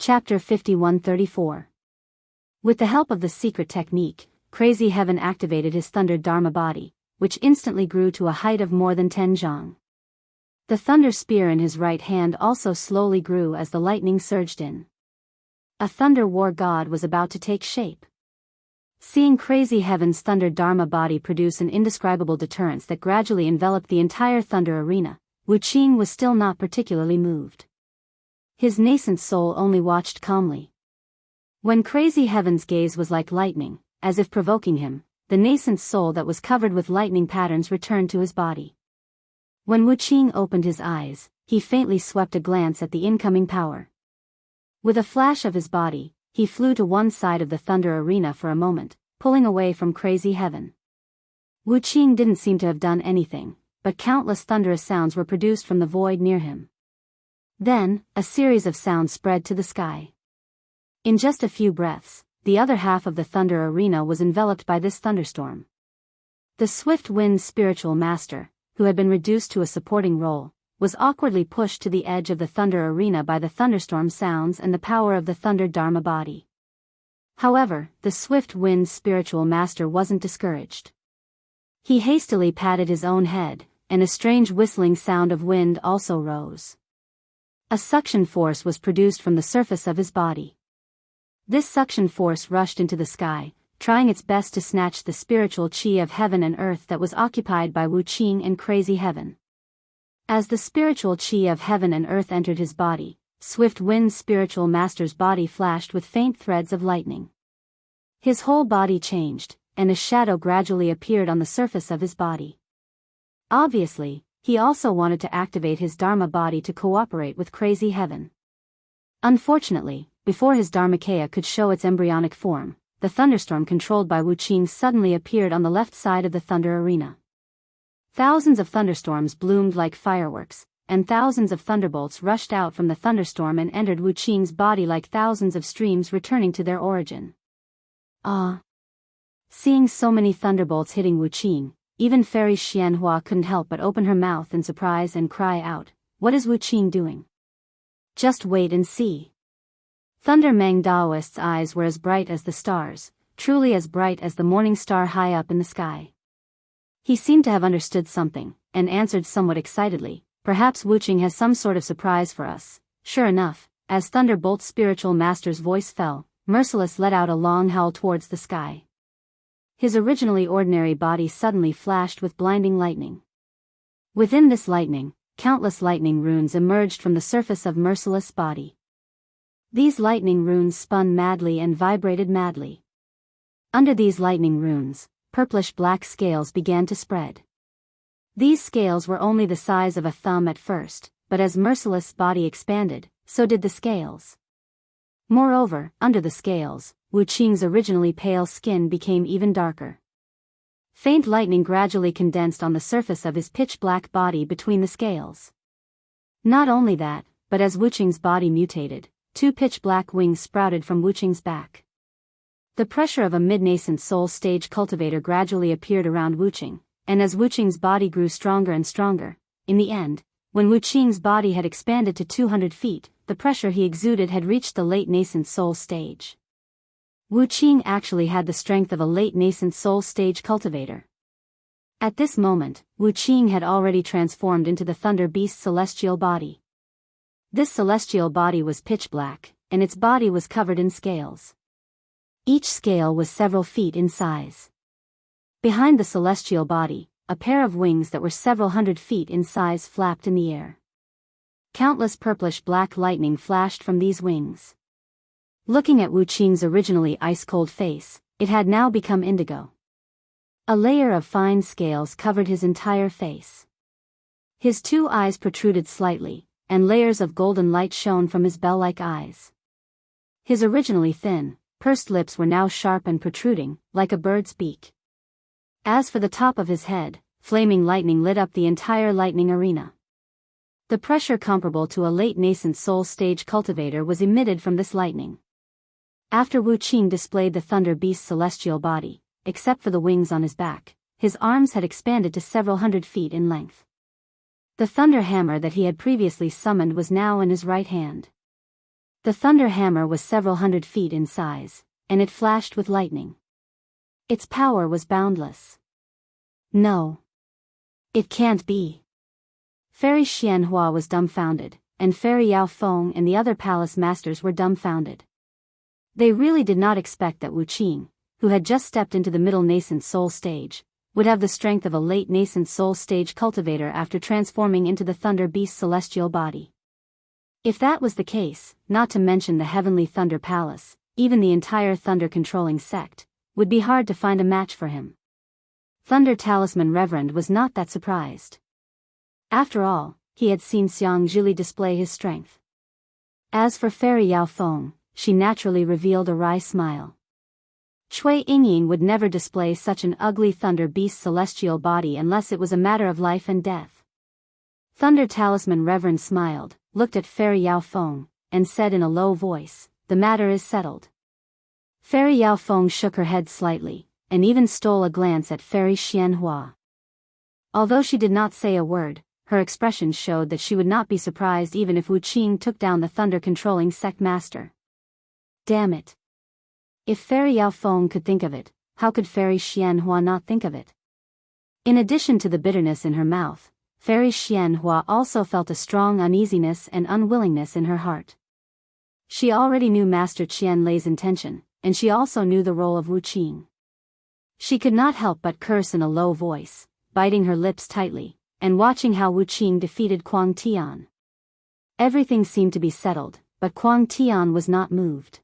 Chapter 5134. With the help of the secret technique, Crazy Heaven activated his Thunder Dharma body, which instantly grew to a height of more than 10 zhang. The thunder spear in his right hand also slowly grew as the lightning surged in. A thunder war god was about to take shape. Seeing Crazy Heaven's Thunder Dharma body produce an indescribable deterrence that gradually enveloped the entire thunder arena, Wuqing was still not particularly moved. His nascent soul only watched calmly. When Crazy Heaven's gaze was like lightning, as if provoking him, the nascent soul that was covered with lightning patterns returned to his body. When Wuqing opened his eyes, he faintly swept a glance at the incoming power. With a flash of his body, he flew to one side of the thunder arena for a moment, pulling away from Crazy Heaven. Wuqing didn't seem to have done anything, but countless thunderous sounds were produced from the void near him. Then, a series of sounds spread to the sky. In just a few breaths, the other half of the thunder arena was enveloped by this thunderstorm. The swift wind spiritual master, who had been reduced to a supporting role, was awkwardly pushed to the edge of the thunder arena by the thunderstorm sounds and the power of the Thunder Dharma body. However, the swift wind spiritual master wasn't discouraged. He hastily patted his own head, and a strange whistling sound of wind also rose. A suction force was produced from the surface of his body. This suction force rushed into the sky, trying its best to snatch the spiritual chi of heaven and earth that was occupied by Wuqing and Crazy Heaven. As the spiritual chi of heaven and earth entered his body, Swift Wind's spiritual master's body flashed with faint threads of lightning. His whole body changed, and a shadow gradually appeared on the surface of his body. Obviously, he also wanted to activate his Dharma body to cooperate with Crazy Heaven. Unfortunately, before his Dharmakaya could show its embryonic form, the thunderstorm controlled by Wuqing suddenly appeared on the left side of the thunder arena. Thousands of thunderstorms bloomed like fireworks, and thousands of thunderbolts rushed out from the thunderstorm and entered Wuqing's body like thousands of streams returning to their origin. Seeing so many thunderbolts hitting Wuqing, even Fairy Xianhua couldn't help but open her mouth in surprise and cry out, "What is Wuqing doing? Just wait and see." Thunder Meng Daoist's eyes were as bright as the stars, truly as bright as the morning star high up in the sky. He seemed to have understood something, and answered somewhat excitedly, "Perhaps Wuqing has some sort of surprise for us." Sure enough, as Thunderbolt's spiritual master's voice fell, Merciless let out a long howl towards the sky. His originally ordinary body suddenly flashed with blinding lightning. Within this lightning, countless lightning runes emerged from the surface of Merciless' body. These lightning runes spun madly and vibrated madly. Under these lightning runes, purplish-black scales began to spread. These scales were only the size of a thumb at first, but as Merciless' body expanded, so did the scales. Moreover, under the scales, Wuqing's originally pale skin became even darker. Faint lightning gradually condensed on the surface of his pitch-black body between the scales. Not only that, but as Wuqing's body mutated, two pitch-black wings sprouted from Wuqing's back. The pressure of a mid-nascent soul stage cultivator gradually appeared around Wuqing, and as Wuqing's body grew stronger and stronger, in the end, when Wuqing's body had expanded to 200 feet, the pressure he exuded had reached the late nascent soul stage. Wuqing actually had the strength of a late nascent soul stage cultivator. At this moment, Wuqing had already transformed into the Thunder Beast's celestial body. This celestial body was pitch black, and its body was covered in scales. Each scale was several feet in size. Behind the celestial body, a pair of wings that were several hundred feet in size flapped in the air. Countless purplish-black lightning flashed from these wings. Looking at Wuqing's originally ice-cold face, it had now become indigo. A layer of fine scales covered his entire face. His two eyes protruded slightly, and layers of golden light shone from his bell-like eyes. His originally thin, pursed lips were now sharp and protruding, like a bird's beak. As for the top of his head, flaming lightning lit up the entire lightning arena. The pressure comparable to a late nascent soul stage cultivator was emitted from this lightning. After Wuqing displayed the Thunder Beast's celestial body, except for the wings on his back, his arms had expanded to several hundred feet in length. The thunder hammer that he had previously summoned was now in his right hand. The thunder hammer was several hundred feet in size, and it flashed with lightning. Its power was boundless. No. It can't be. Fairy Xianxia was dumbfounded, and Fairy Yao Feng and the other palace masters were dumbfounded. They really did not expect that Wuqing, who had just stepped into the middle nascent soul stage, would have the strength of a late nascent soul stage cultivator after transforming into the thunder beast's celestial body. If that was the case, not to mention the heavenly thunder palace, even the entire thunder-controlling sect, would be hard to find a match for him. Thunder Talisman Reverend was not that surprised. After all, he had seen Xiang Zhili display his strength. As for Fairy Yao Feng, she naturally revealed a wry smile. Cui Yingying would never display such an ugly thunder beast celestial body unless it was a matter of life and death. Thunder Talisman Reverend smiled, looked at Fairy Yao Feng, and said in a low voice, "The matter is settled." Fairy Yao Feng shook her head slightly, and even stole a glance at Fairy Xianxia. Although she did not say a word, her expression showed that she would not be surprised even if Wuqing took down the thunder-controlling sect master. Damn it. If Fairy Yao Feng could think of it, how could Fairy Xianxia not think of it? In addition to the bitterness in her mouth, Fairy Xianxia also felt a strong uneasiness and unwillingness in her heart. She already knew Master Qian Lei's intention, and she also knew the role of Wuqing. She could not help but curse in a low voice, biting her lips tightly, and watching how Wuqing defeated Kuang Tian. Everything seemed to be settled, but Kuang Tian was not moved.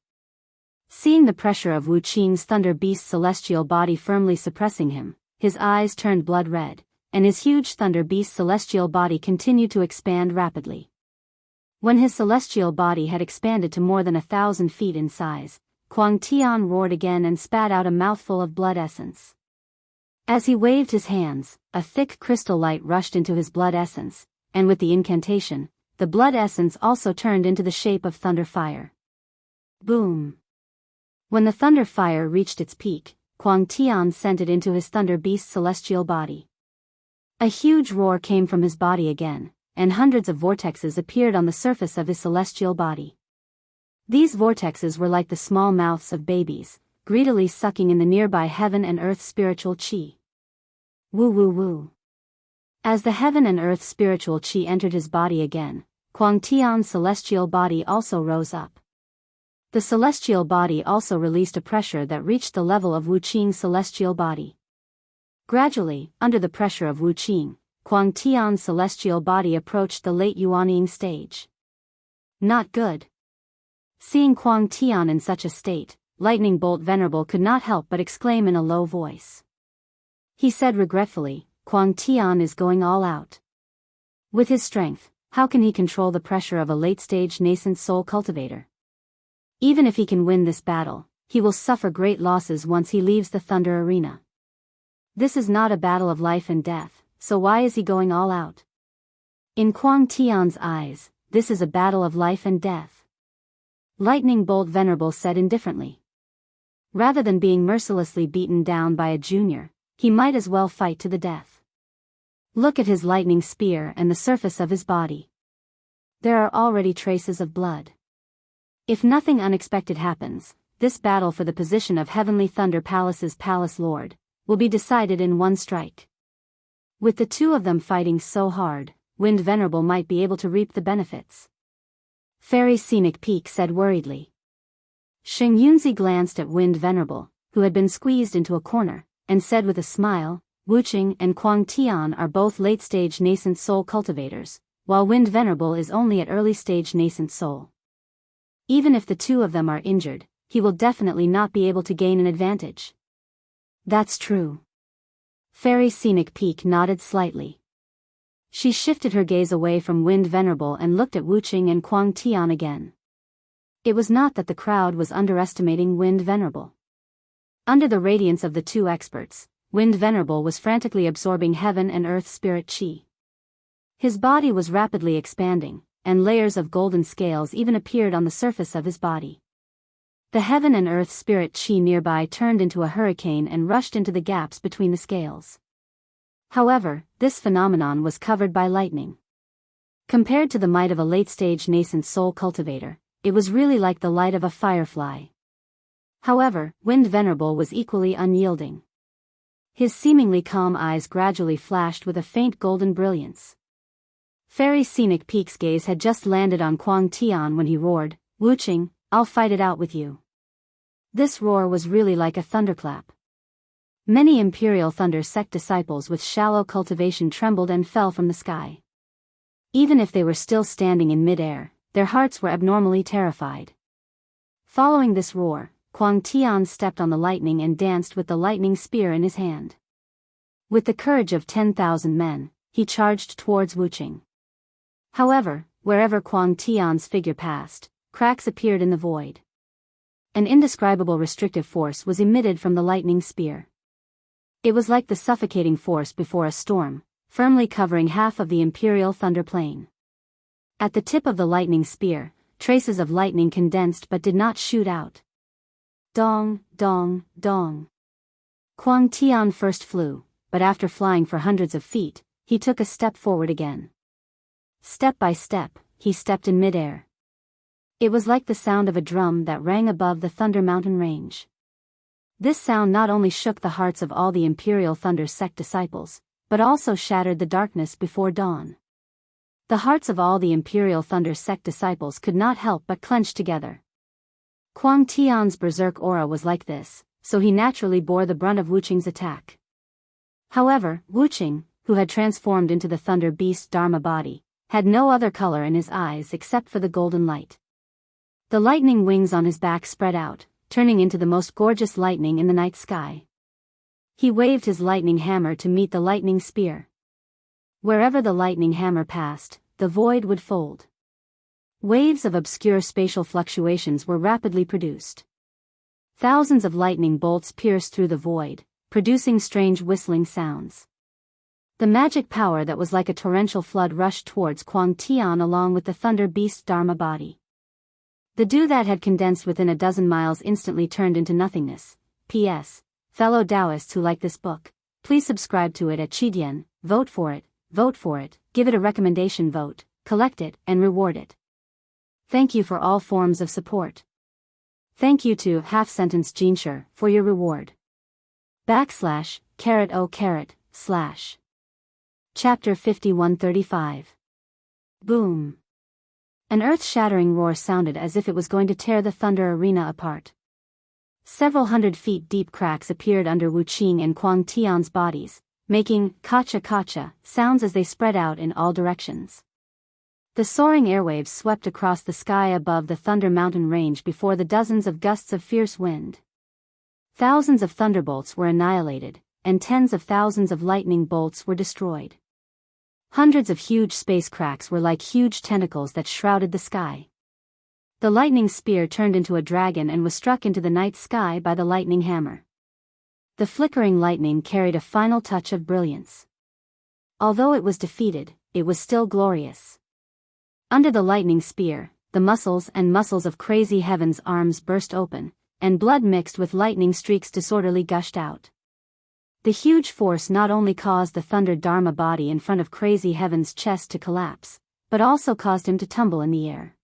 Seeing the pressure of Wuqing's thunder beast celestial body firmly suppressing him, his eyes turned blood red, and his huge thunder beast celestial body continued to expand rapidly. When his celestial body had expanded to more than 1,000 feet in size, Kuang Tian roared again and spat out a mouthful of blood essence. As he waved his hands, a thick crystal light rushed into his blood essence, and with the incantation, the blood essence also turned into the shape of thunder fire. Boom! When the thunder fire reached its peak, Kuang Tian sent it into his thunder beast celestial body. A huge roar came from his body again, and hundreds of vortexes appeared on the surface of his celestial body. These vortexes were like the small mouths of babies, greedily sucking in the nearby heaven and earth spiritual qi. Woo woo woo. As the heaven and earth spiritual qi entered his body again, Kuang Tian's celestial body also rose up. The celestial body also released a pressure that reached the level of Wuqing's celestial body. Gradually, under the pressure of Wuqing, Kuang Tian's celestial body approached the late Yuanying stage. Not good. Seeing Kuang Tian in such a state, Lightning Bolt Venerable could not help but exclaim in a low voice. He said regretfully, "Kuang Tian is going all out. With his strength, how can he control the pressure of a late-stage nascent soul cultivator? Even if he can win this battle, he will suffer great losses once he leaves the Thunder Arena. This is not a battle of life and death, so why is he going all out?" In Kuang Tian's eyes, this is a battle of life and death. Lightning Bolt Venerable said indifferently. Rather than being mercilessly beaten down by a junior, he might as well fight to the death. Look at his lightning spear and the surface of his body. There are already traces of blood. If nothing unexpected happens, this battle for the position of Heavenly Thunder Palace's Palace Lord will be decided in one strike. With the two of them fighting so hard, Wind Venerable might be able to reap the benefits. Fairy Scenic Peak said worriedly. Sheng Yunzi glanced at Wind Venerable, who had been squeezed into a corner, and said with a smile, "Wuqing and Kuang Tian are both late-stage nascent soul cultivators, while Wind Venerable is only at early-stage nascent soul. Even if the two of them are injured, he will definitely not be able to gain an advantage." That's true. Fairy Scenic Peak nodded slightly. She shifted her gaze away from Wind Venerable and looked at Wuqing and Kuang Tian again. It was not that the crowd was underestimating Wind Venerable. Under the radiance of the two experts, Wind Venerable was frantically absorbing heaven and earth spirit qi. His body was rapidly expanding, and layers of golden scales even appeared on the surface of his body. The heaven and earth spirit qi nearby turned into a hurricane and rushed into the gaps between the scales. However, this phenomenon was covered by lightning. Compared to the might of a late-stage nascent soul cultivator, it was really like the light of a firefly. However, Wind Venerable was equally unyielding. His seemingly calm eyes gradually flashed with a faint golden brilliance. Fairy Scenic Peak's gaze had just landed on Kuang Tian when he roared, "Wuqing, I'll fight it out with you." This roar was really like a thunderclap. Many Imperial Thunder Sect disciples with shallow cultivation trembled and fell from the sky. Even if they were still standing in mid-air, their hearts were abnormally terrified. Following this roar, Kuang Tian stepped on the lightning and danced with the lightning spear in his hand. With the courage of 10,000 men, he charged towards Wuqing. However, wherever Kuang Tian's figure passed, cracks appeared in the void. An indescribable restrictive force was emitted from the lightning spear. It was like the suffocating force before a storm, firmly covering half of the Imperial Thunder Plain. At the tip of the lightning spear, traces of lightning condensed but did not shoot out. Dong, dong, dong. Kuang Tian first flew, but after flying for hundreds of feet, he took a step forward again. Step by step, he stepped in midair. It was like the sound of a drum that rang above the Thunder Mountain range. This sound not only shook the hearts of all the Imperial Thunder Sect disciples, but also shattered the darkness before dawn. The hearts of all the Imperial Thunder Sect disciples could not help but clench together. Kuang Tian's berserk aura was like this, so he naturally bore the brunt of Wuqing's attack. However, Wuqing, who had transformed into the Thunder Beast Dharma body, had no other color in his eyes except for the golden light. The lightning wings on his back spread out, turning into the most gorgeous lightning in the night sky. He waved his lightning hammer to meet the lightning spear. Wherever the lightning hammer passed, the void would fold. Waves of obscure spatial fluctuations were rapidly produced. Thousands of lightning bolts pierced through the void, producing strange whistling sounds. The magic power that was like a torrential flood rushed towards Kuang Tian along with the Thunder Beast Dharma body. The dew that had condensed within a dozen miles instantly turned into nothingness. P.S. Fellow Daoists who like this book, please subscribe to it at Qidian, vote for it, give it a recommendation vote, collect it, and reward it. Thank you for all forms of support. Thank you to Half-Sentence Jinsher for your reward. /*o// Chapter 5135. Boom. An earth-shattering roar sounded as if it was going to tear the Thunder Arena apart. Several 100 feet deep cracks appeared under Wuqing and Kuang Tian's bodies, making kacha-kacha sounds as they spread out in all directions. The soaring airwaves swept across the sky above the Thunder Mountain range before the dozens of gusts of fierce wind. Thousands of thunderbolts were annihilated, and tens of thousands of lightning bolts were destroyed. Hundreds of huge space cracks were like huge tentacles that shrouded the sky. The lightning spear turned into a dragon and was struck into the night sky by the lightning hammer. The flickering lightning carried a final touch of brilliance. Although it was defeated, it was still glorious. Under the lightning spear, the muscles of Crazy Heaven's arms burst open, and blood mixed with lightning streaks disorderly gushed out. The huge force not only caused the Thunder Dharma body in front of Crazy Heaven's chest to collapse, but also caused him to tumble in the air.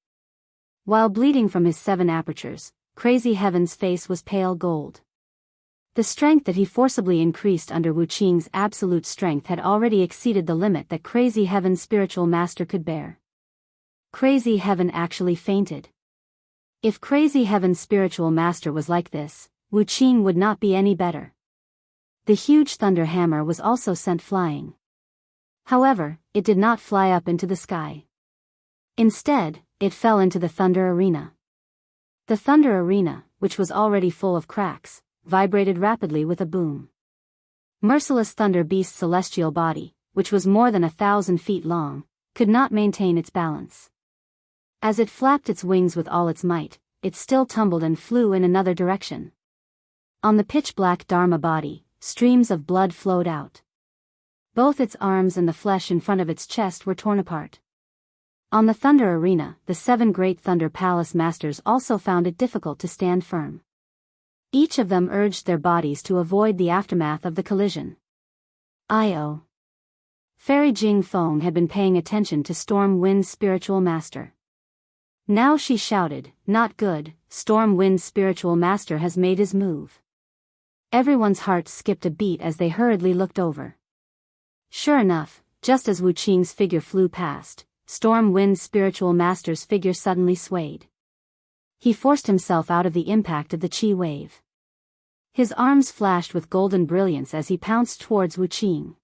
While bleeding from his 7 apertures, Crazy Heaven's face was pale gold. The strength that he forcibly increased under Wuqing's absolute strength had already exceeded the limit that Crazy Heaven's spiritual master could bear. Crazy Heaven actually fainted. If Crazy Heaven's spiritual master was like this, Wuqing would not be any better. The huge thunder hammer was also sent flying. However, it did not fly up into the sky. Instead, it fell into the Thunder Arena. The Thunder Arena, which was already full of cracks, vibrated rapidly with a boom. Merciless Thunder Beast's celestial body, which was more than 1,000 feet long, could not maintain its balance. As it flapped its wings with all its might, it still tumbled and flew in another direction. On the pitch-black Dharma body, streams of blood flowed out. Both its arms and the flesh in front of its chest were torn apart. On the Thunder Arena, the 7 great Thunder Palace Masters also found it difficult to stand firm. Each of them urged their bodies to avoid the aftermath of the collision. I.O. Fairy Jing Feng had been paying attention to Storm Wind's spiritual master. Now she shouted, "Not good, Storm Wind's spiritual master has made his move." Everyone's heart skipped a beat as they hurriedly looked over. Sure enough, just as Wuqing's figure flew past, Storm Wind's spiritual master's figure suddenly swayed. He forced himself out of the impact of the qi wave. His arms flashed with golden brilliance as he pounced towards Wuqing.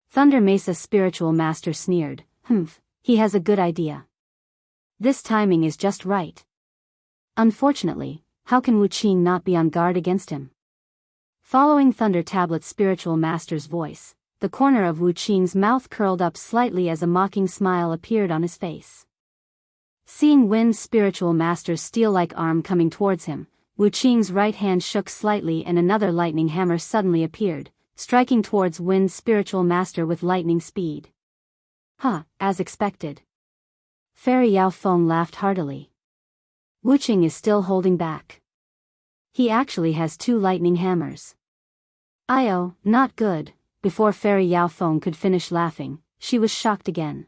Thunder Mesa's spiritual master sneered, "Humph, he has a good idea. This timing is just right." Unfortunately, how can Wuqing not be on guard against him? Following Thunder Tablet's spiritual master's voice, the corner of Wuqing's mouth curled up slightly as a mocking smile appeared on his face. Seeing Wind's spiritual master's steel-like arm coming towards him, Wuqing's right hand shook slightly and another lightning hammer suddenly appeared, striking towards Wind's spiritual master with lightning speed. As expected. Fairy Yao Feng laughed heartily. Wuqing is still holding back. He actually has 2 lightning hammers. Not good. Before Fairy Yao Feng could finish laughing, she was shocked again.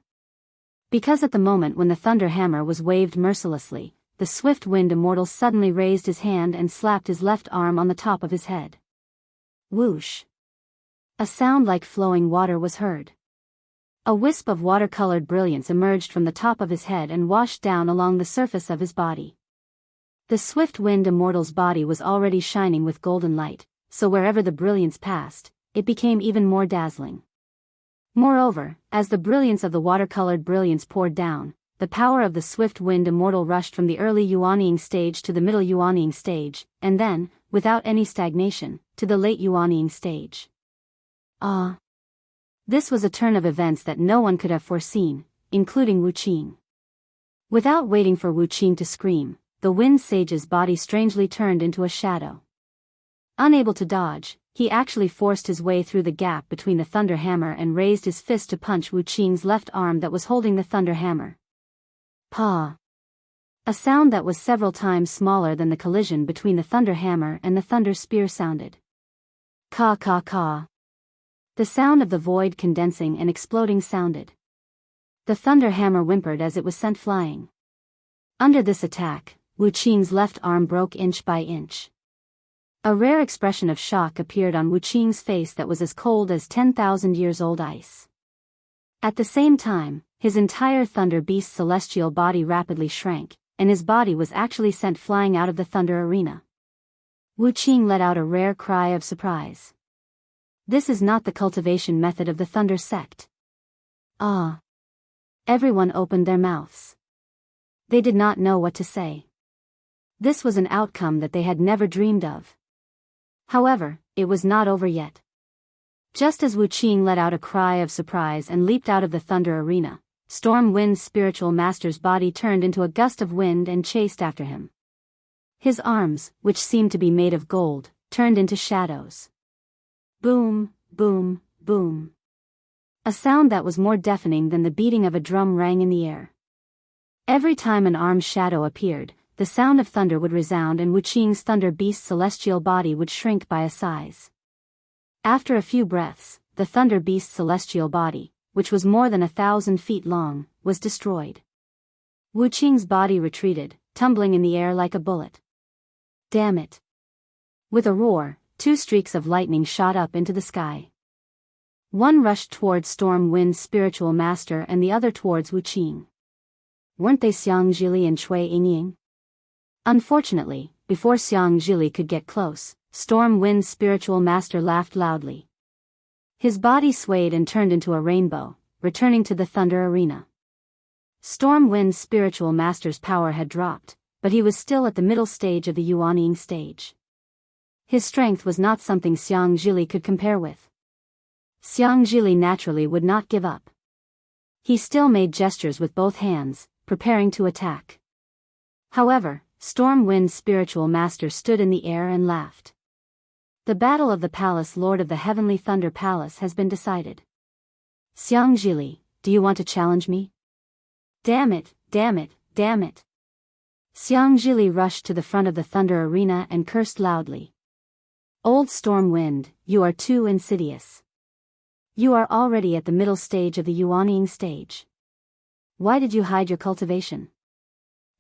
Because at the moment when the thunder hammer was waved mercilessly, the swift wind immortal suddenly raised his hand and slapped his left arm on the top of his head. Whoosh! A sound like flowing water was heard. A wisp of watercolored brilliance emerged from the top of his head and washed down along the surface of his body. The swift wind immortal's body was already shining with golden light, so wherever the brilliance passed, it became even more dazzling. Moreover, as the brilliance of the watercolored brilliance poured down, the power of the swift wind immortal rushed from the early Yuanying stage to the middle Yuanying stage, and then, without any stagnation, to the late Yuanying stage. This was a turn of events that no one could have foreseen, including Wuqing. Without waiting for Wuqing to scream, the wind sage's body strangely turned into a shadow. Unable to dodge, he actually forced his way through the gap between the thunder hammer and raised his fist to punch Wuqing's left arm that was holding the thunder hammer. Pa! A sound that was several times smaller than the collision between the thunder hammer and the thunder spear sounded. Ka ka ka. The sound of the void condensing and exploding sounded. The thunder hammer whimpered as it was sent flying. Under this attack, Wuqing's left arm broke inch by inch. A rare expression of shock appeared on Wuqing's face that was as cold as 10,000 years old ice. At the same time, his entire Thunder Beast's celestial body rapidly shrank, and his body was actually sent flying out of the Thunder Arena. Wuqing let out a rare cry of surprise. This is not the cultivation method of the Thunder Sect. Everyone opened their mouths. They did not know what to say. This was an outcome that they had never dreamed of. However, it was not over yet. Just as Wuqing let out a cry of surprise and leaped out of the Thunder Arena, Storm Wind's spiritual master's body turned into a gust of wind and chased after him. His arms, which seemed to be made of gold, turned into shadows. Boom, boom, boom. A sound that was more deafening than the beating of a drum rang in the air. Every time an arm's shadow appeared, the sound of thunder would resound and Wuqing's Thunder Beast's celestial body would shrink by a size. After a few breaths, the Thunder Beast's celestial body, which was more than 1,000 feet long, was destroyed. Wuqing's body retreated, tumbling in the air like a bullet. Damn it! With a roar, 2 streaks of lightning shot up into the sky. One rushed towards Storm Wind's spiritual master and the other towards Wuqing. Weren't they Xiang Zhili and Cui Yingying? Unfortunately, before Xiang Zhili could get close, Storm Wind's spiritual master laughed loudly. His body swayed and turned into a rainbow, returning to the Thunder Arena. Storm Wind's spiritual master's power had dropped, but he was still at the middle stage of the Yuanying stage. His strength was not something Xiang Zhili could compare with. Xiang Zhili naturally would not give up. He still made gestures with both hands, preparing to attack. However, Storm Wind's spiritual master stood in the air and laughed. The battle of the palace lord of the Heavenly Thunder Palace has been decided. Xiang Zhili, do you want to challenge me? Damn it, damn it, damn it. Xiang Zhili rushed to the front of the Thunder Arena and cursed loudly. Old Storm Wind, you are too insidious. You are already at the middle stage of the Yuanying stage. Why did you hide your cultivation?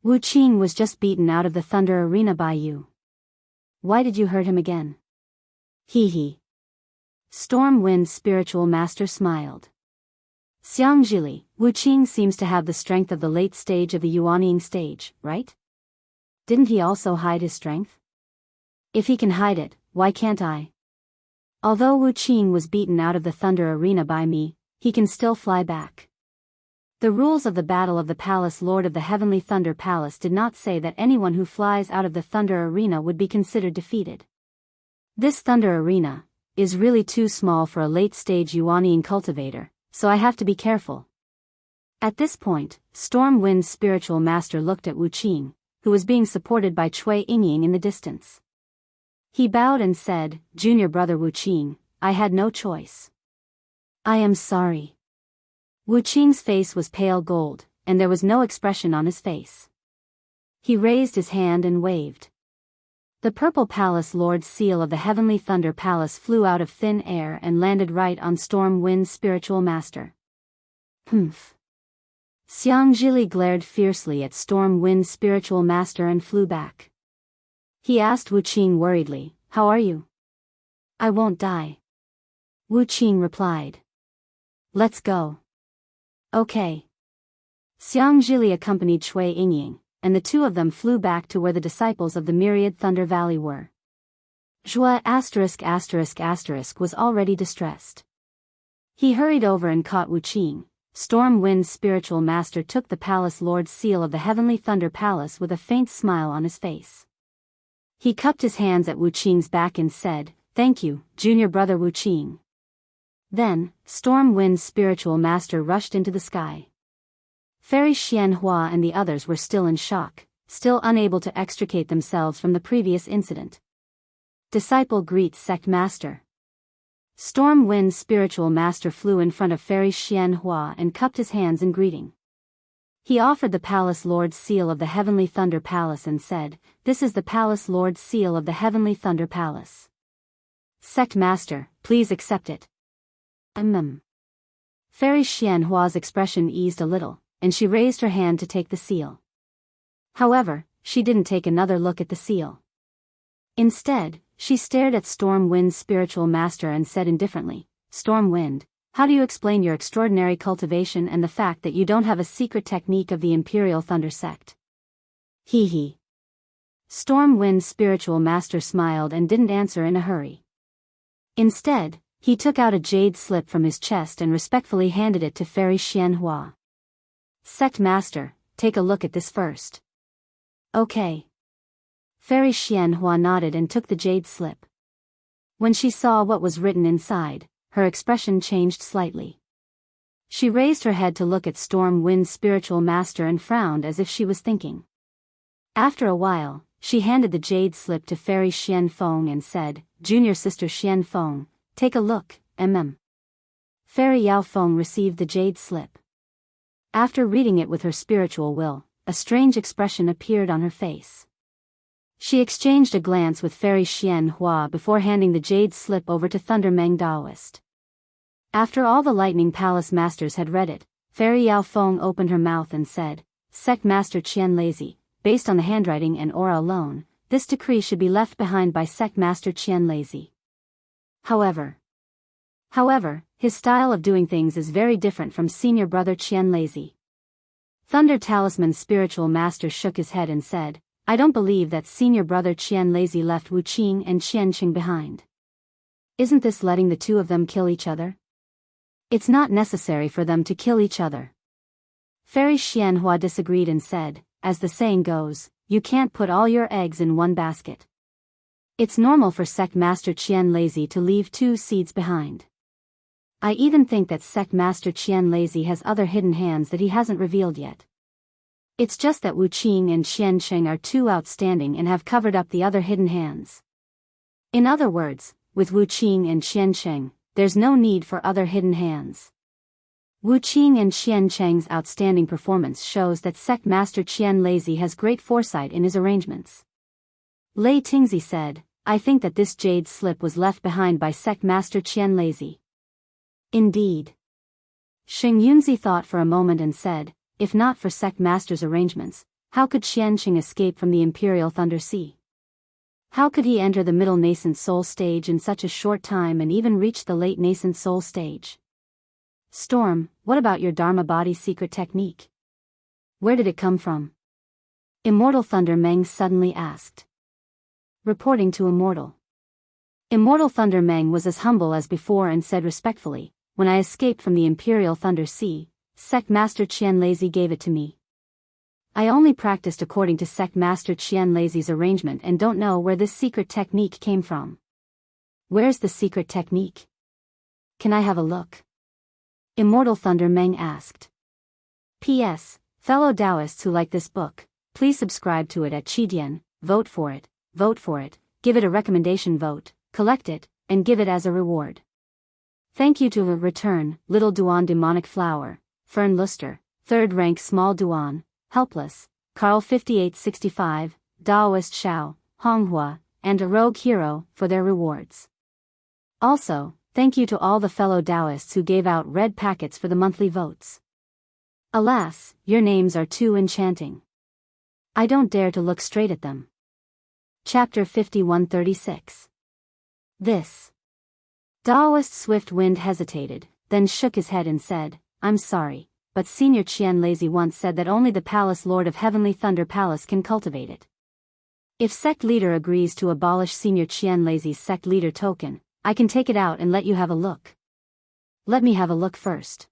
Wu Qing was just beaten out of the thunder arena by you. Why did you hurt him again? Hee hee. Storm Wind's spiritual master smiled. Xianxia, Wu Qing seems to have the strength of the late stage of the Yuanying stage, right? Didn't he also hide his strength? If he can hide it, why can't I? Although Wu Qing was beaten out of the thunder arena by me, he can still fly back. The rules of the Battle of the Palace Lord of the Heavenly Thunder Palace did not say that anyone who flies out of the thunder arena would be considered defeated. This thunder arena is really too small for a late-stage Yuanying cultivator, so I have to be careful. At this point, Storm Wind's spiritual master looked at Wu Qing, who was being supported by Cui Yingying in the distance. He bowed and said, "Junior brother Wu Qing, I had no choice. I am sorry." Wu Qing's face was pale gold, and there was no expression on his face. He raised his hand and waved. The Purple Palace Lord's seal of the Heavenly Thunder Palace flew out of thin air and landed right on Storm Wind's spiritual master. Humph. Xianxia glared fiercely at Storm Wind's spiritual master and flew back. He asked Wu Qing worriedly, "How are you?" "I won't die." Wu Qing replied. "Let's go." "Okay." Xianxia accompanied Cui Yingying, and the two of them flew back to where the disciples of the Myriad Thunder Valley were. Zhua **** was already distressed. He hurried over and caught Wu Qing. Storm Wind's spiritual master took the Palace Lord's seal of the Heavenly Thunder Palace with a faint smile on his face. He cupped his hands at Wu Qing's back and said, "Thank you, junior brother Wu Qing." Then, Storm Wind's spiritual master rushed into the sky. Fairy Xianxia and the others were still in shock, still unable to extricate themselves from the previous incident. Disciple greets sect master. Storm Wind's spiritual master flew in front of Fairy Xianxia and cupped his hands in greeting. He offered the Palace Lord's seal of the Heavenly Thunder Palace and said, "This is the Palace Lord's seal of the Heavenly Thunder Palace. Sect master, please accept it." Fairy Xianhua's expression eased a little, and she raised her hand to take the seal. However, she didn't take another look at the seal. Instead, she stared at Storm Wind's spiritual master and said indifferently, "Storm Wind, how do you explain your extraordinary cultivation and the fact that you don't have a secret technique of the Imperial Thunder Sect?" Hee hee. Storm Wind's spiritual master smiled and didn't answer in a hurry. Instead, he took out a jade slip from his chest and respectfully handed it to Fairy Xianhua. "Sect master, take a look at this first." "Okay." Fairy Xianhua nodded and took the jade slip. When she saw what was written inside, her expression changed slightly. She raised her head to look at Storm Wind's spiritual master and frowned as if she was thinking. After a while, she handed the jade slip to Fairy Xianfeng and said, "Junior sister Xianfeng, take a look, Fairy Yaofeng received the jade slip. After reading it with her spiritual will, a strange expression appeared on her face. She exchanged a glance with Fairy Xianhua before handing the jade slip over to Thundermeng Daoist. After all the Lightning Palace masters had read it, Fairy Yaofeng opened her mouth and said, "Sect Master Qian Lazy, based on the handwriting and aura alone, this decree should be left behind by Sect Master Qian Lazy. However, his style of doing things is very different from senior brother Qian Lazy." Thunder Talisman's spiritual master shook his head and said, "I don't believe that senior brother Qian Lazy left Wu Qing and Qianqing behind. Isn't this letting the two of them kill each other? It's not necessary for them to kill each other." Fairy Xianhua disagreed and said, "As the saying goes, you can't put all your eggs in one basket. It's normal for Sect Master Qian Lazy to leave two seeds behind. I even think that Sect Master Qian Lazy has other hidden hands that he hasn't revealed yet. It's just that Wu Qing and Qianqing are too outstanding and have covered up the other hidden hands. In other words, with Wu Qing and Qianqing, there's no need for other hidden hands." Wu Qing and Qianqing's outstanding performance shows that Sect Master Qian Lazy has great foresight in his arrangements. Lei Tingzi said, "I think that this jade slip was left behind by Sect Master Qian Lazy." "Indeed." Xing Yunzi thought for a moment and said, "If not for Sect Master's arrangements, How could Xianxia escape from the Imperial Thunder Sea? How could he enter the middle nascent soul stage in such a short time and even reach the late nascent soul stage? Storm, what about your Dharma body secret technique? Where did it come from? Immortal Thunder Meng suddenly asked. Reporting to Immortal. Immortal Thunder Meng was as humble as before and said respectfully, when I escaped from the Imperial Thunder Sea, Sect Master Qian Lazy gave it to me. I only practiced according to Sect Master Qian Lazy's arrangement and don't know where this secret technique came from. Where's the secret technique? Can I have a look? Immortal Thunder Meng asked. P.S. Fellow Daoists who like this book, please subscribe to it at Qidian, vote for it, give it a recommendation vote, collect it, and give it as a reward. Thank you to Return, Little Duan Demonic Flower, Fern Luster, 3rd rank Small Duan, Helpless, Carl 5865, Daoist Xiao, Honghua, and a Rogue Hero for their rewards. Also, thank you to all the fellow Daoists who gave out red packets for the monthly votes. Alas, your names are too enchanting. I don't dare to look straight at them. Chapter 5136. This. Daoist Swift Wind hesitated, then shook his head and said, I'm sorry, but Senior Qian Lazy once said that only the Palace Lord of Heavenly Thunder Palace can cultivate it. If Sect Leader agrees to abolish Senior Qian Lazy's Sect Leader token, I can take it out and let you have a look. Let me have a look first.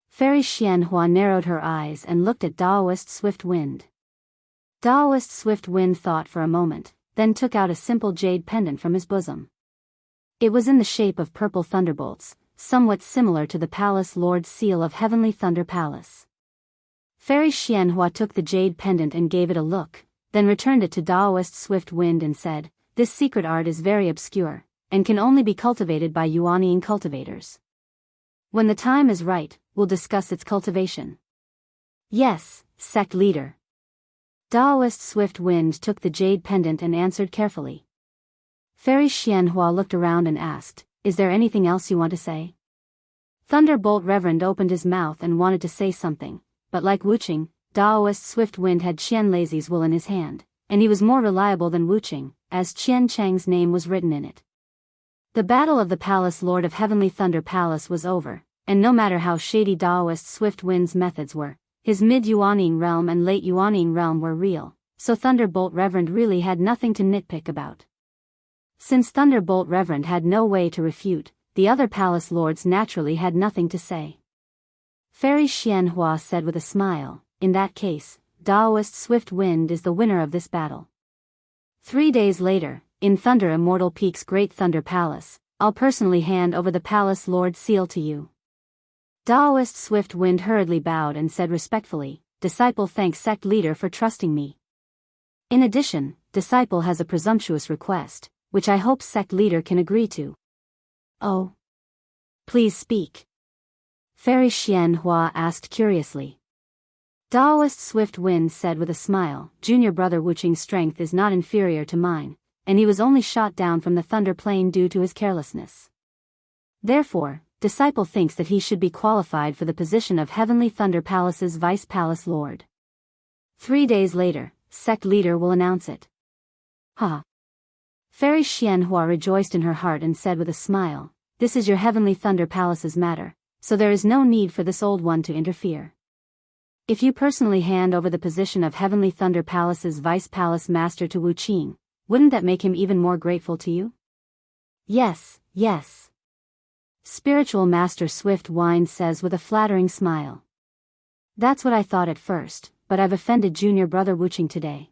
Fairy Xianhua narrowed her eyes and looked at Daoist Swift Wind. Daoist Swift Wind thought for a moment, then took out a simple jade pendant from his bosom. It was in the shape of purple thunderbolts, somewhat similar to the Palace Lord's seal of Heavenly Thunder Palace. Fairy Xianhua took the jade pendant and gave it a look, then returned it to Daoist Swift Wind and said, this secret art is very obscure, and can only be cultivated by Yuanian cultivators. When the time is right, we'll discuss its cultivation. Yes, Sect Leader. Daoist Swift Wind took the jade pendant and answered carefully. Fairy Xianhua looked around and asked, is there anything else you want to say? Thunderbolt Reverend opened his mouth and wanted to say something, but like Wuqing, Daoist Swift Wind had Qian Lazy's will in his hand, and he was more reliable than Wuqing, as Qian Cheng's name was written in it. The battle of the Palace Lord of Heavenly Thunder Palace was over, and no matter how shady Daoist Swift Wind's methods were, his mid-Yuanian realm and late Yuanian realm were real, so Thunderbolt Reverend really had nothing to nitpick about. Since Thunderbolt Reverend had no way to refute, the other palace lords naturally had nothing to say. Fairy Xianhua said with a smile, in that case, Daoist Swift Wind is the winner of this battle. 3 days later, in Thunder Immortal Peak's Great Thunder Palace, I'll personally hand over the Palace Lord's seal to you. Daoist Swift Wind hurriedly bowed and said respectfully, Disciple thanks Sect Leader for trusting me. In addition, Disciple has a presumptuous request, which I hope Sect Leader can agree to. Oh? Please speak. Fairy Xianhua asked curiously. Daoist Swift Wind said with a smile, Junior Brother Wuqing's strength is not inferior to mine, and he was only shot down from the Thunder Plane due to his carelessness. Therefore, Disciple thinks that he should be qualified for the position of Heavenly Thunder Palace's Vice Palace Lord. 3 days later, Sect Leader will announce it. Ha! Fairy Xianhua rejoiced in her heart and said with a smile, This is your Heavenly Thunder Palace's matter, so there is no need for this old one to interfere. If you personally hand over the position of Heavenly Thunder Palace's Vice Palace Master to Wuqing, wouldn't that make him even more grateful to you? Yes, yes. Spiritual Master Swift Wind says with a flattering smile. That's what I thought at first, but I've offended Junior Brother Wuqing today.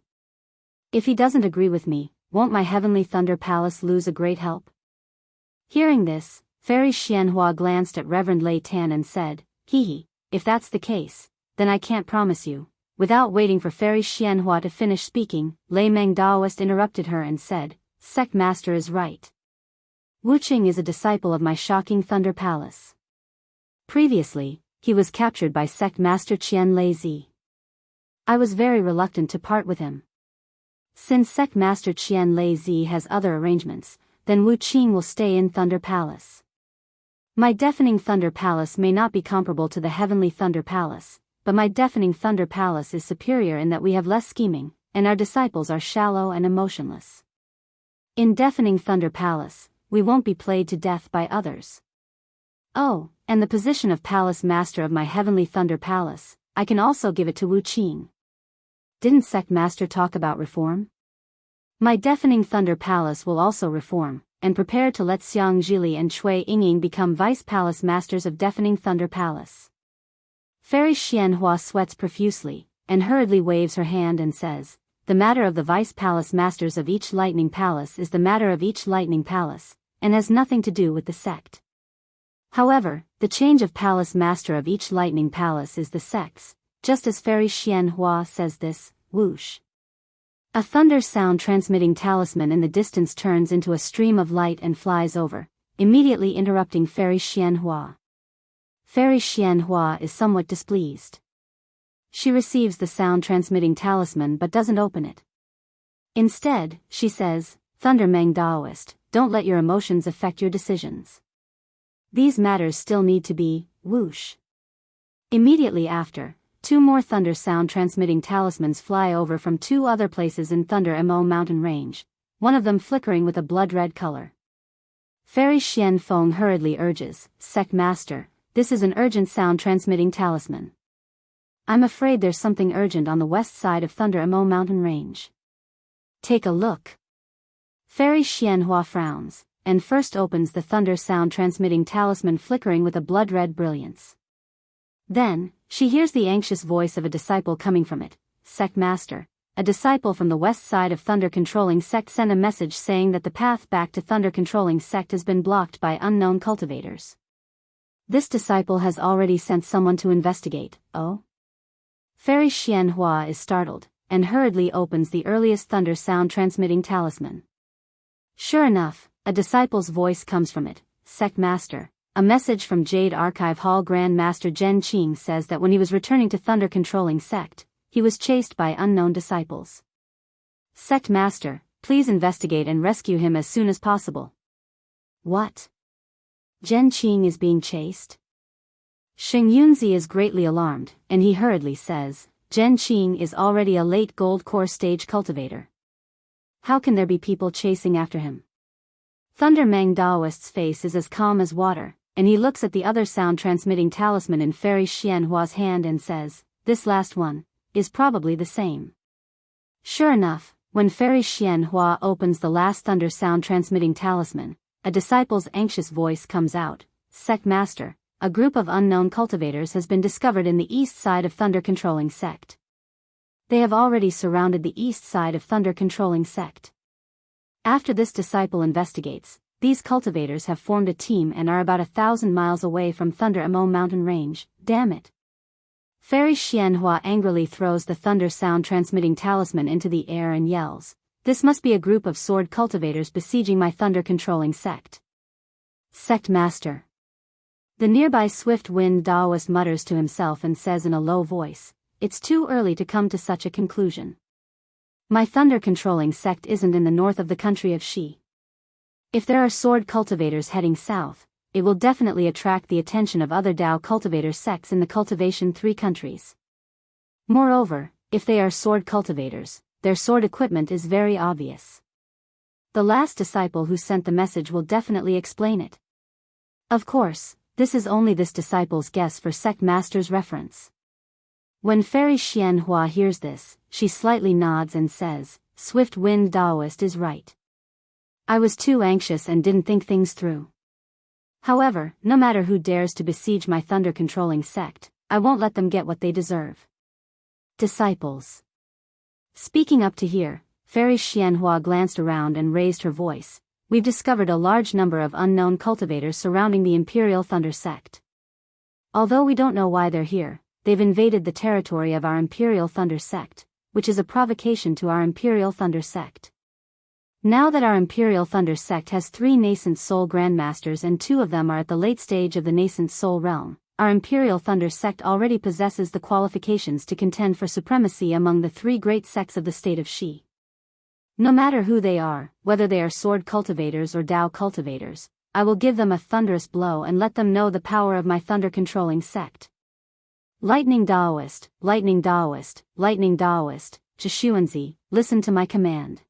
If he doesn't agree with me, won't my Heavenly Thunder Palace lose a great help? Hearing this, Fairy Xianhua glanced at Reverend Lei Tan and said, Hee, if that's the case, then I can't promise you. Without waiting for Fairy Xianhua to finish speaking, Lei Meng Daoist interrupted her and said, Sect Master is right. Wuqing is a disciple of my shocking Thunder Palace. Previously, he was captured by Sect Master Qian Lazy. I was very reluctant to part with him. Since Sect Master Qian Lazy has other arrangements, then Wuqing will stay in Thunder Palace. My deafening Thunder Palace may not be comparable to the Heavenly Thunder Palace, but my deafening Thunder Palace is superior in that we have less scheming, and our disciples are shallow and emotionless. In deafening Thunder Palace, we won't be played to death by others. Oh, and the position of Palace Master of my heavenly Thunder Palace, I can also give it to Wuqing. Didn't Sect Master talk about reform? My deafening Thunder Palace will also reform, and prepare to let Xiang Zhili and Cui Yingying become Vice Palace Masters of Deafening Thunder Palace. Fairy Xianhua sweats profusely, and hurriedly waves her hand and says, the matter of the Vice Palace Masters of each Lightning Palace is the matter of each Lightning Palace, and has nothing to do with the sect. However, the change of Palace Master of each Lightning Palace is the sect's, just as Fairy Xianhua says this, whoosh. A thunder sound transmitting talisman in the distance turns into a stream of light and flies over, immediately interrupting Fairy Xianhua. Fairy Xianhua is somewhat displeased. She receives the sound transmitting talisman but doesn't open it. Instead, she says, Thunder Meng Daoist, don't let your emotions affect your decisions. These matters still need to be, whoosh. Immediately after, 2 more thunder sound transmitting talismans fly over from 2 other places in Thunder Mo mountain range, one of them flickering with a blood-red color. Fairy Xian Feng hurriedly urges, Sect Master, this is an urgent sound transmitting talisman. I'm afraid there's something urgent on the west side of Thunder Mo mountain range. Take a look. Fairy Xianhua frowns, and first opens the thunder sound transmitting talisman flickering with a blood-red brilliance. Then, she hears the anxious voice of a disciple coming from it. Sect Master, a disciple from the west side of Thunder Controlling Sect sent a message saying that the path back to Thunder Controlling Sect has been blocked by unknown cultivators. This disciple has already sent someone to investigate. Oh? Fairy Xianhua is startled, and hurriedly opens the earliest thunder sound transmitting talisman. Sure enough, a disciple's voice comes from it. Sect Master, a message from Jade Archive Hall Grand Master Zhen Qing says that when he was returning to Thunder Controlling Sect, he was chased by unknown disciples. Sect Master, please investigate and rescue him as soon as possible. What? Zhen Qing is being chased? Sheng Yunzi is greatly alarmed, and he hurriedly says, Zhen Qing is already a late gold core stage cultivator. How can there be people chasing after him? Thunder Meng Daoist's face is as calm as water, and he looks at the other sound-transmitting talisman in Fairy Xianhua's hand and says, this last one is probably the same. Sure enough, when Fairy Xianhua opens the last thunder sound-transmitting talisman, a disciple's anxious voice comes out, Sect Master, a group of unknown cultivators has been discovered in the east side of Thunder Controlling Sect. They have already surrounded the east side of Thunder Controlling Sect. After this disciple investigates, these cultivators have formed a team and are about 1,000 miles away from Thunder Mo mountain range. Damn it. Fairy Xianhua angrily throws the thunder sound transmitting talisman into the air and yells, this must be a group of sword cultivators besieging my Thunder Controlling Sect. Sect Master. The nearby Swift Wind Daoist mutters to himself and says in a low voice, it's too early to come to such a conclusion. My Thunder Controlling Sect isn't in the north of the country of Shi. If there are sword cultivators heading south, it will definitely attract the attention of other Dao cultivator sects in the Cultivation 3 countries. Moreover, if they are sword cultivators, their sword equipment is very obvious. The last disciple who sent the message will definitely explain it. Of course, this is only this disciple's guess for Sect Master's reference. When Fairy Xianhua hears this, she slightly nods and says, Swift Wind Daoist is right. I was too anxious and didn't think things through. However, no matter who dares to besiege my Thunder Controlling Sect, I won't let them get what they deserve. Disciples. Speaking up to here, Fairy Xianhua glanced around and raised her voice. We've discovered a large number of unknown cultivators surrounding the Imperial Thunder Sect. Although we don't know why they're here, they've invaded the territory of our Imperial Thunder Sect, which is a provocation to our Imperial Thunder Sect. Now that our Imperial Thunder Sect has 3 nascent soul grandmasters and 2 of them are at the late stage of the nascent soul realm, our Imperial Thunder Sect already possesses the qualifications to contend for supremacy among the 3 great sects of the state of Shi. No matter who they are, whether they are sword cultivators or Dao cultivators, I will give them a thunderous blow and let them know the power of my Thunder Controlling Sect. Lightning Daoist, Lightning Daoist, Lightning Daoist, Zhishuanzi, listen to my command.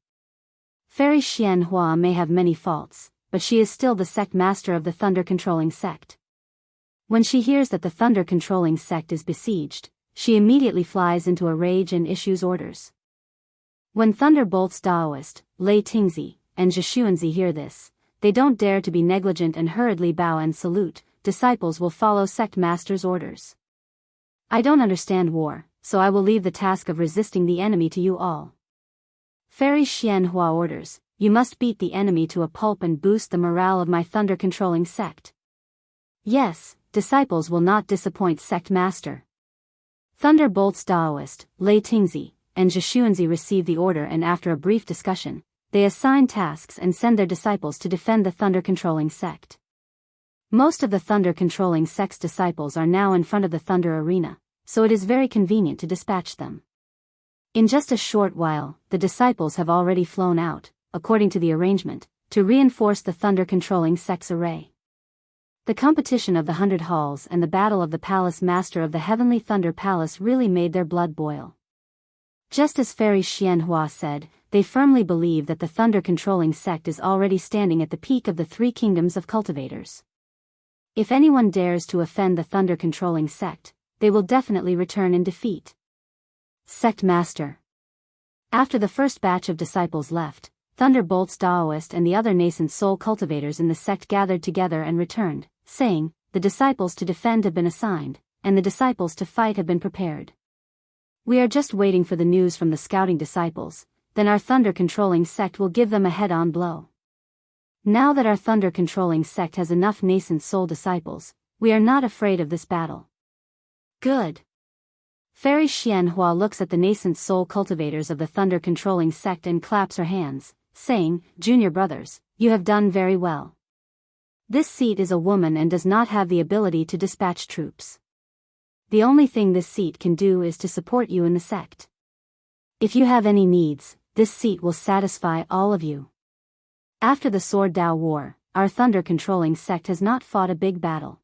Fairy Xianxia may have many faults, but she is still the sect master of the thunder-controlling sect. When she hears that the thunder-controlling sect is besieged, she immediately flies into a rage and issues orders. When Thunderbolts Daoist, Lei Tingzi, and Zhishuanzi hear this, they don't dare to be negligent and hurriedly bow and salute. Disciples will follow sect master's orders. I don't understand war, so I will leave the task of resisting the enemy to you all. Fairy Xianxia orders, you must beat the enemy to a pulp and boost the morale of my thunder-controlling sect. Yes, disciples will not disappoint sect master. Thunderbolts Daoist, Lei Tingzi, and Zhishuanzi receive the order, and after a brief discussion, they assign tasks and send their disciples to defend the thunder-controlling sect. Most of the thunder-controlling sect's disciples are now in front of the thunder arena, so it is very convenient to dispatch them. In just a short while, the disciples have already flown out, according to the arrangement, to reinforce the thunder-controlling sect's array. The competition of the 100 halls and the battle of the palace master of the Heavenly Thunder Palace really made their blood boil. Just as Fairy Xianxia said, they firmly believe that the thunder-controlling sect is already standing at the peak of the 3 kingdoms of cultivators. If anyone dares to offend the thunder-controlling sect, they will definitely return in defeat. Sect Master. After the first batch of disciples left, Thunderbolts Daoist and the other nascent soul cultivators in the sect gathered together and returned, saying, the disciples to defend have been assigned, and the disciples to fight have been prepared. We are just waiting for the news from the scouting disciples, then our thunder-controlling sect will give them a head-on blow. Now that our thunder-controlling sect has enough nascent soul disciples, we are not afraid of this battle. Good. Fairy Xianxia looks at the nascent soul cultivators of the thunder-controlling sect and claps her hands, saying, Junior brothers, you have done very well. This seat is a woman and does not have the ability to dispatch troops. The only thing this seat can do is to support you in the sect. If you have any needs, this seat will satisfy all of you. After the Sword Dao War, our thunder-controlling sect has not fought a big battle.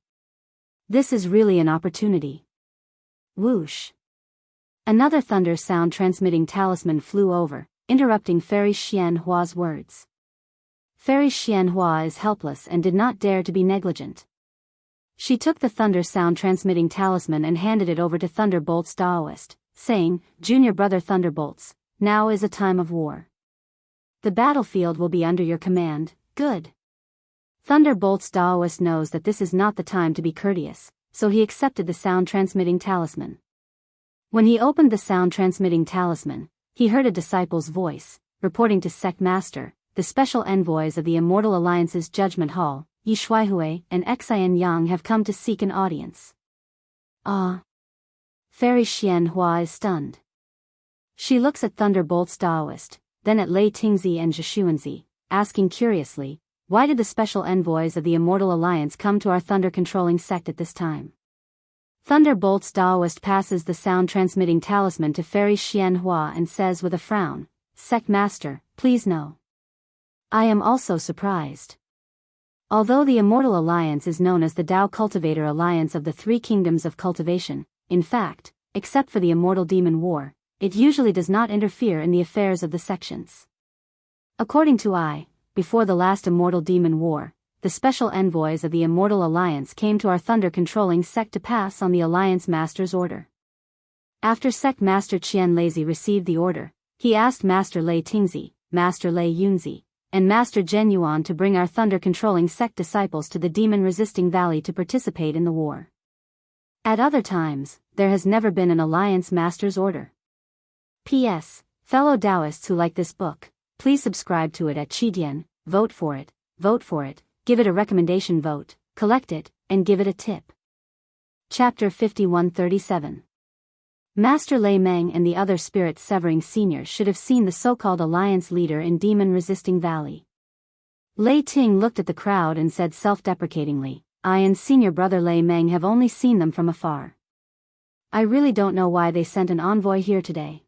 This is really an opportunity. Whoosh. Another thunder sound transmitting talisman flew over, interrupting Fairy Xianhua's words. Fairy Xianxia is helpless and did not dare to be negligent. She took the thunder sound transmitting talisman and handed it over to Thunderbolts Daoist, saying, Junior brother Thunderbolts, now is a time of war. The battlefield will be under your command. Good. Thunderbolts Daoist knows that this is not the time to be courteous, so he accepted the sound-transmitting talisman. When he opened the sound-transmitting talisman, he heard a disciple's voice, reporting to Sect Master, the special envoys of the Immortal Alliance's Judgment Hall, Yi Shuaihui and Xian Yang have come to seek an audience. Ah. Fairy Xianxia is stunned. She looks at Thunderbolts Daoist, then at Lei Tingzi and Zhishuanzi, asking curiously, why did the special envoys of the Immortal Alliance come to our thunder-controlling sect at this time? Thunderbolts Daoist passes the sound-transmitting talisman to Fairy Xianxia and says with a frown, Sect Master, please no. I am also surprised. Although the Immortal Alliance is known as the Dao Cultivator Alliance of the 3 Kingdoms of Cultivation, in fact, except for the Immortal Demon War, it usually does not interfere in the affairs of the sections. According to before the last Immortal Demon War, the special envoys of the Immortal Alliance came to our thunder-controlling sect to pass on the Alliance Master's order. After Sect Master Qian Lazy received the order, he asked Master Lei Tingzi, Master Lei Yunzi, and Master Zhen Yuan to bring our thunder-controlling sect disciples to the demon-resisting valley to participate in the war. At other times, there has never been an Alliance Master's order. P.S. Fellow Daoists who like this book, please subscribe to it at Qidian, vote for it, give it a recommendation vote, collect it, and give it a tip. Chapter 5137. Master Lei Meng and the other spirit severing seniors should have seen the so-called alliance leader in demon-resisting valley. Lei Ting looked at the crowd and said self-deprecatingly, I and senior brother Lei Meng have only seen them from afar. I really don't know why they sent an envoy here today.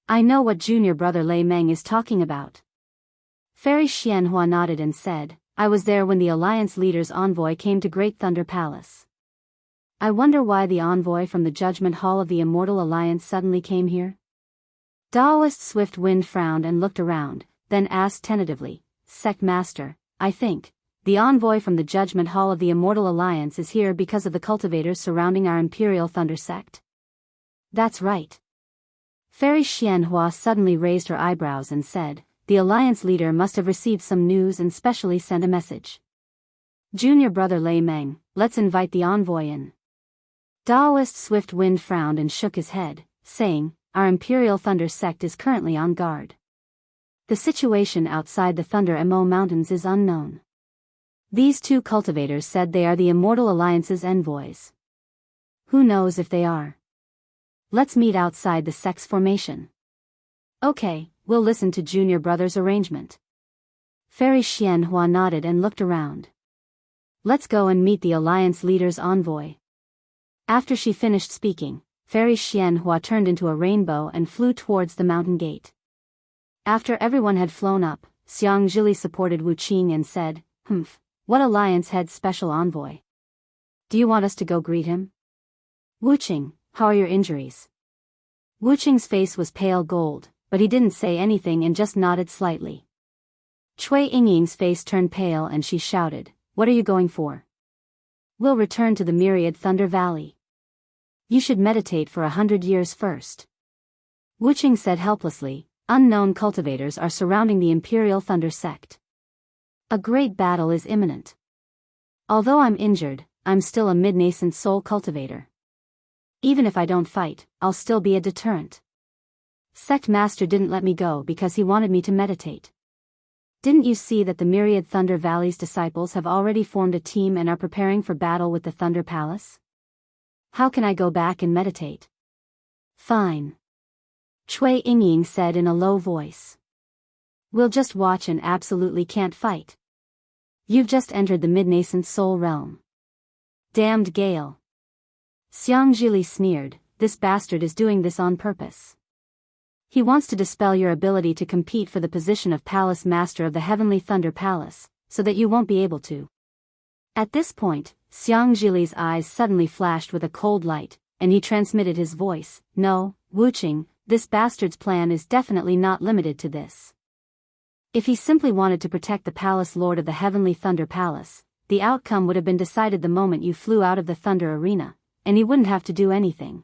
I know what junior brother Lei Meng is talking about. Fairy Xianxia nodded and said, I was there when the alliance leader's envoy came to Great Thunder Palace. I wonder why the envoy from the Judgment Hall of the Immortal Alliance suddenly came here? Daoist Swift Wind frowned and looked around, then asked tentatively, Sect Master, I think the envoy from the Judgment Hall of the Immortal Alliance is here because of the cultivators surrounding our Imperial Thunder sect. That's right. Fairy Xianxia suddenly raised her eyebrows and said, the Alliance leader must have received some news and specially sent a message. Junior brother Lei Meng, let's invite the envoy in. Daoist Swift Wind frowned and shook his head, saying, our Imperial Thunder sect is currently on guard. The situation outside the Thunder Mo Mountains is unknown. These two cultivators said they are the Immortal Alliance's envoys. Who knows if they are? Let's meet outside the sect's formation. Okay, we'll listen to Junior Brother's arrangement. Fairy Xianxia nodded and looked around. Let's go and meet the Alliance leader's envoy. After she finished speaking, Fairy Xianxia turned into a rainbow and flew towards the mountain gate. After everyone had flown up, Xianxia supported Wuqing and said, what Alliance head's special envoy? Do you want us to go greet him? Wuqing, how are your injuries? Wuqing's face was pale gold, but he didn't say anything and just nodded slightly. Cui Yingying's face turned pale and she shouted, what are you going for? We'll return to the Myriad Thunder Valley. You should meditate for 100 years first. Wuqing said helplessly, unknown cultivators are surrounding the Imperial Thunder sect. A great battle is imminent. Although I'm injured, I'm still a mid-nascent soul cultivator. Even if I don't fight, I'll still be a deterrent. Sect Master didn't let me go because he wanted me to meditate. Didn't you see that the Myriad Thunder Valley's disciples have already formed a team and are preparing for battle with the Thunder Palace? How can I go back and meditate? Fine. Cui Yingying said in a low voice. We'll just watch and absolutely can't fight. You've just entered the mid-nascent soul realm. Damned Gale. Xianxia sneered, this bastard is doing this on purpose. He wants to dispel your ability to compete for the position of Palace Master of the Heavenly Thunder Palace, so that you won't be able to. At this point, Xianxia's eyes suddenly flashed with a cold light, and he transmitted his voice, no, Wuqing, this bastard's plan is definitely not limited to this. If he simply wanted to protect the Palace Lord of the Heavenly Thunder Palace, the outcome would have been decided the moment you flew out of the Thunder Arena, and he wouldn't have to do anything.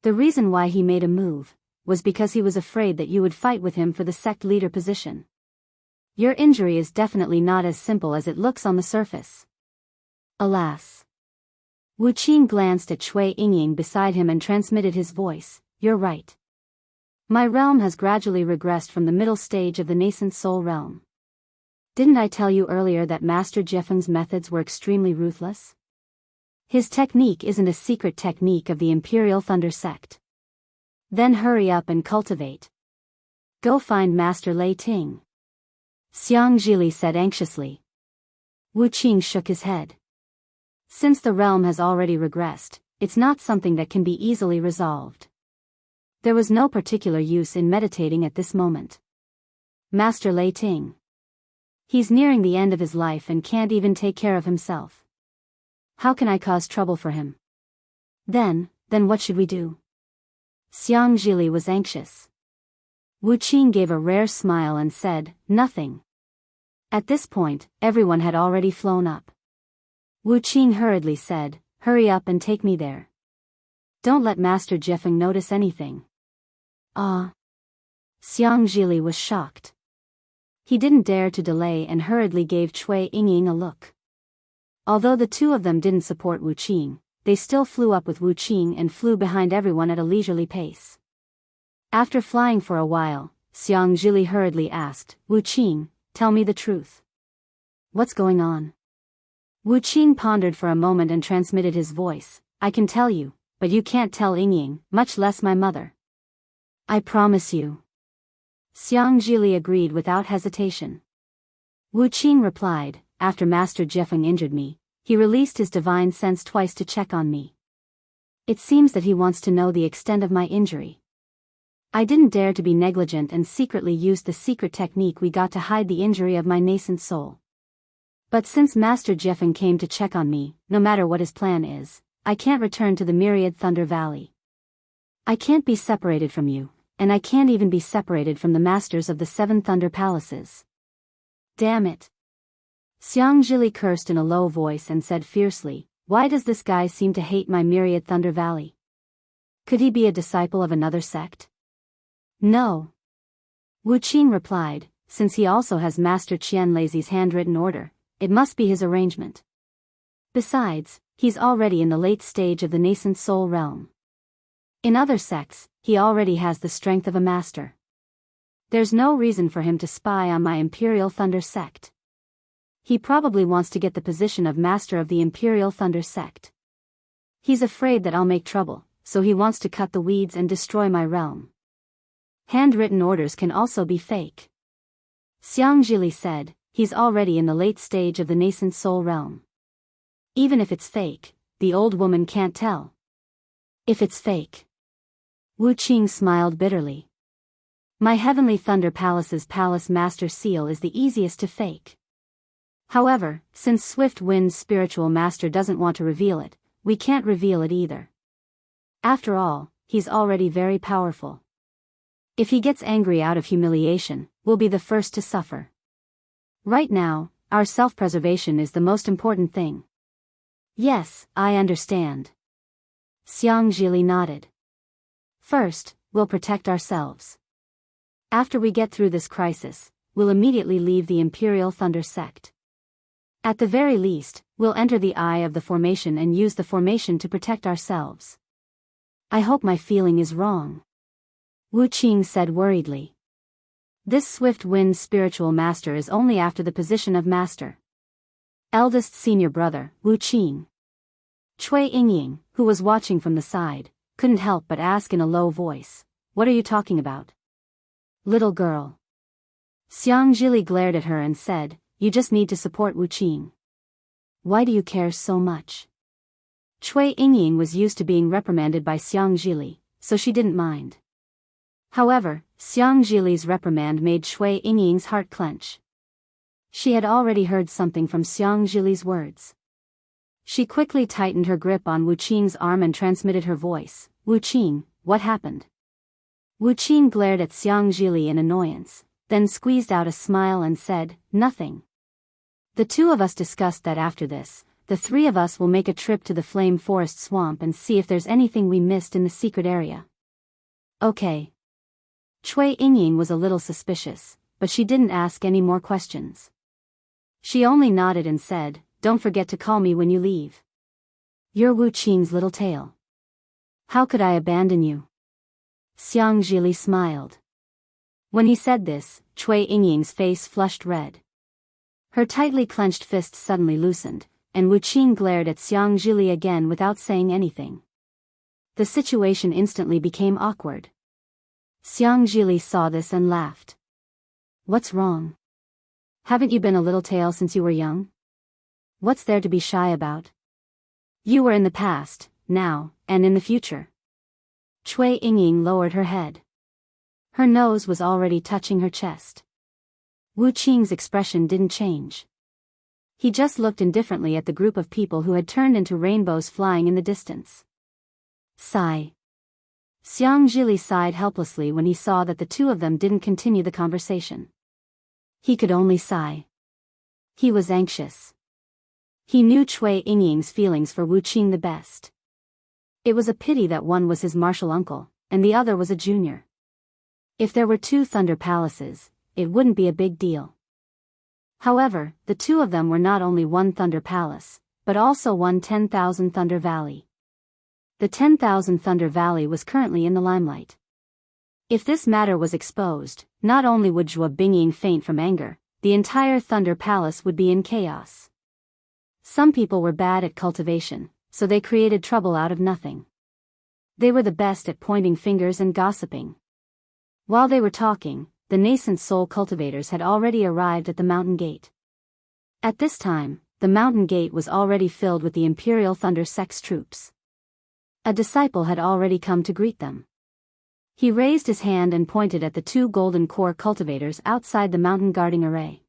The reason why he made a move was because he was afraid that you would fight with him for the sect leader position. Your injury is definitely not as simple as it looks on the surface. Alas. Wuqing glanced at Cui Yingying beside him and transmitted his voice, you're right. My realm has gradually regressed from the middle stage of the nascent soul realm. Didn't I tell you earlier that Master Jiefeng's methods were extremely ruthless? His technique isn't a secret technique of the Imperial Thunder sect. Then hurry up and cultivate. Go find Master Lei Ting. Xianxia said anxiously. Wuqing shook his head. Since the realm has already regressed, it's not something that can be easily resolved. There was no particular use in meditating at this moment. Master Lei Ting. He's nearing the end of his life and can't even take care of himself. How can I cause trouble for him? Then what should we do? Xianxia was anxious. Wuqing gave a rare smile and said, nothing. At this point, everyone had already flown up. Wuqing hurriedly said, hurry up and take me there. Don't let Master Jiefeng notice anything. Xianxia was shocked. He didn't dare to delay and hurriedly gave Cui Yingying a look. Although the two of them didn't support Wuqing, they still flew up with Wuqing and flew behind everyone at a leisurely pace. After flying for a while, Xianxia hurriedly asked, Wuqing, tell me the truth. What's going on? Wuqing pondered for a moment and transmitted his voice, I can tell you, but you can't tell Yingying, much less my mother. I promise you. Xianxia agreed without hesitation. Wuqing replied, after Master Jiefeng injured me, he released his divine sense twice to check on me. It seems that he wants to know the extent of my injury. I didn't dare to be negligent and secretly used the secret technique we got to hide the injury of my nascent soul. But since Master Jiefeng came to check on me, no matter what his plan is, I can't return to the Myriad Thunder Valley. I can't be separated from you, and I can't even be separated from the masters of the 7 Thunder Palaces. Damn it. Xianxia cursed in a low voice and said fiercely, why does this guy seem to hate my Myriad Thunder Valley? Could he be a disciple of another sect? No. Wuqing replied, since he also has Master Qian Lazy's handwritten order, it must be his arrangement. Besides, he's already in the late stage of the nascent soul realm. In other sects, he already has the strength of a master. There's no reason for him to spy on my Imperial Thunder sect. He probably wants to get the position of master of the Imperial Thunder sect. He's afraid that I'll make trouble, so he wants to cut the weeds and destroy my realm. Handwritten orders can also be fake. Xianxia said, he's already in the late stage of the nascent soul realm. Even if it's fake, the old woman can't tell. If it's fake. Wuqing smiled bitterly. My Heavenly Thunder Palace's Palace Master Seal is the easiest to fake. However, since Swift Wind's spiritual master doesn't want to reveal it, we can't reveal it either. After all, he's already very powerful. If he gets angry out of humiliation, we'll be the first to suffer. Right now, our self-preservation is the most important thing. Yes, I understand. Xianxia nodded. First, we'll protect ourselves. After we get through this crisis, we'll immediately leave the Imperial Thunder sect. At the very least, we'll enter the eye of the formation and use the formation to protect ourselves. I hope my feeling is wrong. Wuqing said worriedly. This Swift Wind spiritual master is only after the position of master. Eldest senior brother, Wuqing. Cui Yingying, who was watching from the side, couldn't help but ask in a low voice, what are you talking about? Little girl. Xianxia glared at her and said, you just need to support Wuqing. Why do you care so much? Cui Yingying was used to being reprimanded by Xianxia, so she didn't mind. However, Xianxia's reprimand made Cui Yingying's heart clench. She had already heard something from Xianxia's words. She quickly tightened her grip on Wuqing's arm and transmitted her voice, Wuqing, what happened? Wuqing glared at Xianxia in annoyance, then squeezed out a smile and said, nothing. The two of us discussed that after this, the 3 of us will make a trip to the Flame Forest Swamp and see if there's anything we missed in the secret area. Okay. Cui Yingying was a little suspicious, but she didn't ask any more questions. She only nodded and said, don't forget to call me when you leave. You're Wuqing's little tail. How could I abandon you? Xianxia smiled. When he said this, Cui Yingying's face flushed red. Her tightly clenched fists suddenly loosened, and Wuqing glared at Xianxia again without saying anything. The situation instantly became awkward. Xianxia saw this and laughed. What's wrong? Haven't you been a little tail since you were young? What's there to be shy about? You were in the past, now, and in the future. Cui Yingying lowered her head. Her nose was already touching her chest. Wuqing's expression didn't change. He just looked indifferently at the group of people who had turned into rainbows flying in the distance. Sigh. Xianxia sighed helplessly when he saw that the 2 of them didn't continue the conversation. He could only sigh. He was anxious. He knew Cui Yingying's feelings for Wuqing the best. It was a pity that one was his martial uncle, and the other was a junior. If there were 2 Thunder Palaces, it wouldn't be a big deal. However, the 2 of them were not only one Thunder Palace, but also one 10,000 Thunder Valley. The 10,000 Thunder Valley was currently in the limelight. If this matter was exposed, not only would Zhuo Bingying faint from anger, the entire Thunder Palace would be in chaos. Some people were bad at cultivation, so they created trouble out of nothing. They were the best at pointing fingers and gossiping. While they were talking, the nascent soul cultivators had already arrived at the mountain gate. At this time, the mountain gate was already filled with the Imperial Thunder Sect's troops. A disciple had already come to greet them. He raised his hand and pointed at the 2 golden core cultivators outside the mountain guarding array.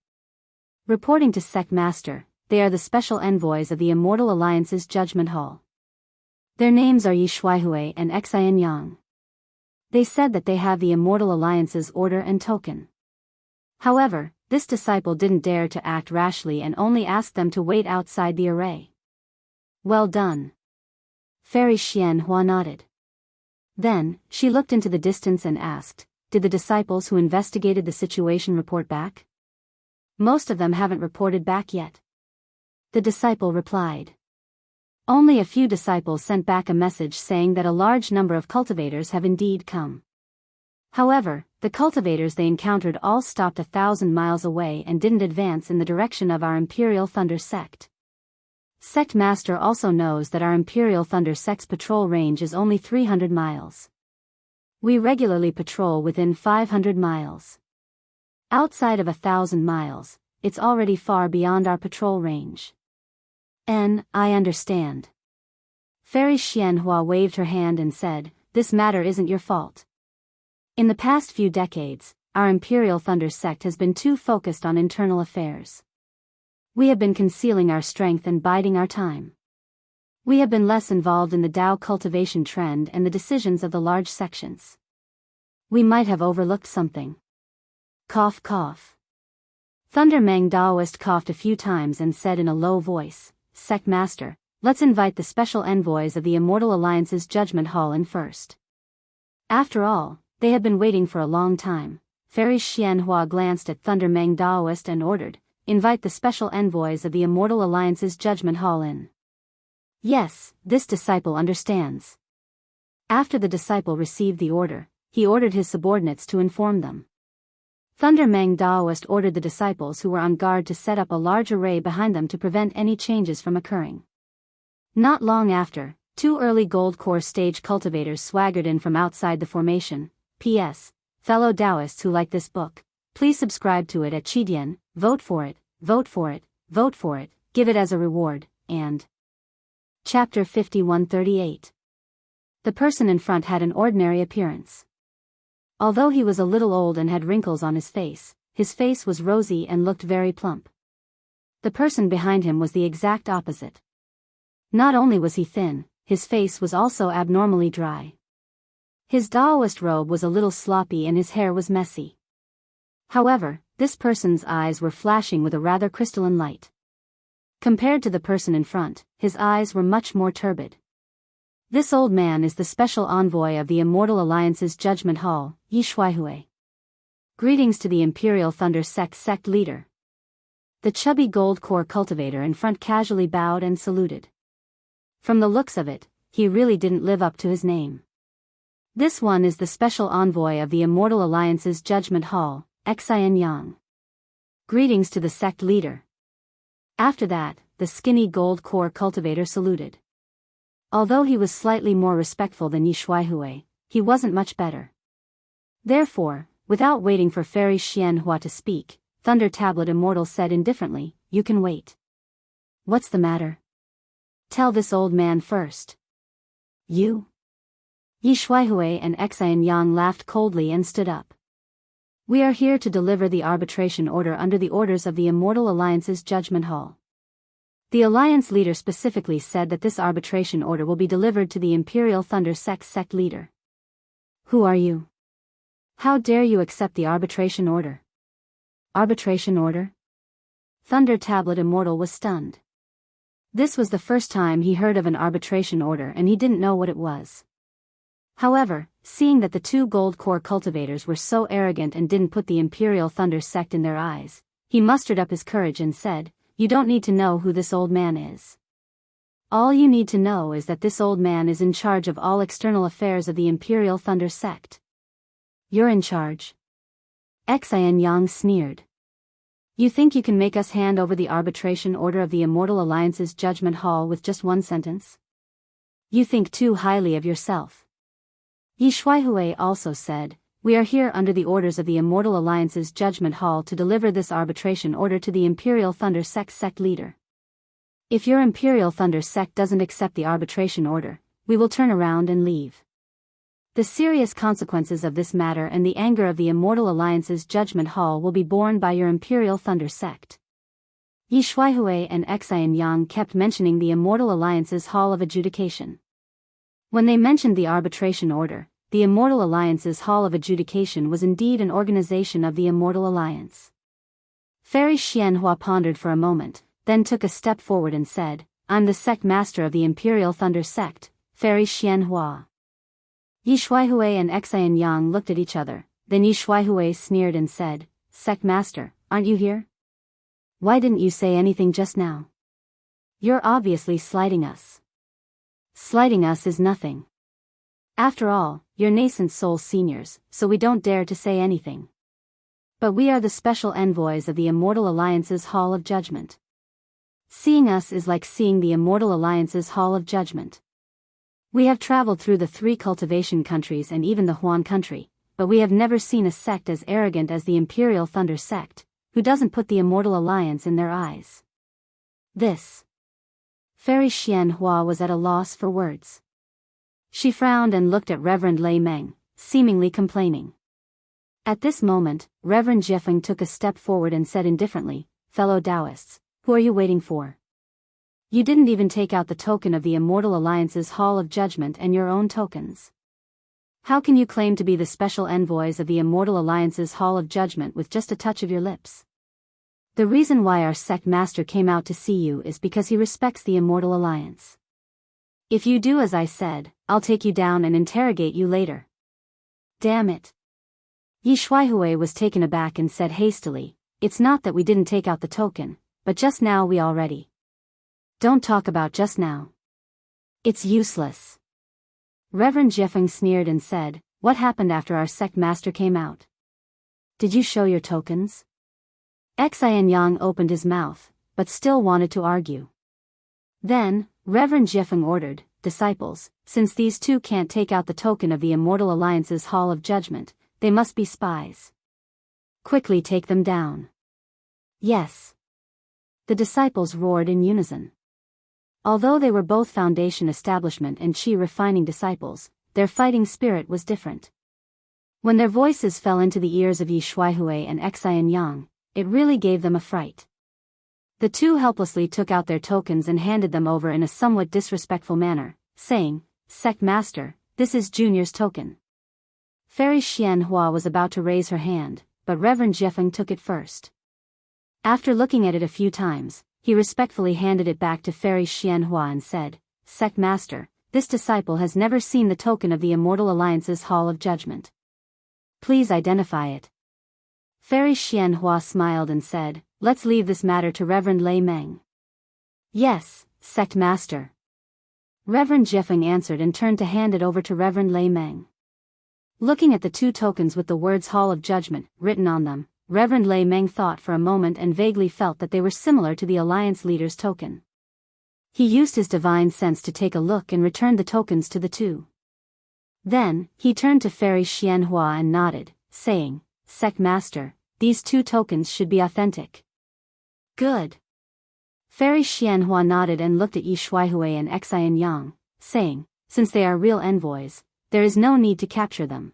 Reporting to Sect Master, they are the special envoys of the Immortal Alliance's Judgment Hall. Their names are Yi Shuaihui and Xianxia. They said that they have the Immortal Alliance's order and token. However, this disciple didn't dare to act rashly and only asked them to wait outside the array. Well done. Fairy Xianhua nodded. Then, she looked into the distance and asked, did the disciples who investigated the situation report back? Most of them haven't reported back yet. The disciple replied. Only a few disciples sent back a message saying that a large number of cultivators have indeed come. However, the cultivators they encountered all stopped 1,000 miles away and didn't advance in the direction of our Imperial Thunder Sect. Sect Master also knows that our Imperial Thunder Sect's patrol range is only 300 miles. We regularly patrol within 500 miles. Outside of 1,000 miles, it's already far beyond our patrol range. I understand. Fairy Xianhua waved her hand and said, this matter isn't your fault. In the past few decades, our Imperial Thunder Sect has been too focused on internal affairs. We have been concealing our strength and biding our time. We have been less involved in the Dao cultivation trend and the decisions of the large sections. We might have overlooked something. Cough cough. Thunder Mang Daoist coughed a few times and said in a low voice, Sect Master, let's invite the special envoys of the Immortal Alliance's Judgment Hall in first. After all, they had been waiting for a long time. Fairy Xianhua glanced at Thunder Mang Daoist and ordered, invite the special envoys of the Immortal Alliance's Judgment Hall in. Yes, this disciple understands. After the disciple received the order, he ordered his subordinates to inform them. Thunder Mang Daoist ordered the disciples who were on guard to set up a large array behind them to prevent any changes from occurring. Not long after, 2 early gold core stage cultivators swaggered in from outside the formation. P.S. Fellow Daoists who like this book, please subscribe to it at Qidian, vote for it, vote for it, vote for it, give it as a reward, and... Chapter 5138. The person in front had an ordinary appearance. Although he was a little old and had wrinkles on his face was rosy and looked very plump. The person behind him was the exact opposite. Not only was he thin, his face was also abnormally dry. His Daoist robe was a little sloppy and his hair was messy. However, this person's eyes were flashing with a rather crystalline light. Compared to the person in front, his eyes were much more turbid. This old man is the special envoy of the Immortal Alliance's Judgment Hall, Yi Shuaihui. Greetings to the Imperial Thunder sect leader. The chubby gold core cultivator in front casually bowed and saluted. From the looks of it, he really didn't live up to his name. This one is the special envoy of the Immortal Alliance's Judgment Hall, Xianxia. Greetings to the sect leader. After that, the skinny gold core cultivator saluted. Although he was slightly more respectful than Yi Shuaihui, he wasn't much better. Therefore, without waiting for Fairy Xianhua to speak, Thunder Tablet Immortal said indifferently, you can wait. What's the matter? Tell this old man first. You? Yi Shuaihui and Xianxia laughed coldly and stood up. We are here to deliver the arbitration order under the orders of the Immortal Alliance's Judgment Hall. The Alliance leader specifically said that this arbitration order will be delivered to the Imperial Thunder sect leader. Who are you? How dare you accept the arbitration order? Arbitration order? Thunder Tablet Immortal was stunned. This was the first time he heard of an arbitration order and he didn't know what it was. However, seeing that the 2 gold core cultivators were so arrogant and didn't put the Imperial Thunder sect in their eyes, he mustered up his courage and said, you don't need to know who this old man is. All you need to know is that this old man is in charge of all external affairs of the Imperial Thunder sect. You're in charge? Xianxia sneered. You think you can make us hand over the arbitration order of the Immortal Alliance's Judgment Hall with just one sentence? You think too highly of yourself. Yi Shuaihui also said, we are here under the orders of the Immortal Alliance's Judgment Hall to deliver this arbitration order to the Imperial Thunder sect leader. If your Imperial Thunder sect doesn't accept the arbitration order, we will turn around and leave. The serious consequences of this matter and the anger of the Immortal Alliance's Judgment Hall will be borne by your Imperial Thunder sect. Yi Shuaihui and Xianxia kept mentioning the Immortal Alliance's Hall of Adjudication. When they mentioned the arbitration order, the Immortal Alliance's Hall of Adjudication was indeed an organization of the Immortal Alliance. Fairy Xianxia pondered for a moment, then took a step forward and said, "I'm the sect master of the Imperial Thunder Sect, Fairy Xianxia." Yi Shuaihui and Xian Yang looked at each other, then Yi Shuaihui sneered and said, "Sect master, aren't you here? Why didn't you say anything just now? You're obviously slighting us." "Slighting us is nothing. After all, you're nascent soul seniors, so we don't dare to say anything. But we are the special envoys of the Immortal Alliance's Hall of Judgment. Seeing us is like seeing the Immortal Alliance's Hall of Judgment. We have traveled through the 3 cultivation countries and even the Huan country, but we have never seen a sect as arrogant as the Imperial Thunder Sect, who doesn't put the Immortal Alliance in their eyes." This. Fairy Xianxia was at a loss for words. She frowned and looked at Reverend Lei Meng, seemingly complaining. At this moment, Reverend Jiefeng took a step forward and said indifferently, "Fellow Daoists, who are you waiting for? You didn't even take out the token of the Immortal Alliance's Hall of Judgment and your own tokens. How can you claim to be the special envoys of the Immortal Alliance's Hall of Judgment with just a touch of your lips? The reason why our sect master came out to see you is because he respects the Immortal Alliance. If you do as I said, I'll take you down and interrogate you later." "Damn it." Yi Shuaihui was taken aback and said hastily, "It's not that we didn't take out the token, but just now we already." "Don't talk about just now. It's useless." Reverend Jiefeng sneered and said, "What happened after our sect master came out? Did you show your tokens?" Xian Yang opened his mouth, but still wanted to argue. Then, Reverend Jiefeng ordered, "Disciples, since these two can't take out the token of the Immortal Alliance's Hall of Judgment, they must be spies. Quickly take them down." "Yes." The disciples roared in unison. Although they were both Foundation Establishment and Qi Refining disciples, their fighting spirit was different. When their voices fell into the ears of Yi Shuaihui and Xian Yang, it really gave them a fright. The two helplessly took out their tokens and handed them over in a somewhat disrespectful manner, saying, "Sect Master, this is Junior's token." Fairy Xianxia was about to raise her hand, but Reverend Jiefeng took it first. After looking at it a few times, he respectfully handed it back to Fairy Xianxia and said, "Sect Master, this disciple has never seen the token of the Immortal Alliance's Hall of Judgment. Please identify it." Fairy Xianxia smiled and said, "Let's leave this matter to Reverend Lei Meng." "Yes, Sect Master." Reverend Jiefeng answered and turned to hand it over to Reverend Lei Meng. Looking at the 2 tokens with the words Hall of Judgment written on them, Reverend Lei Meng thought for a moment and vaguely felt that they were similar to the Alliance leader's token. He used his divine sense to take a look and returned the tokens to the 2. Then, he turned to Fairy Xianxia and nodded, saying, "Sect Master, these 2 tokens should be authentic." "Good." Fairy Xianxia nodded and looked at Yi Shuaihui and Xian Yang, saying, "Since they are real envoys, there is no need to capture them.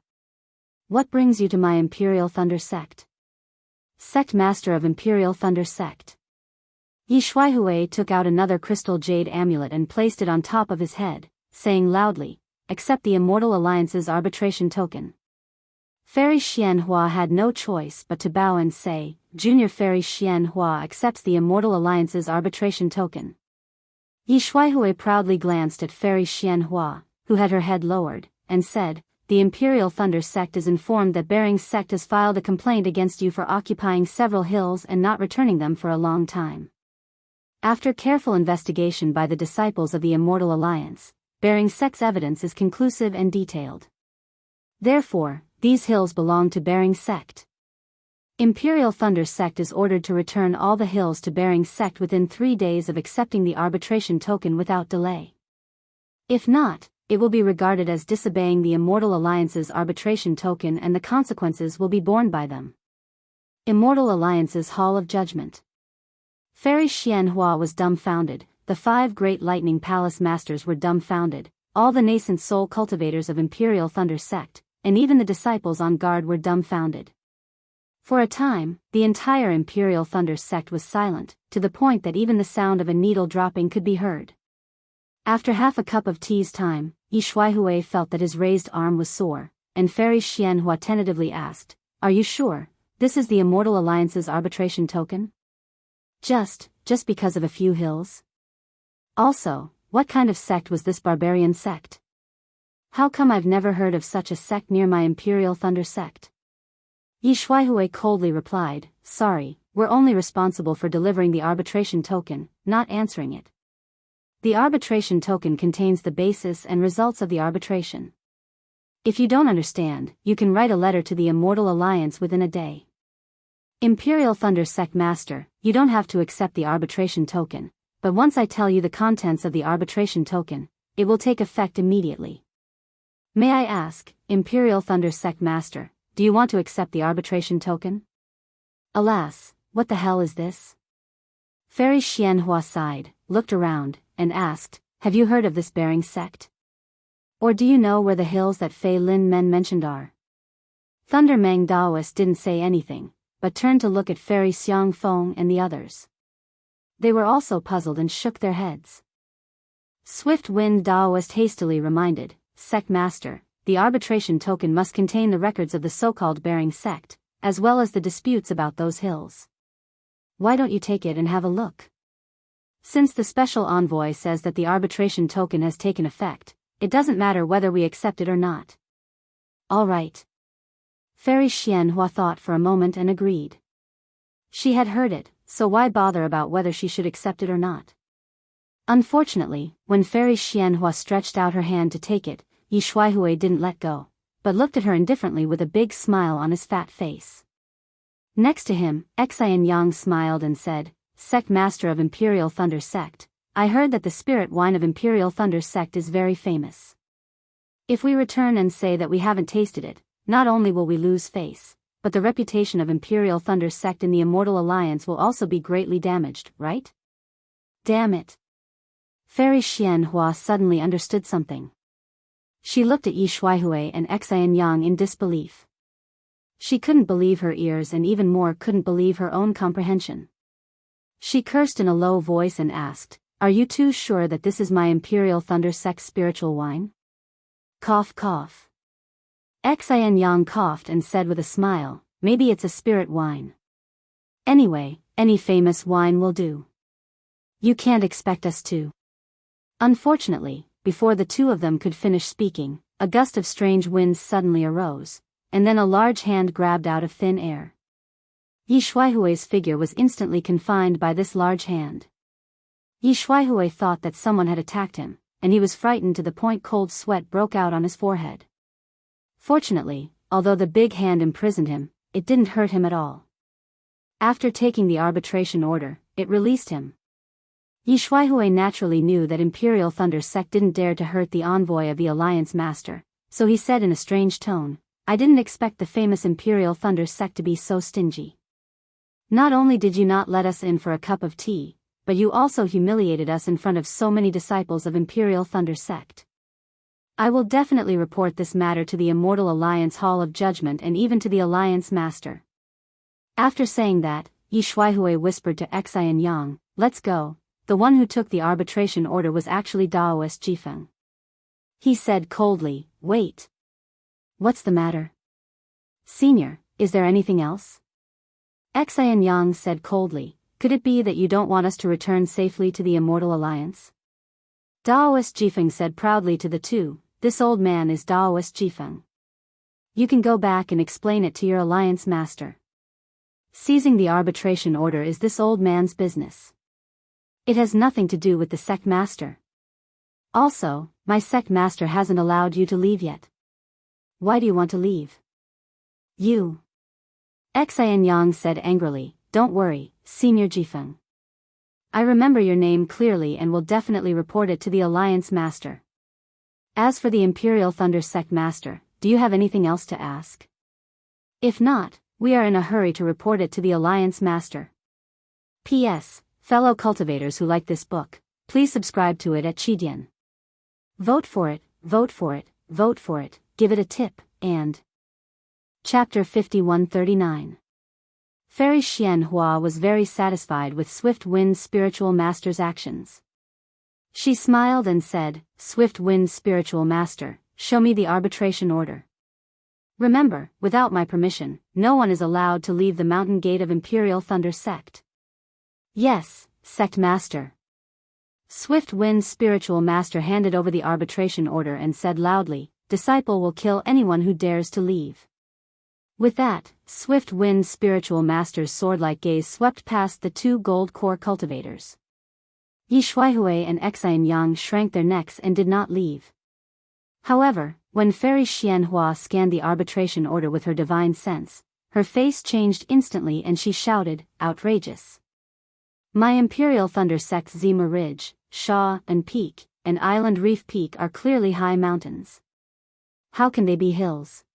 What brings you to my Imperial Thunder Sect?" "Sect Master of Imperial Thunder Sect." Yi Shuaihui took out another crystal jade amulet and placed it on top of his head, saying loudly, "Accept the Immortal Alliance's arbitration token." Fairy Xianxia had no choice but to bow and say, "Junior Fairy Xianxia accepts the Immortal Alliance's arbitration token." Yi Shuaihui proudly glanced at Fairy Xianxia, who had her head lowered, and said, "The Imperial Thunder Sect is informed that Bearing Sect has filed a complaint against you for occupying several hills and not returning them for a long time. After careful investigation by the disciples of the Immortal Alliance, Bearing Sect's evidence is conclusive and detailed. Therefore, these hills belong to Bearing Sect. Imperial Thunder Sect is ordered to return all the hills to Bearing Sect within 3 days of accepting the arbitration token without delay. If not, it will be regarded as disobeying the Immortal Alliance's arbitration token and the consequences will be borne by them." Immortal Alliance's Hall of Judgment. Fairy Xianxia was dumbfounded, the 5 great lightning palace masters were dumbfounded, all the nascent soul cultivators of Imperial Thunder Sect, and even the disciples on guard were dumbfounded. For a time, the entire Imperial Thunder Sect was silent, to the point that even the sound of a needle dropping could be heard. After half a cup of tea's time, Yi Shuaihui felt that his raised arm was sore, and Fairy Xianhua tentatively asked, "Are you sure this is the Immortal Alliance's arbitration token? Just because of a few hills? Also, what kind of sect was this barbarian sect? How come I've never heard of such a sect near my Imperial Thunder sect?" Yi Shuaihui coldly replied, "Sorry, we're only responsible for delivering the arbitration token, not answering it. The arbitration token contains the basis and results of the arbitration. If you don't understand, you can write a letter to the Immortal Alliance within a day. Imperial Thunder Sect Master, you don't have to accept the arbitration token, but once I tell you the contents of the arbitration token, it will take effect immediately. May I ask, Imperial Thunder Sect Master, do you want to accept the arbitration token?" Alas, what the hell is this? Fairy Xianhua sighed, looked around, and asked, "Have you heard of this bearing sect? Or do you know where the hills that Fei Lin Men mentioned are?" Thunder Meng Daoist didn't say anything, but turned to look at Fairy Xiang Feng and the others. They were also puzzled and shook their heads. Swift Wind Daoist hastily reminded, "Sect Master, the arbitration token must contain the records of the so-called bearing sect, as well as the disputes about those hills. Why don't you take it and have a look? Since the special envoy says that the arbitration token has taken effect, it doesn't matter whether we accept it or not." "All right." Fairy Xianhua thought for a moment and agreed. She had heard it, so why bother about whether she should accept it or not? Unfortunately, when Fairy Xianhua stretched out her hand to take it, Yi Shuaihui didn't let go, but looked at her indifferently with a big smile on his fat face. Next to him, Xianxia smiled and said, "Sect Master of Imperial Thunder Sect, I heard that the spirit wine of Imperial Thunder Sect is very famous. If we return and say that we haven't tasted it, not only will we lose face, but the reputation of Imperial Thunder Sect in the Immortal Alliance will also be greatly damaged, right?" Damn it. Fairy Xianhua suddenly understood something. She looked at Yi Shuaihui and Xianxia in disbelief. She couldn't believe her ears and even more couldn't believe her own comprehension. She cursed in a low voice and asked, "Are you too sure that this is my Imperial Thunder Sect spiritual wine?" Cough cough. Xianxia coughed and said with a smile, "Maybe it's a spirit wine. Anyway, any famous wine will do. You can't expect us to." Unfortunately, before the two of them could finish speaking, a gust of strange winds suddenly arose, and then a large hand grabbed out of thin air. Yi Shuaihui's figure was instantly confined by this large hand. Yi Shuaihui thought that someone had attacked him, and he was frightened to the point cold sweat broke out on his forehead. Fortunately, although the big hand imprisoned him, it didn't hurt him at all. After taking the arbitration order, it released him. Yi Shuaihui naturally knew that Imperial Thunder Sect didn't dare to hurt the envoy of the Alliance Master, so he said in a strange tone, "I didn't expect the famous Imperial Thunder Sect to be so stingy. Not only did you not let us in for a cup of tea, but you also humiliated us in front of so many disciples of Imperial Thunder Sect. I will definitely report this matter to the Immortal Alliance Hall of Judgment and even to the Alliance Master." After saying that, Yi Shuaihui whispered to Xianxia, "Let's go." The one who took the arbitration order was actually Daoist Jifeng. He said coldly, "Wait. What's the matter? Senior, is there anything else?" Xianxia said coldly, "Could it be that you don't want us to return safely to the Immortal Alliance?" Daoist Jifeng said proudly to the two, "This old man is Daoist Jifeng. You can go back and explain it to your Alliance Master. Seizing the arbitration order is this old man's business. It has nothing to do with the sect master. Also, my sect master hasn't allowed you to leave yet. Why do you want to leave?" "You." Xianxia said angrily, "Don't worry, Senior Jifeng. I remember your name clearly and will definitely report it to the Alliance Master. As for the Imperial Thunder Sect Master, do you have anything else to ask? If not, we are in a hurry to report it to the Alliance Master. P.S. Fellow cultivators who like this book, please subscribe to it at Qidian. Vote for it, vote for it, vote for it, give it a tip, and... Chapter 5139. Fairy Xianhua was very satisfied with Swift Wind's spiritual master's actions. She smiled and said, Swift Wind's spiritual master, show me the arbitration order. Remember, without my permission, no one is allowed to leave the mountain gate of Imperial Thunder Sect. Yes, Sect Master. Swift Wind's spiritual master handed over the arbitration order and said loudly, Disciple will kill anyone who dares to leave. With that, Swift Wind's spiritual master's sword-like gaze swept past the two gold core cultivators. Yi Shuaihui and Xianxia shrank their necks and did not leave. However, when Fairy Xianhua scanned the arbitration order with her divine sense, her face changed instantly and she shouted, outrageous. My Imperial Thunder Sect's Zima Ridge, Sha, and Peak, and Island Reef Peak are clearly high mountains. How can they be hills?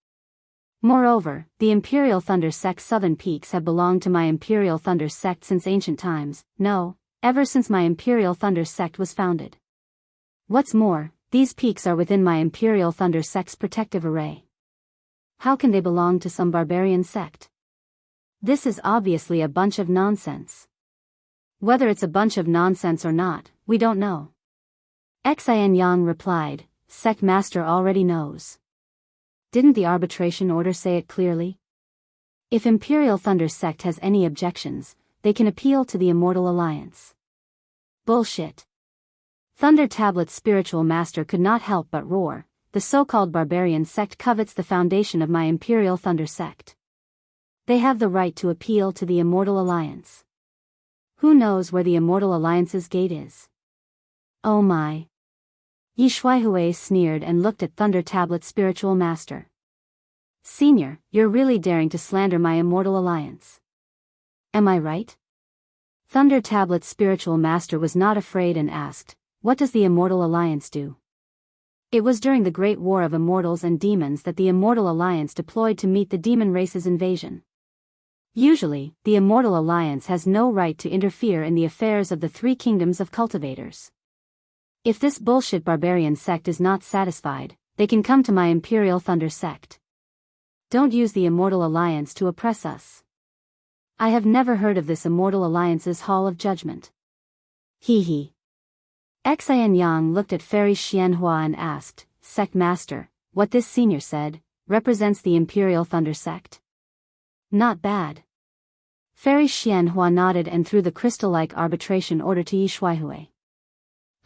Moreover, the Imperial Thunder Sect's southern peaks have belonged to my Imperial Thunder Sect since ancient times, no, ever since my Imperial Thunder Sect was founded. What's more, these peaks are within my Imperial Thunder Sect's protective array. How can they belong to some barbarian sect? This is obviously a bunch of nonsense. Whether it's a bunch of nonsense or not, we don't know. Xianxia replied, Sect Master already knows. Didn't the arbitration order say it clearly? If Imperial Thunder Sect has any objections, they can appeal to the Immortal Alliance. Bullshit. Thunder Tablet's spiritual master could not help but roar, the so-called barbarian sect covets the foundation of my Imperial Thunder Sect. They have the right to appeal to the Immortal Alliance. Who knows where the Immortal Alliance's gate is? Oh my. Yi Shuaihui sneered and looked at Thunder Tablet's spiritual master. Senior, you're really daring to slander my Immortal Alliance. Am I right? Thunder Tablet's spiritual master was not afraid and asked, What does the Immortal Alliance do? It was during the Great War of Immortals and Demons that the Immortal Alliance deployed to meet the demon race's invasion. Usually, the Immortal Alliance has no right to interfere in the affairs of the three kingdoms of cultivators. If this bullshit barbarian sect is not satisfied, they can come to my Imperial Thunder Sect. Don't use the Immortal Alliance to oppress us. I have never heard of this Immortal Alliance's Hall of Judgment. Hee hee. Xianxia looked at Fairy Xianhua and asked, Sect Master, what this senior said, represents the Imperial Thunder Sect? Not bad. Fairy Xianhua nodded and threw the crystal-like arbitration order to Yi Shuaihui.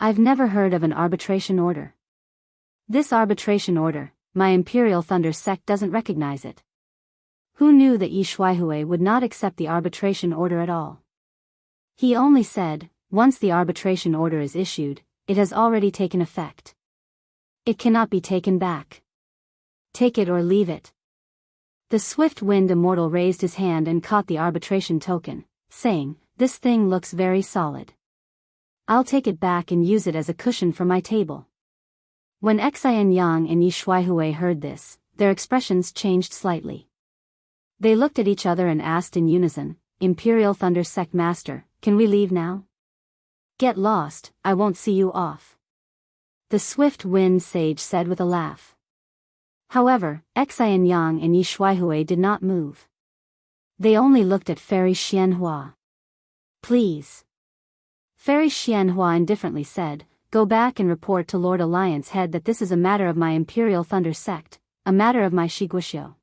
I've never heard of an arbitration order. This arbitration order, my Imperial Thunder Sect doesn't recognize it. Who knew that Yi Shuaihui would not accept the arbitration order at all? He only said, once the arbitration order is issued, it has already taken effect. It cannot be taken back. Take it or leave it. The Swift Wind Immortal raised his hand and caught the arbitration token, saying, This thing looks very solid. I'll take it back and use it as a cushion for my table. When Xianxia and Yi Shuaihui heard this, their expressions changed slightly. They looked at each other and asked in unison, Imperial Thunder Sect Master, can we leave now? Get lost, I won't see you off. The Swift Wind Sage said with a laugh. However, Xianxia and Yi Shuaihui did not move. They only looked at Fairy Xianhua. Please. Fairy Xianhua indifferently said, Go back and report to Lord Alliance Head that this is a matter of my Imperial Thunder Sect, a matter of my Shiguxiu.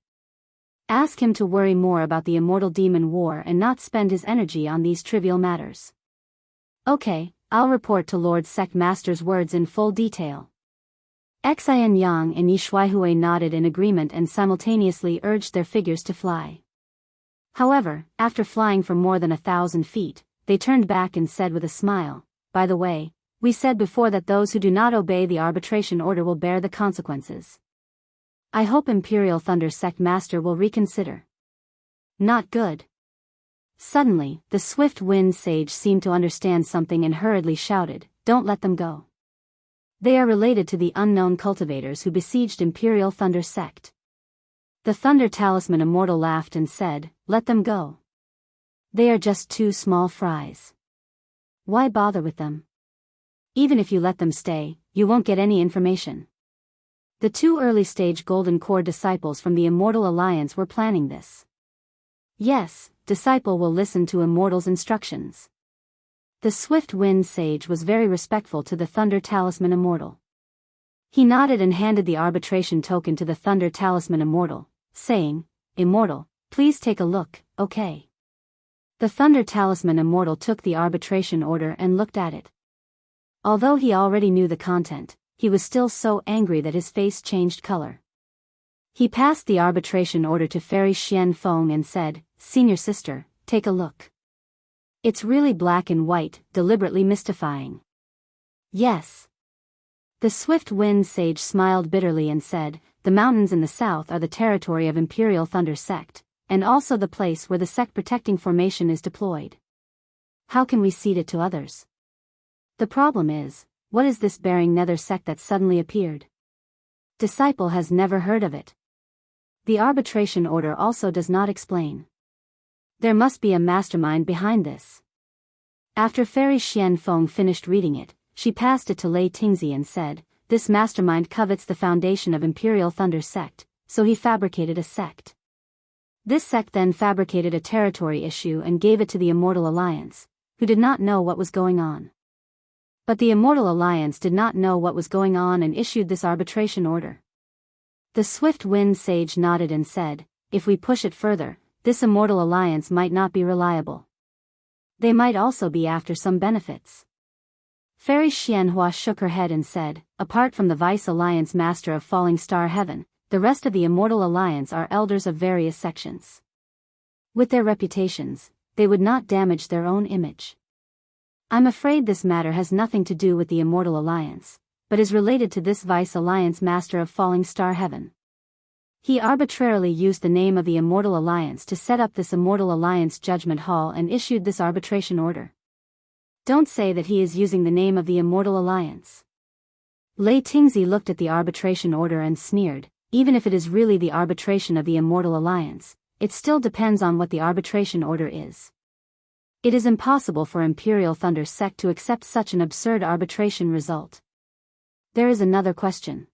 Ask him to worry more about the Immortal Demon War and not spend his energy on these trivial matters. Okay, I'll report to Lord Sect Master's words in full detail. Xianxia and Yi Shuaihui nodded in agreement and simultaneously urged their figures to fly. However, after flying for more than 1,000 feet, they turned back and said with a smile, By the way, we said before that those who do not obey the arbitration order will bear the consequences. I hope Imperial Thunder Sect Master will reconsider. Not good. Suddenly, the Swift Wind Sage seemed to understand something and hurriedly shouted, Don't let them go. They are related to the unknown cultivators who besieged Imperial Thunder Sect. The Thunder Talisman Immortal laughed and said, Let them go. They are just two small fries. Why bother with them? Even if you let them stay, you won't get any information. The two early-stage Golden Core disciples from the Immortal Alliance were planning this. Yes, disciple will listen to Immortal's instructions. The Swift Wind Sage was very respectful to the Thunder Talisman Immortal. He nodded and handed the arbitration token to the Thunder Talisman Immortal, saying, "Immortal, please take a look, okay?" The Thunder Talisman Immortal took the arbitration order and looked at it. Although he already knew the content, he was still so angry that his face changed color. He passed the arbitration order to Fairy Xian Feng and said, "Senior sister, take a look. It's really black and white, deliberately mystifying." "Yes." The Swift Wind Sage smiled bitterly and said, "The mountains in the south are the territory of Imperial Thunder Sect, and also the place where the sect protecting formation is deployed. How can we cede it to others? The problem is, what is this bearing nether sect that suddenly appeared? Disciple has never heard of it." The arbitration order also does not explain. There must be a mastermind behind this. After Fairy Xian Feng finished reading it, she passed it to Lei Tingzi and said, "This mastermind covets the foundation of Imperial Thunder Sect, so he fabricated a sect. This sect then fabricated a territory issue and gave it to the Immortal Alliance, who did not know what was going on. But the Immortal Alliance did not know what was going on and issued this arbitration order." The Swift Wind Sage nodded and said, "If we push it further, this Immortal Alliance might not be reliable. They might also be after some benefits." Fairy Xianhua shook her head and said, "Apart from the Vice Alliance Master of Falling Star Heaven, the rest of the Immortal Alliance are elders of various sections. With their reputations, they would not damage their own image. I'm afraid this matter has nothing to do with the Immortal Alliance, but is related to this Vice Alliance Master of Falling Star Heaven. He arbitrarily used the name of the Immortal Alliance to set up this Immortal Alliance Judgment Hall and issued this arbitration order. Don't say that he is using the name of the Immortal Alliance." Lei Tingzi looked at the arbitration order and sneered, "Even if it is really the arbitration of the Immortal Alliance, it still depends on what the arbitration order is. It is impossible for Imperial Thunder Sect to accept such an absurd arbitration result. There is another question."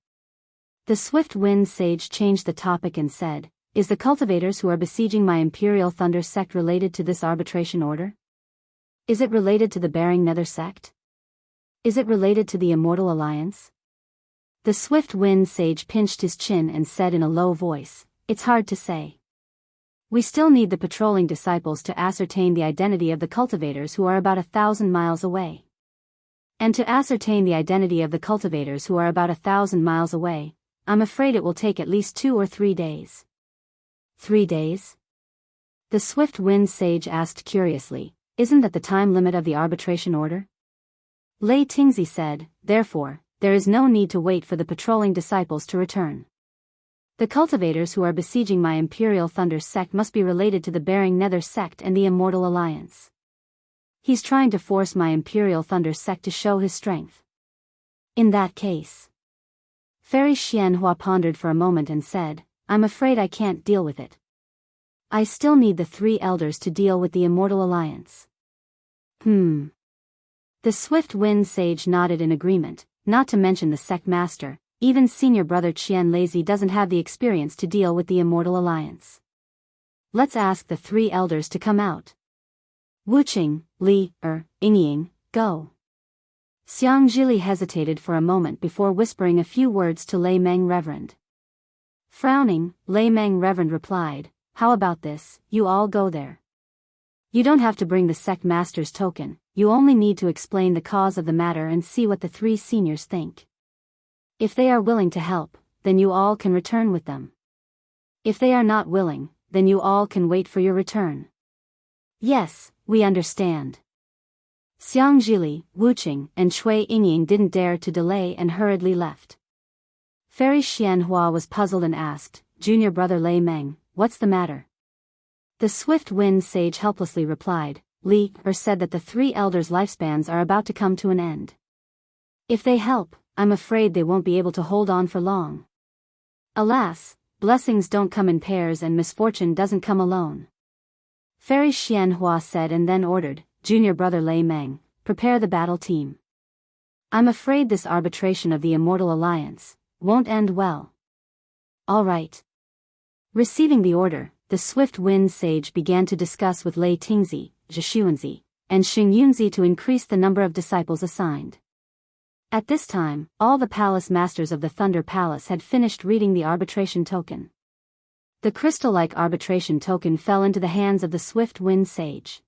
The Swift Wind Sage changed the topic and said, "Is the cultivators who are besieging my Imperial Thunder Sect related to this arbitration order? Is it related to the Bearing Nether Sect? Is it related to the Immortal Alliance?" The Swift Wind Sage pinched his chin and said in a low voice, "It's hard to say. We still need the patrolling disciples to ascertain the identity of the cultivators who are about 1,000 miles away. And to ascertain the identity of the cultivators who are about 1,000 miles away, I'm afraid it will take at least 2 or 3 days." "3 days?" The Swift Wind Sage asked curiously, "Isn't that the time limit of the arbitration order?" Lei Tingzi said, "Therefore, there is no need to wait for the patrolling disciples to return. The cultivators who are besieging my Imperial Thunder Sect must be related to the Bearing Nether Sect and the Immortal Alliance. He's trying to force my Imperial Thunder Sect to show his strength. In that case..." Fairy Xianhua pondered for a moment and said, "I'm afraid I can't deal with it. I still need the 3 elders to deal with the Immortal Alliance." The Swift Wind Sage nodded in agreement, not to mention the sect master. Even senior brother Qian Lazy doesn't have the experience to deal with the Immortal Alliance. Let's ask the 3 elders to come out. Wuqing, Li, Yingying, go. Xiangjili hesitated for a moment before whispering a few words to Lei Meng Reverend. Frowning, Lei Meng Reverend replied, "How about this, you all go there. You don't have to bring the sect master's token, you only need to explain the cause of the matter and see what the 3 seniors think. If they are willing to help, then you all can return with them. If they are not willing, then you all can wait for your return." "Yes, we understand." Xiangjili, Wuqing, and Cui Yingying didn't dare to delay and hurriedly left. Fairy Xianhua was puzzled and asked, "Junior brother Lei Meng, what's the matter?" The Swift Wind Sage helplessly replied, Li said that the 3 elders' lifespans are about to come to an end. If they help, I'm afraid they won't be able to hold on for long. Alas, blessings don't come in pairs and misfortune doesn't come alone. Fairy Xianhua said and then ordered, "Junior brother Lei Meng, prepare the battle team. I'm afraid this arbitration of the Immortal Alliance won't end well." "All right." Receiving the order, the Swift Wind Sage began to discuss with Lei Tingzi, Zhishuanzi, and Xingyunzi to increase the number of disciples assigned. At this time, all the palace masters of the Thunder Palace had finished reading the arbitration token. The crystal-like arbitration token fell into the hands of the Swift Wind Sage.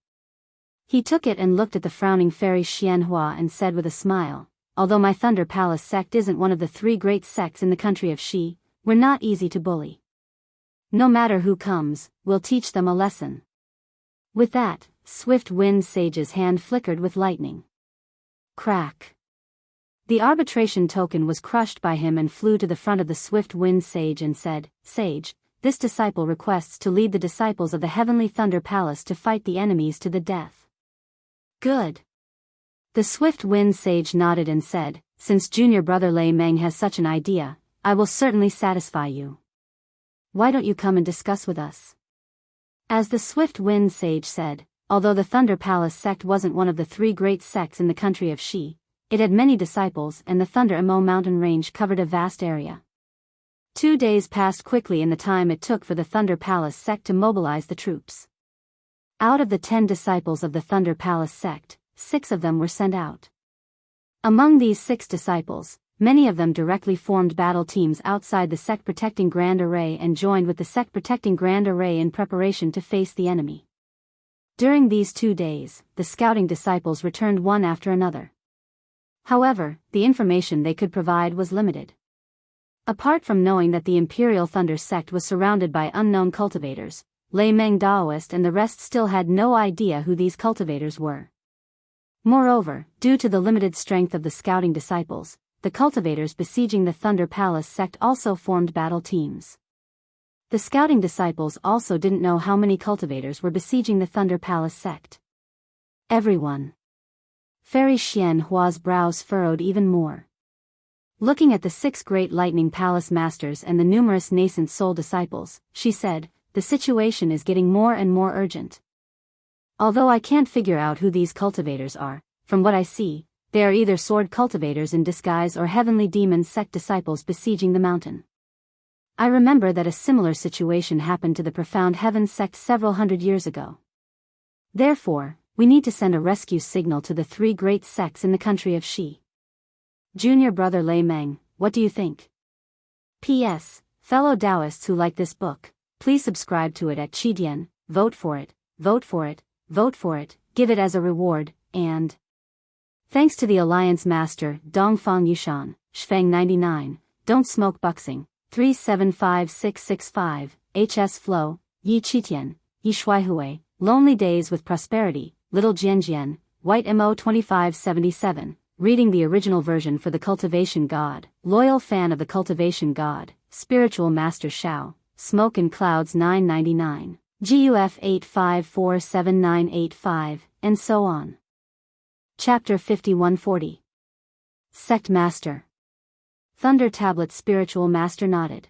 He took it and looked at the frowning fairy Xianhua and said with a smile, "Although my Thunder Palace sect isn't one of the 3 great sects in the country of Xi, we're not easy to bully. No matter who comes, we'll teach them a lesson." With that, Swift Wind Sage's hand flickered with lightning. Crack. The arbitration token was crushed by him and flew to the front of the Swift Wind Sage and said, "Sage, this disciple requests to lead the disciples of the Heavenly Thunder Palace to fight the enemies to the death." Good. The Swift Wind Sage nodded and said, "Since junior brother Lei Meng has such an idea, I will certainly satisfy you. Why don't you come and discuss with us?" As the Swift Wind Sage said, although the Thunder Palace sect wasn't one of the 3 great sects in the country of Xi, it had many disciples and the Thunder Emo mountain range covered a vast area. 2 days passed quickly in the time it took for the Thunder Palace sect to mobilize the troops. Out of the 10 disciples of the Thunder Palace sect, 6 of them were sent out. Among these 6 disciples, many of them directly formed battle teams outside the sect protecting Grand Array and joined with the sect protecting Grand Array in preparation to face the enemy. During these 2 days, the scouting disciples returned one after another. However, the information they could provide was limited. Apart from knowing that the Imperial Thunder sect was surrounded by unknown cultivators, Lei Meng Daoist and the rest still had no idea who these cultivators were. Moreover, due to the limited strength of the scouting disciples, the cultivators besieging the Thunder Palace sect also formed battle teams. The scouting disciples also didn't know how many cultivators were besieging the Thunder Palace sect. Everyone. Fairy Xianhua's brows furrowed even more. Looking at the 6 great lightning palace masters and the numerous nascent soul disciples, she said, "The situation is getting more and more urgent. Although I can't figure out who these cultivators are, from what I see, they are either sword cultivators in disguise or heavenly demon sect disciples besieging the mountain. I remember that a similar situation happened to the Profound Heaven sect several hundred years ago. Therefore, we need to send a rescue signal to the 3 great sects in the country of Xi. Junior brother Lei Meng, what do you think? P.S. Fellow Daoists who like this book, please subscribe to it at Qidian, vote for it, vote for it, vote for it, give it as a reward, and thanks to the Alliance Master Dongfang Yushan, Shfeng 99, Don't Smoke Buxing, 375665, HS Flow, Yi Qitian, Yi Shuaihui, Lonely Days with Prosperity, Little Jianjian, White MO 2577, reading the original version for the Cultivation God, loyal fan of the Cultivation God, Spiritual Master Shao, Smoke and Clouds 999, GUF 8547985, and so on. Chapter 5140. Sect Master. Thunder Tablet Spiritual Master nodded.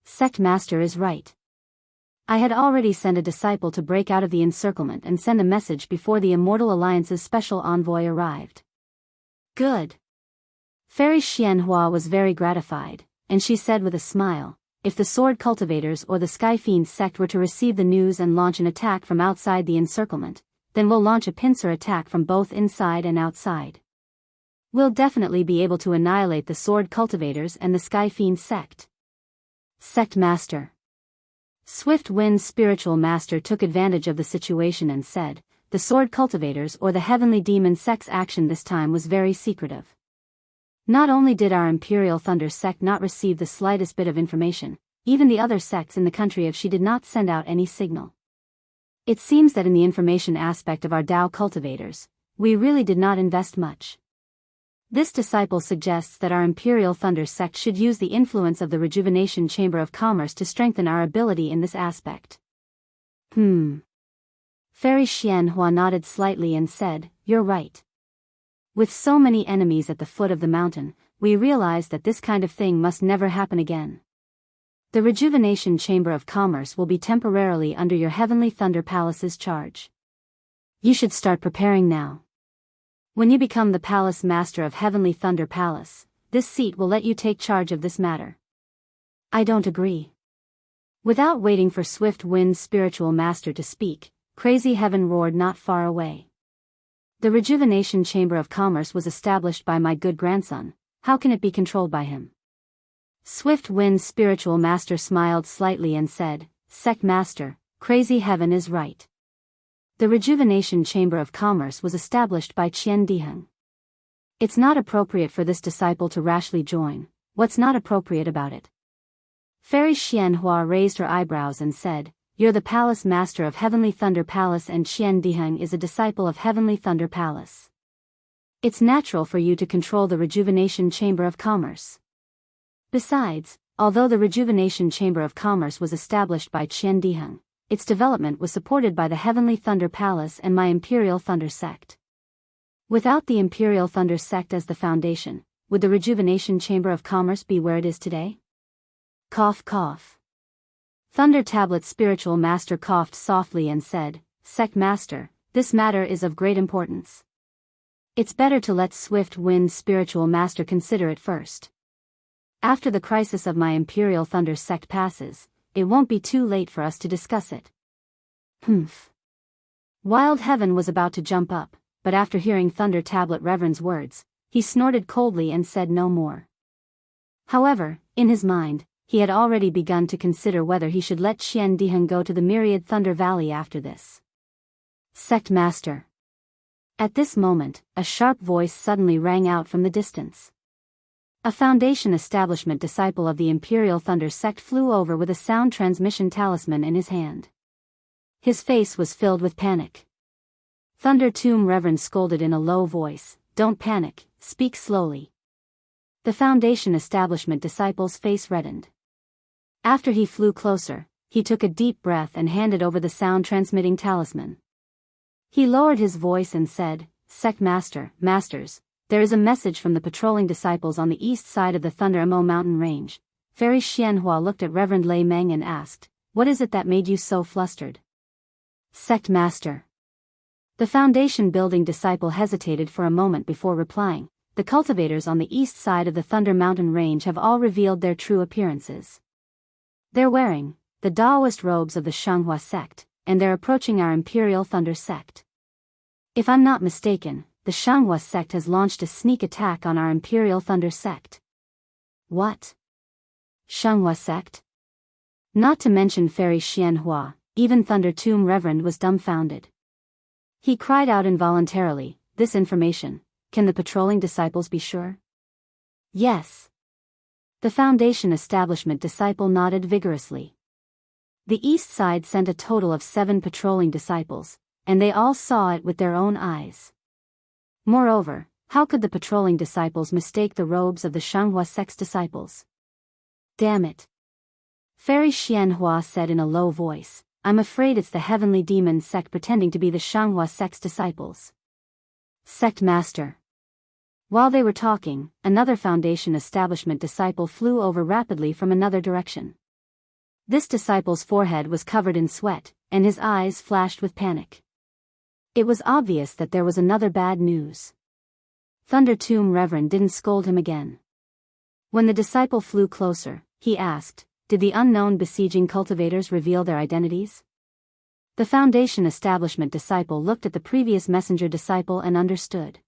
Sect Master is right. I had already sent a disciple to break out of the encirclement and send a message before the Immortal Alliance's special envoy arrived. Good. Fairy Xianhua was very gratified, and she said with a smile, "If the Sword Cultivators or the Sky Fiend sect were to receive the news and launch an attack from outside the encirclement, then we'll launch a pincer attack from both inside and outside. We'll definitely be able to annihilate the Sword Cultivators and the Sky Fiend sect." Sect Master. Swift Wind Spiritual Master took advantage of the situation and said, "The Sword Cultivators or the Heavenly Demon sect's action this time was very secretive. Not only did our Imperial Thunder sect not receive the slightest bit of information, even the other sects in the country of Xi did not send out any signal. It seems that in the information aspect of our Dao cultivators, we really did not invest much. This disciple suggests that our Imperial Thunder sect should use the influence of the Rejuvenation Chamber of Commerce to strengthen our ability in this aspect." Fairy Xianhua nodded slightly and said, "You're right. With so many enemies at the foot of the mountain, we realize that this kind of thing must never happen again. The Rejuvenation Chamber of Commerce will be temporarily under your Heavenly Thunder Palace's charge. You should start preparing now. When you become the Palace Master of Heavenly Thunder Palace, this seat will let you take charge of this matter." "I don't agree." Without waiting for Swift Wind's Spiritual Master to speak, Crazy Heaven roared not far away. The Rejuvenation Chamber of Commerce was established by my good grandson. How can it be controlled by him? Swift Wind's spiritual master smiled slightly and said, Sect Master, Crazy Heaven is right. The Rejuvenation Chamber of Commerce was established by Qian Diheng. It's not appropriate for this disciple to rashly join. What's not appropriate about it? Fairy Xianhua raised her eyebrows and said, You're the Palace Master of Heavenly Thunder Palace and Qian Diheng is a disciple of Heavenly Thunder Palace. It's natural for you to control the Rejuvenation Chamber of Commerce. Besides, although the Rejuvenation Chamber of Commerce was established by Qian Diheng, its development was supported by the Heavenly Thunder Palace and my Imperial Thunder Sect. Without the Imperial Thunder Sect as the foundation, would the Rejuvenation Chamber of Commerce be where it is today? Cough cough. Thunder Tablet's spiritual master coughed softly and said, Sect Master, this matter is of great importance. It's better to let Swift Wind's spiritual master consider it first. After the crisis of my Imperial Thunder Sect passes, it won't be too late for us to discuss it. Humph. Wild Heaven was about to jump up, but after hearing Thunder Tablet Reverend's words, he snorted coldly and said no more. However, in his mind, he had already begun to consider whether he should let Qian Diheng go to the Myriad Thunder Valley after this. Sect Master. At this moment, a sharp voice suddenly rang out from the distance. A Foundation Establishment disciple of the Imperial Thunder Sect flew over with a sound transmission talisman in his hand. His face was filled with panic. Thunder Tomb Reverend scolded in a low voice, Don't panic, speak slowly. The Foundation Establishment disciple's face reddened. After he flew closer, he took a deep breath and handed over the sound-transmitting talisman. He lowered his voice and said, Sect Master, Masters, there is a message from the patrolling disciples on the east side of the Thunder Emo mountain range. Fairy Xianhua looked at Reverend Lei Meng and asked, What is it that made you so flustered? Sect Master. The Foundation building disciple hesitated for a moment before replying, The cultivators on the east side of the Thunder Mountain range have all revealed their true appearances. They're wearing the Daoist robes of the Xianghua sect, and they're approaching our Imperial Thunder sect. If I'm not mistaken, the Xianghua sect has launched a sneak attack on our Imperial Thunder sect. What? Xianghua sect? Not to mention Fairy Xianhua, even Thunder Tomb Reverend was dumbfounded. He cried out involuntarily, This information, can the patrolling disciples be sure? Yes. The Foundation Establishment disciple nodded vigorously. The east side sent a total of 7 patrolling disciples, and they all saw it with their own eyes. Moreover, how could the patrolling disciples mistake the robes of the Xianghua sect's disciples? Damn it. Fairy Xianhua said in a low voice, I'm afraid it's the heavenly demon sect pretending to be the Xianghua sect's disciples. Sect Master. While they were talking, another Foundation Establishment disciple flew over rapidly from another direction. This disciple's forehead was covered in sweat, and his eyes flashed with panic. It was obvious that there was another bad news. Thunder Tomb Reverend didn't scold him again. When the disciple flew closer, he asked, Did the unknown besieging cultivators reveal their identities? The Foundation Establishment disciple looked at the previous messenger disciple and understood.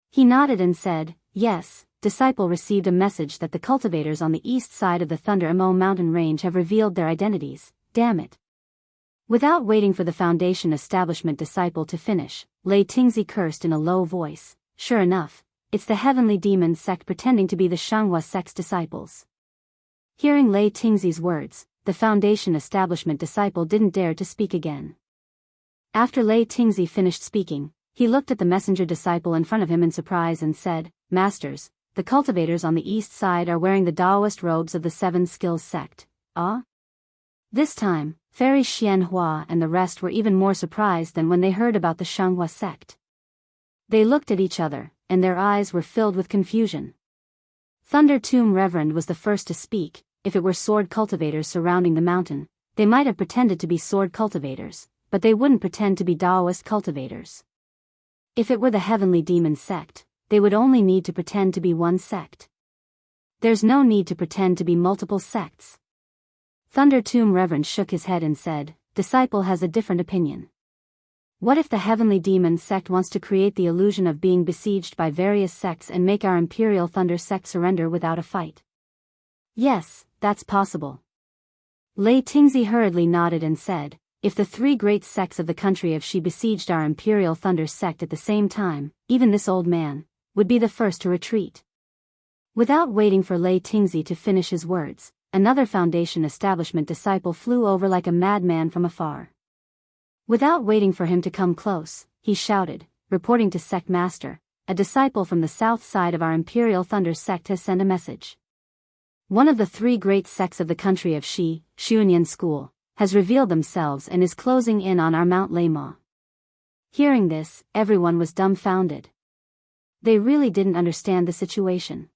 He nodded and said, Yes, disciple received a message that the cultivators on the east side of the Thunder Emo mountain range have revealed their identities, damn it. Without waiting for the Foundation Establishment disciple to finish, Lei Tingzi cursed in a low voice, Sure enough, it's the heavenly demon sect pretending to be the Xianghua sect's disciples. Hearing Lei Tingzi's words, the Foundation Establishment disciple didn't dare to speak again. After Lei Tingzi finished speaking, he looked at the messenger disciple in front of him in surprise and said, Masters, the cultivators on the east side are wearing the Daoist robes of the 7 Skills sect. Ah? This time, Fairy Xianhua and the rest were even more surprised than when they heard about the Xianghua sect. They looked at each other, and their eyes were filled with confusion. Thunder Tomb Reverend was the first to speak. If it were sword cultivators surrounding the mountain, they might have pretended to be sword cultivators, but they wouldn't pretend to be Daoist cultivators. If it were the heavenly demon sect, they would only need to pretend to be one sect. There's no need to pretend to be multiple sects. Thunder Tomb Reverend shook his head and said, Disciple has a different opinion. What if the heavenly demon sect wants to create the illusion of being besieged by various sects and make our Imperial Thunder sect surrender without a fight? Yes, that's possible. Lei Tingzi hurriedly nodded and said, if the three great sects of the country of Shi besieged our Imperial Thunder sect at the same time, even this old man would be the first to retreat. Without waiting for Lei Tingzi to finish his words, another Foundation establishment disciple flew over like a madman from afar. Without waiting for him to come close, he shouted, reporting to Sect Master, a disciple from the south side of our Imperial Thunder sect has sent a message. One of the three great sects of the country of Shi, Xianxia School, has revealed themselves and is closing in on our Mount Lema. Hearing this, everyone was dumbfounded. They really didn't understand the situation.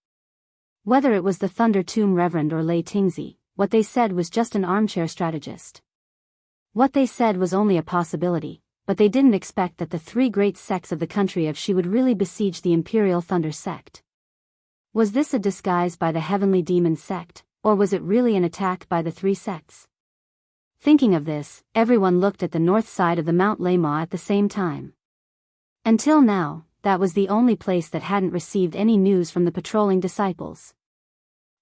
Whether it was the Thunder Tomb Reverend or Lei Tingzi, what they said was just an armchair strategist. What they said was only a possibility, but they didn't expect that the three great sects of the country of Shi would really besiege the Imperial Thunder sect. Was this a disguise by the Heavenly Demon sect, or was it really an attack by the three sects? Thinking of this, everyone looked at the north side of the Mount Lema at the same time. Until now, that was the only place that hadn't received any news from the patrolling disciples.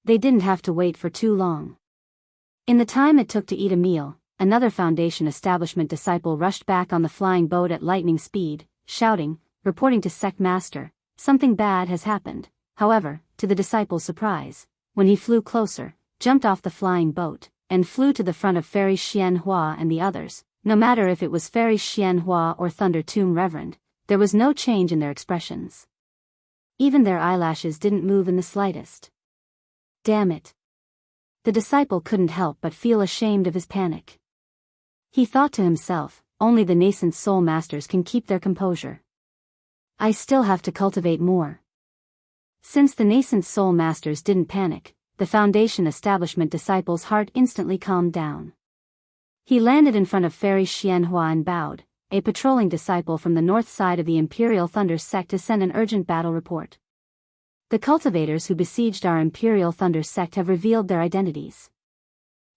They didn't have to wait for too long. In the time it took to eat a meal, another Foundation establishment disciple rushed back on the flying boat at lightning speed, shouting, reporting to Sect Master, something bad has happened. However, to the disciple's surprise, when he flew closer, jumped off the flying boat, and flew to the front of Fairy Xianhua and the others, no matter if it was Fairy Xianhua or Thunder Tomb Reverend, there was no change in their expressions. Even their eyelashes didn't move in the slightest. Damn it. The disciple couldn't help but feel ashamed of his panic. He thought to himself, only the nascent soul masters can keep their composure. I still have to cultivate more. Since the nascent soul masters didn't panic, the Foundation establishment disciple's heart instantly calmed down. He landed in front of Fairy Xianhua and bowed. A patrolling disciple from the north side of the Imperial Thunder sect has sent an urgent battle report. The cultivators who besieged our Imperial Thunder sect have revealed their identities.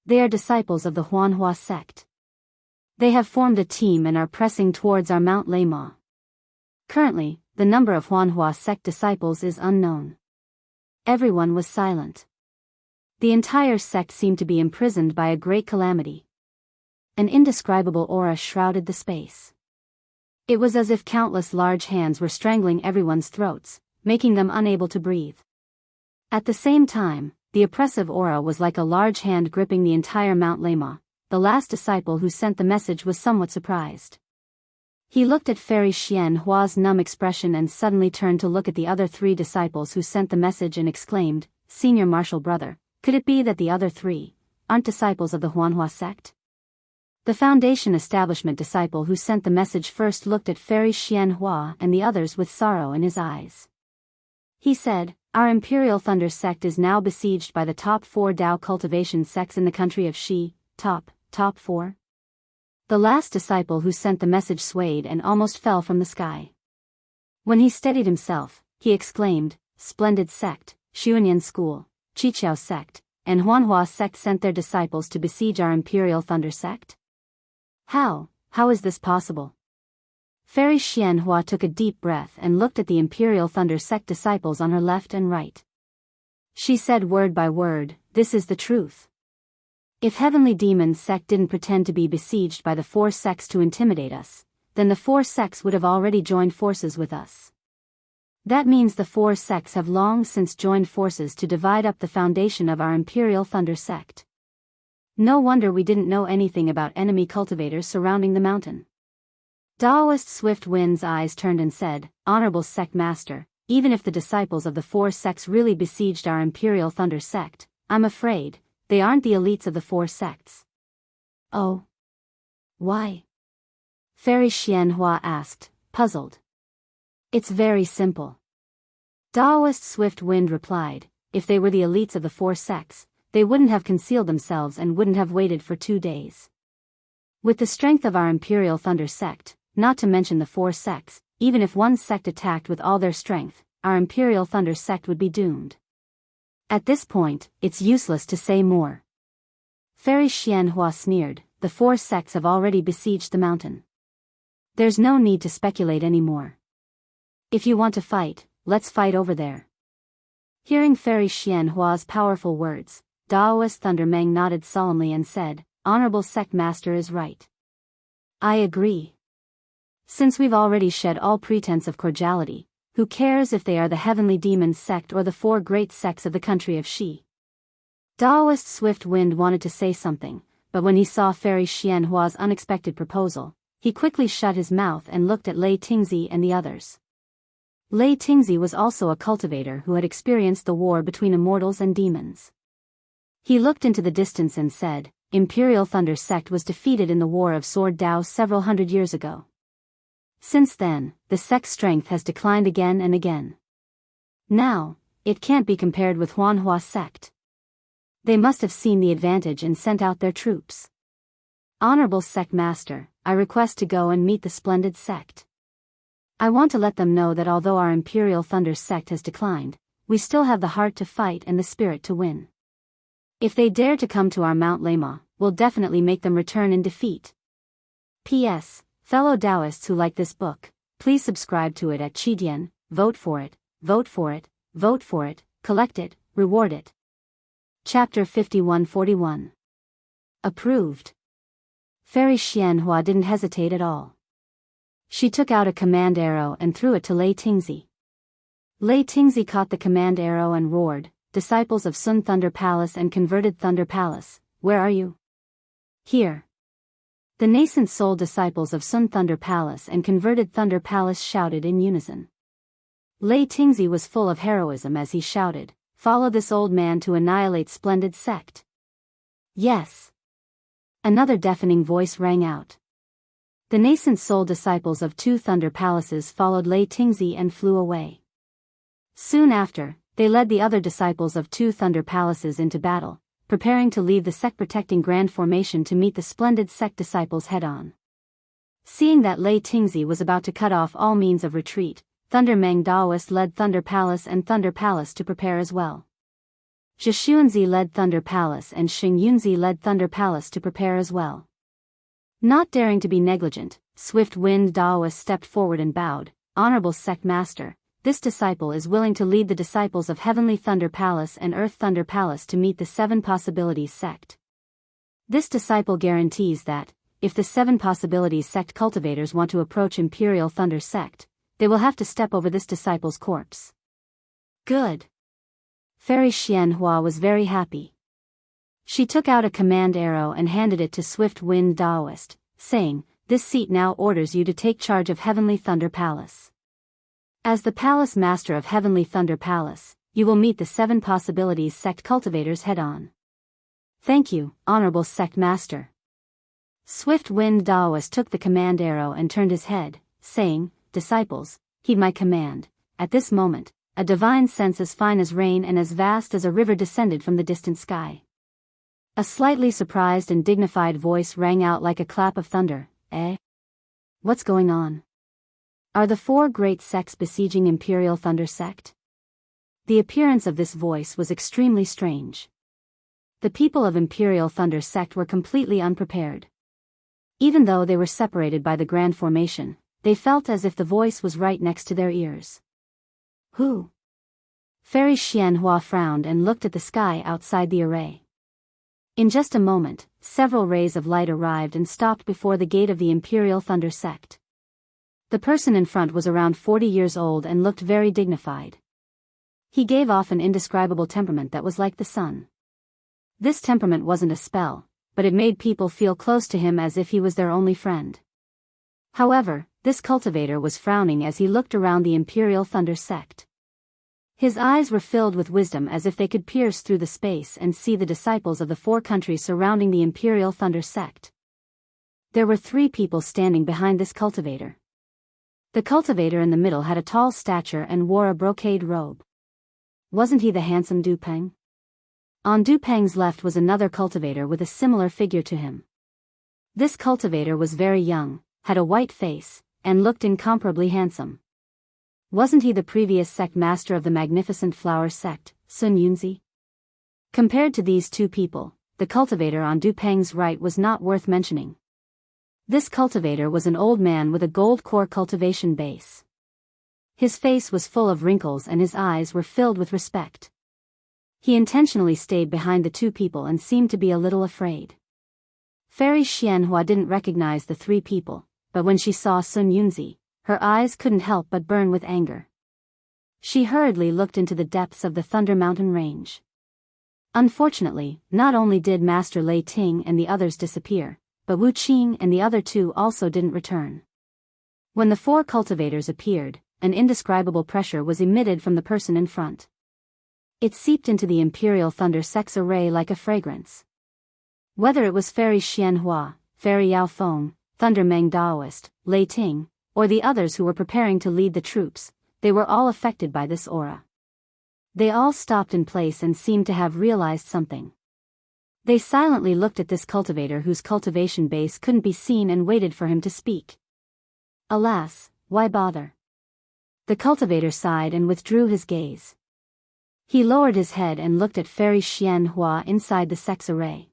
They are disciples of the Huanhua sect. They have formed a team and are pressing towards our Mount Lema. Currently, the number of Huanhua sect disciples is unknown. Everyone was silent. The entire sect seemed to be imprisoned by a great calamity. An indescribable aura shrouded the space. It was as if countless large hands were strangling everyone's throats, making them unable to breathe. At the same time, the oppressive aura was like a large hand gripping the entire Mount Lema. The last disciple who sent the message was somewhat surprised. He looked at Fairy Xianhua's numb expression and suddenly turned to look at the other three disciples who sent the message and exclaimed, Senior Martial Brother, could it be that the other three aren't disciples of the Huanhua sect? The Foundation establishment disciple who sent the message first looked at Fairy Xianhua and the others with sorrow in his eyes. He said, Our Imperial Thunder sect is now besieged by the top 4 Dao cultivation sects in the country of Shi. Top 4? The last disciple who sent the message swayed and almost fell from the sky. When he steadied himself, he exclaimed, Splendid sect, Xianxia School, Chiqiao sect, and Huanhua sect sent their disciples to besiege our Imperial Thunder sect? How is this possible? Fairy Xianhua took a deep breath and looked at the Imperial Thunder sect disciples on her left and right. She said word by word, This is the truth. If Heavenly Demon sect didn't pretend to be besieged by the 4 sects to intimidate us, then the 4 sects would have already joined forces with us. That means the 4 sects have long since joined forces to divide up the foundation of our Imperial Thunder sect. No wonder we didn't know anything about enemy cultivators surrounding the mountain. Daoist Swift Wind's eyes turned and said, Honorable Sect Master, even if the disciples of the 4 sects really besieged our Imperial Thunder sect, I'm afraid they aren't the elites of the 4 sects. Oh. Why? Fairy Xianhua asked, puzzled. It's very simple. Daoist Swift Wind replied, if they were the elites of the 4 sects, they wouldn't have concealed themselves and wouldn't have waited for 2 days. With the strength of our Imperial Thunder sect, not to mention the 4 sects, even if one sect attacked with all their strength, our Imperial Thunder sect would be doomed. At this point, it's useless to say more. Fairy Xianhua sneered, the 4 sects have already besieged the mountain. There's no need to speculate anymore. If you want to fight, let's fight over there. Hearing Fairy Xianhua's powerful words, Daoist Thunder Meng nodded solemnly and said, Honorable Sect Master is right. I agree. Since we've already shed all pretense of cordiality, who cares if they are the Heavenly Demon Sect or the four great sects of the country of Shi? Daoist Swift Wind wanted to say something, but when he saw Fairy Xianhua's unexpected proposal, he quickly shut his mouth and looked at Lei Tingzi and the others. Lei Tingzi was also a cultivator who had experienced the war between immortals and demons. He looked into the distance and said, Imperial Thunder Sect was defeated in the War of Sword Dao several hundred years ago. Since then, the sect's strength has declined again and again. Now, it can't be compared with Huanhua Sect. They must have seen the advantage and sent out their troops. Honorable Sect Master, I request to go and meet the splendid sect. I want to let them know that although our Imperial Thunder Sect has declined, we still have the heart to fight and the spirit to win. If they dare to come to our Mount Lema, we'll definitely make them return in defeat. P.S. Fellow Daoists who like this book, please subscribe to it at Qidian, vote for it, vote for it, vote for it, collect it, reward it. Chapter 5141. Approved. Fairy Xianhua didn't hesitate at all. She took out a command arrow and threw it to Lei Tingzi. Lei Tingzi caught the command arrow and roared, Disciples of Sun Thunder Palace and Converted Thunder Palace, where are you? Here. The nascent soul disciples of Sun Thunder Palace and Converted Thunder Palace shouted in unison. Lei Tingzi was full of heroism as he shouted, Follow this old man to annihilate splendid sect. Yes. Another deafening voice rang out. The nascent soul disciples of two Thunder Palaces followed Lei Tingzi and flew away. Soon after, they led the other disciples of two Thunder Palaces into battle, preparing to leave the sect-protecting Grand Formation to meet the splendid sect disciples head-on. Seeing that Lei Tingzi was about to cut off all means of retreat, Thunder Meng Daoist led Thunder Palace and Thunder Palace to prepare as well. Zhishuanzi led Thunder Palace and Xing Yunzi led Thunder Palace to prepare as well. Not daring to be negligent, Swift Wind Daoist stepped forward and bowed, Honorable Sect Master, this disciple is willing to lead the disciples of Heavenly Thunder Palace and Earth Thunder Palace to meet the Seven Possibilities sect. This disciple guarantees that, if the Seven Possibilities sect cultivators want to approach Imperial Thunder sect, they will have to step over this disciple's corpse. Good. Fairy Xianhua was very happy. She took out a command arrow and handed it to Swift Wind Daoist, saying, This seat now orders you to take charge of Heavenly Thunder Palace. As the Palace Master of Heavenly Thunder Palace, you will meet the Seven Possibilities sect cultivators head-on. Thank you, Honorable Sect Master. Swift Wind Daoist took the command arrow and turned his head, saying, Disciples, heed my command. At this moment, a divine sense as fine as rain and as vast as a river descended from the distant sky. A slightly surprised and dignified voice rang out like a clap of thunder, Eh? What's going on? Are the four great sects besieging Imperial Thunder Sect? The appearance of this voice was extremely strange. The people of Imperial Thunder Sect were completely unprepared. Even though they were separated by the Grand Formation, they felt as if the voice was right next to their ears. Who? Fairy Xianhua frowned and looked at the sky outside the array. In just a moment, several rays of light arrived and stopped before the gate of the Imperial Thunder Sect. The person in front was around 40 years old and looked very dignified. He gave off an indescribable temperament that was like the sun. This temperament wasn't a spell, but it made people feel close to him as if he was their only friend. However, this cultivator was frowning as he looked around the Imperial Thunder Sect. His eyes were filled with wisdom as if they could pierce through the space and see the disciples of the four countries surrounding the Imperial Thunder Sect. There were 3 people standing behind this cultivator. The cultivator in the middle had a tall stature and wore a brocade robe. Wasn't he the handsome Du Peng? On Du Peng's left was another cultivator with a similar figure to him. This cultivator was very young, had a white face, and looked incomparably handsome. Wasn't he the previous sect master of the magnificent flower sect, Sun Yunzi? Compared to these 2 people, the cultivator on Du Peng's right was not worth mentioning. This cultivator was an old man with a gold core cultivation base. His face was full of wrinkles and his eyes were filled with respect. He intentionally stayed behind the two people and seemed to be a little afraid. Fairy Xianxia didn't recognize the three people, but when she saw Sun Yunzi, her eyes couldn't help but burn with anger. She hurriedly looked into the depths of the Thunder Mountain range. Unfortunately, not only did Master Lei Ting and the others disappear, but Wu Qing and the other two also didn't return. When the four cultivators appeared, an indescribable pressure was emitted from the person in front. It seeped into the Imperial Thunder Sex array like a fragrance. Whether it was Fairy Xianxia, Fairy Yao Feng, Thunder Meng Daoist, Lei Ting, or the others who were preparing to lead the troops, they were all affected by this aura. They all stopped in place and seemed to have realized something. They silently looked at this cultivator whose cultivation base couldn't be seen and waited for him to speak. Alas, why bother? The cultivator sighed and withdrew his gaze. He lowered his head and looked at Fairy Xianxia inside the sex array.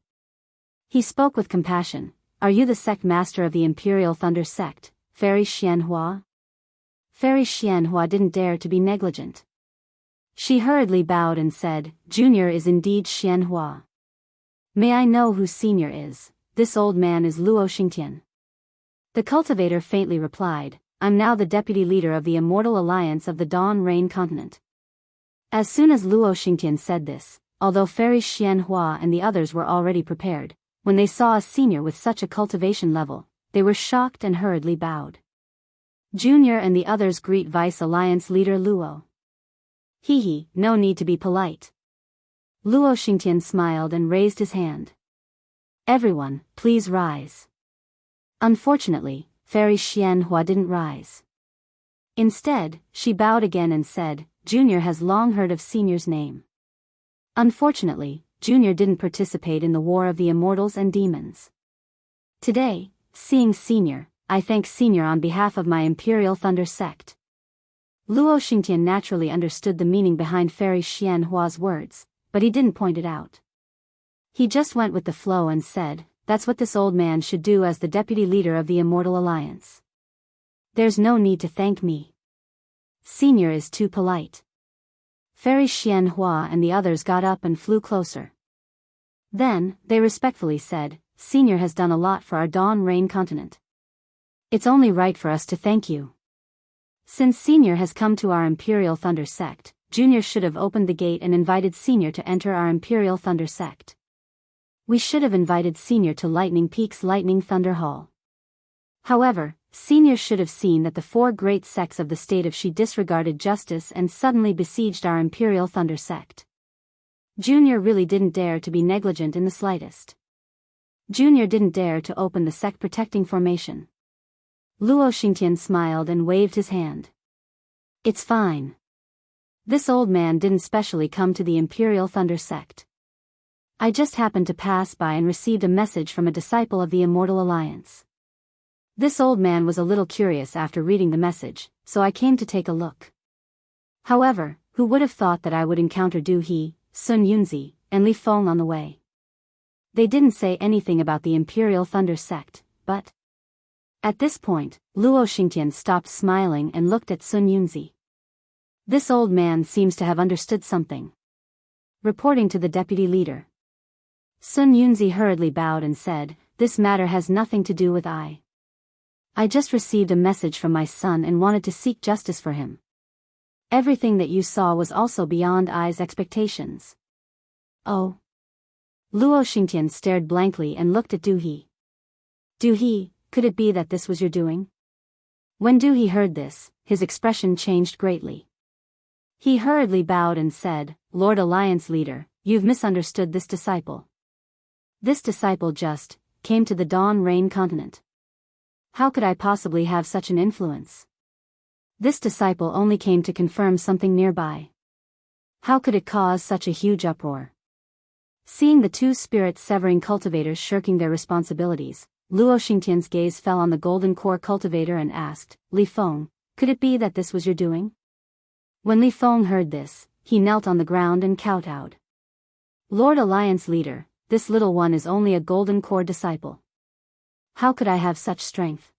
He spoke with compassion. Are you the sect master of the Imperial Thunder sect, Fairy Xianxia? Fairy Xianxia didn't dare to be negligent. She hurriedly bowed and said, Junior is indeed Xianxia. May I know who Senior is? This old man is Luo Xingtian. The cultivator faintly replied, I'm now the deputy leader of the Immortal Alliance of the Dawn Rain Continent. As soon as Luo Xingtian said this, although Fairy Xianxia and the others were already prepared, when they saw a senior with such a cultivation level, they were shocked and hurriedly bowed. Junior and the others greet Vice Alliance leader Luo. Hee, no need to be polite. Luo Xingtian smiled and raised his hand. Everyone, please rise. Unfortunately, Fairy Xianxia didn't rise. Instead, she bowed again and said, Junior has long heard of Senior's name. Unfortunately, Junior didn't participate in the War of the Immortals and Demons. Today, seeing Senior, I thank Senior on behalf of my Imperial Thunder sect. Luo Xingtian naturally understood the meaning behind Fairy Xianhua's words, but he didn't point it out. He just went with the flow and said, that's what this old man should do as the deputy leader of the Immortal Alliance. There's no need to thank me. Senior is too polite. Fairy Xianxia and the others got up and flew closer. Then, they respectfully said, Senior has done a lot for our Dawn Rain continent. It's only right for us to thank you. Since Senior has come to our Imperial Thunder sect, Junior should have opened the gate and invited Senior to enter our Imperial Thunder sect. We should have invited Senior to Lightning Peak's Lightning Thunder Hall. However, Senior should have seen that the four great sects of the state of Shi disregarded justice and suddenly besieged our Imperial Thunder sect. Junior really didn't dare to be negligent in the slightest. Junior didn't dare to open the sect protecting formation. Luo Xingtian smiled and waved his hand. It's fine. This old man didn't specially come to the Imperial Thunder sect. I just happened to pass by and received a message from a disciple of the Immortal Alliance. This old man was a little curious after reading the message, so I came to take a look. However, who would have thought that I would encounter Du He, Sun Yunzi, and Li Feng on the way? They didn't say anything about the Imperial Thunder sect, but... At this point, Luo Xingtian stopped smiling and looked at Sun Yunzi. This old man seems to have understood something. Reporting to the deputy leader. Sun Yunzi hurriedly bowed and said, this matter has nothing to do with I just received a message from my son and wanted to seek justice for him. Everything that you saw was also beyond I's expectations. Oh. Luo Xingtian stared blankly and looked at Du He. Du He, could it be that this was your doing? When Du He heard this, his expression changed greatly. He hurriedly bowed and said, Lord Alliance Leader, you've misunderstood this disciple. This disciple just came to the Dawn Rain continent. How could I possibly have such an influence? This disciple only came to confirm something nearby. How could it cause such a huge uproar? Seeing the two spirit-severing cultivators shirking their responsibilities, Luo Xingtian's gaze fell on the golden core cultivator and asked, Li Feng, could it be that this was your doing? When Li Feng heard this, he knelt on the ground and kowtowed. Lord Alliance Leader, this little one is only a golden core disciple. How could I have such strength?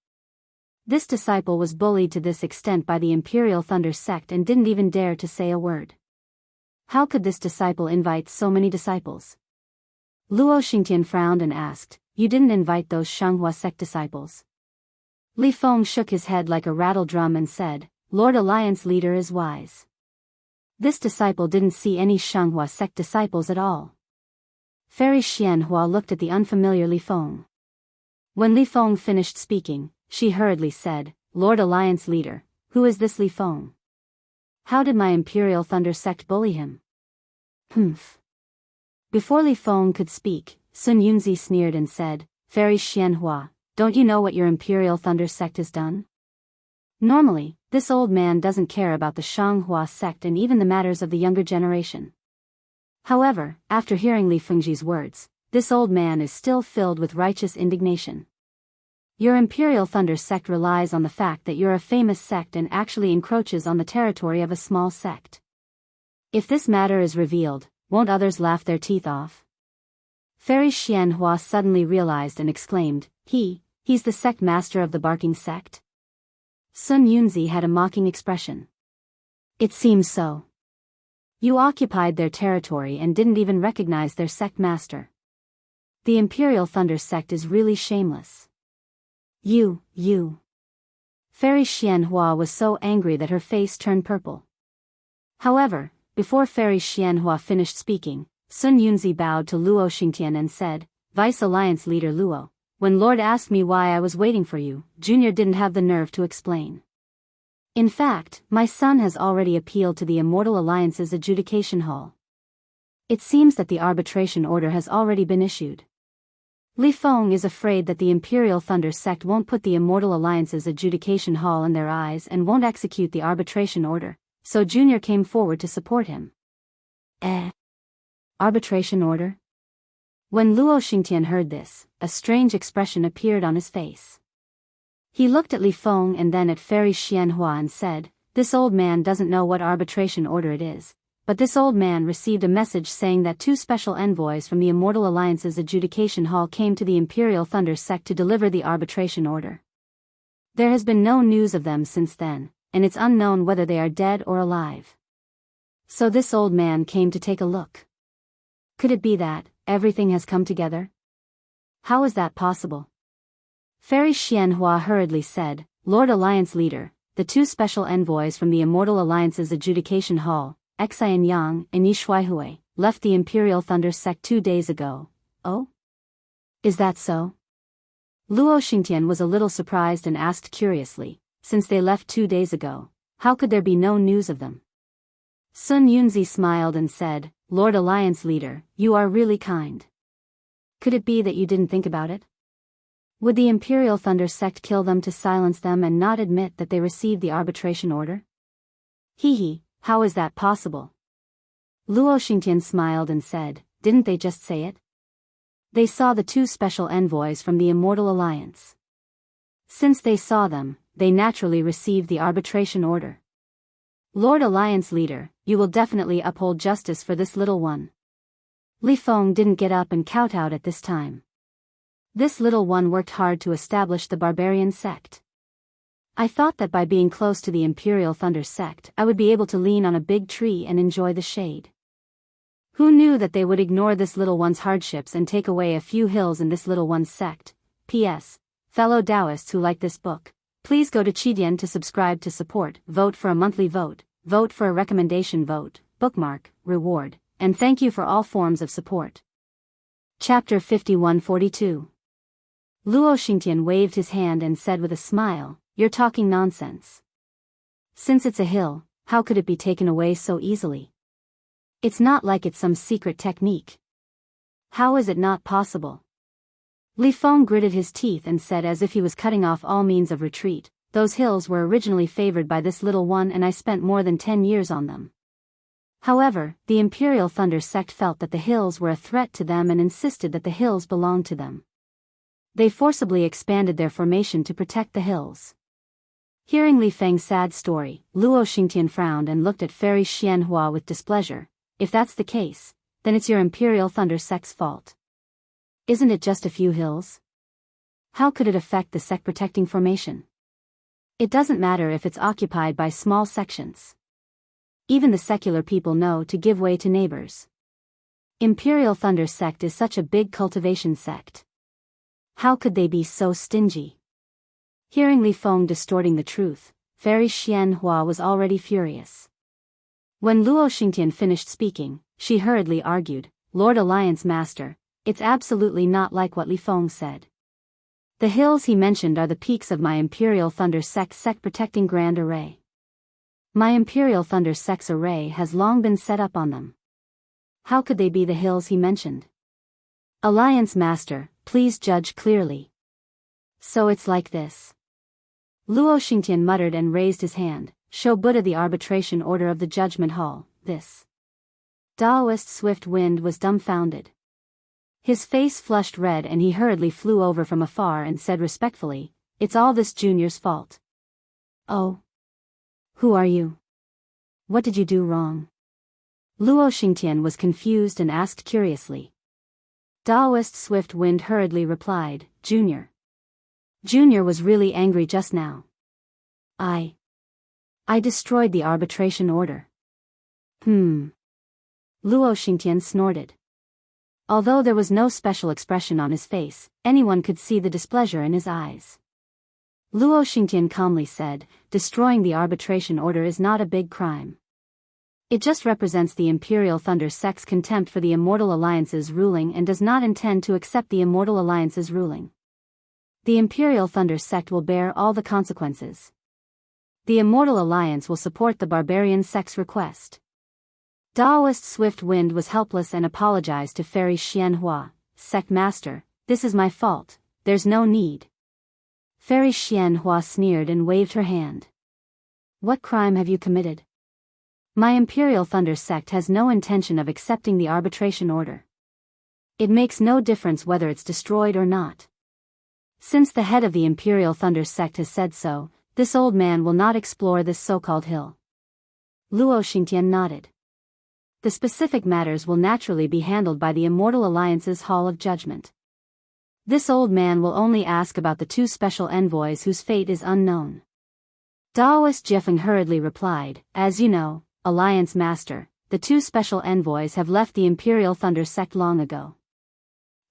This disciple was bullied to this extent by the Imperial Thunder sect and didn't even dare to say a word. How could this disciple invite so many disciples? Luo Xingtian frowned and asked, "You didn't invite those Xianghua sect disciples?" Li Feng shook his head like a rattle drum and said, "Lord Alliance leader is wise. This disciple didn't see any Xianghua sect disciples at all." Fairy Xianhua looked at the unfamiliar Li Feng. When Li Feng finished speaking, she hurriedly said, "Lord Alliance leader, who is this Li Feng? How did my Imperial Thunder sect bully him?" Humph. Before Li Feng could speak, Sun Yunzi sneered and said, "Fairy Xianhua, don't you know what your Imperial Thunder sect has done? Normally, this old man doesn't care about the Xianghua sect and even the matters of the younger generation. However, after hearing Li Fengji's words, this old man is still filled with righteous indignation. Your Imperial Thunder sect relies on the fact that you're a famous sect and actually encroaches on the territory of a small sect. If this matter is revealed, won't others laugh their teeth off?" Fairy Xianhua suddenly realized and exclaimed, He's the sect master of the barking sect?" Sun Yunzi had a mocking expression. "It seems so. You occupied their territory and didn't even recognize their sect master. The Imperial Thunder sect is really shameless. You. Fairy Xianhua was so angry that her face turned purple. However, before Fairy Xianhua finished speaking, Sun Yunzi bowed to Luo Xingtian and said, "Vice Alliance leader Luo, when Lord asked me why I was waiting for you, Junior didn't have the nerve to explain. In fact, my son has already appealed to the Immortal Alliance's adjudication hall. It seems that the arbitration order has already been issued. Li Feng is afraid that the Imperial Thunder sect won't put the Immortal Alliance's adjudication hall in their eyes and won't execute the arbitration order, so Junior came forward to support him." Arbitration order? When Luo Xingtian heard this, a strange expression appeared on his face. He looked at Li Feng and then at Fairy Xianhua and said, "This old man doesn't know what arbitration order it is, but this old man received a message saying that 2 special envoys from the Immortal Alliance's adjudication hall came to the Imperial Thunder sect to deliver the arbitration order. There has been no news of them since then, and it's unknown whether they are dead or alive. So this old man came to take a look. Could it be that everything has come together? How is that possible?" Fairy Xianhua hurriedly said, "Lord Alliance leader, the 2 special envoys from the Immortal Alliance's adjudication hall, Xian Yang and Yi Shuaihui, left the Imperial Thunder sect 2 days ago." "Oh? Is that so?" Luo Xingtian was a little surprised and asked curiously, "Since they left 2 days ago, how could there be no news of them?" Sun Yunzi smiled and said, "Lord Alliance leader, you are really kind. Could it be that you didn't think about it? Would the Imperial Thunder sect kill them to silence them and not admit that they received the arbitration order? How is that possible?" Luo Xingtian smiled and said, "Didn't they just say it? They saw the 2 special envoys from the Immortal Alliance. Since they saw them, they naturally received the arbitration order. Lord Alliance leader, you will definitely uphold justice for this little one." Li Feng didn't get up and kowtow at this time. This little one worked hard to establish the barbarian sect. I thought that by being close to the Imperial Thunder sect I would be able to lean on a big tree and enjoy the shade. Who knew that they would ignore this little one's hardships and take away a few hills in this little one's sect? P.S. Fellow Daoists who like this book, please go to Qidian to subscribe to support, vote for a monthly vote for a recommendation vote, bookmark, reward, and thank you for all forms of support. Chapter 5142. Luo Xingtian waved his hand and said with a smile, "You're talking nonsense. Since it's a hill, how could it be taken away so easily? It's not like it's some secret technique. How is it not possible?" Li Feng gritted his teeth and said as if he was cutting off all means of retreat, "Those hills were originally favored by this little one and I spent more than 10 years on them. However, the Imperial Thunder sect felt that the hills were a threat to them and insisted that the hills belonged to them. They forcibly expanded their formation to protect the hills." Hearing Li Feng's sad story, Luo Xingtian frowned and looked at Fairy Xianhua with displeasure. "If that's the case, then it's your Imperial Thunder sect's fault. Isn't it just a few hills? How could it affect the sect protecting formation? It doesn't matter if it's occupied by small sections. Even the secular people know to give way to neighbors. Imperial Thunder sect is such a big cultivation sect. How could they be so stingy? Hearing Li Feng distorting the truth, Fairy Xianxia was already furious. When Luo Xingtian finished speaking, she hurriedly argued, Lord Alliance Master, it's absolutely not like what Li Feng said. The hills he mentioned are the peaks of my Imperial Thunder sect protecting Grand Array. My Imperial Thunder sect's array has long been set up on them. How could they be the hills he mentioned? Alliance Master, please judge clearly. So it's like this. Luo Xingtian muttered and raised his hand, show Buddha the arbitration order of the Judgment Hall, this. Daoist Swift Wind was dumbfounded. His face flushed red and he hurriedly flew over from afar and said respectfully, it's all this junior's fault. Oh. Who are you? What did you do wrong? Luo Xingtian was confused and asked curiously. Daoist Swift Wind hurriedly replied, Junior. Junior was really angry just now. I destroyed the arbitration order. Luo Xingtian snorted. Although there was no special expression on his face, anyone could see the displeasure in his eyes. Luo Xingtian calmly said, destroying the arbitration order is not a big crime. It just represents the Imperial Thunder sect's contempt for the Immortal Alliance's ruling and does not intend to accept the Immortal Alliance's ruling. The Imperial Thunder sect will bear all the consequences. The Immortal Alliance will support the Barbarian sect's request. Daoist Swift Wind was helpless and apologized to Fairy Xianxia, Sect Master, this is my fault, there's no need. Fairy Xianxia sneered and waved her hand. What crime have you committed? My Imperial Thunder sect has no intention of accepting the arbitration order. It makes no difference whether it's destroyed or not. Since the head of the Imperial Thunder sect has said so, this old man will not explore this so-called hill. Luo Xingtian nodded. The specific matters will naturally be handled by the Immortal Alliance's Hall of Judgment. This old man will only ask about the two special envoys whose fate is unknown. Daoist Jiefeng hurriedly replied, as you know, Alliance Master, the two special envoys have left the Imperial Thunder sect long ago.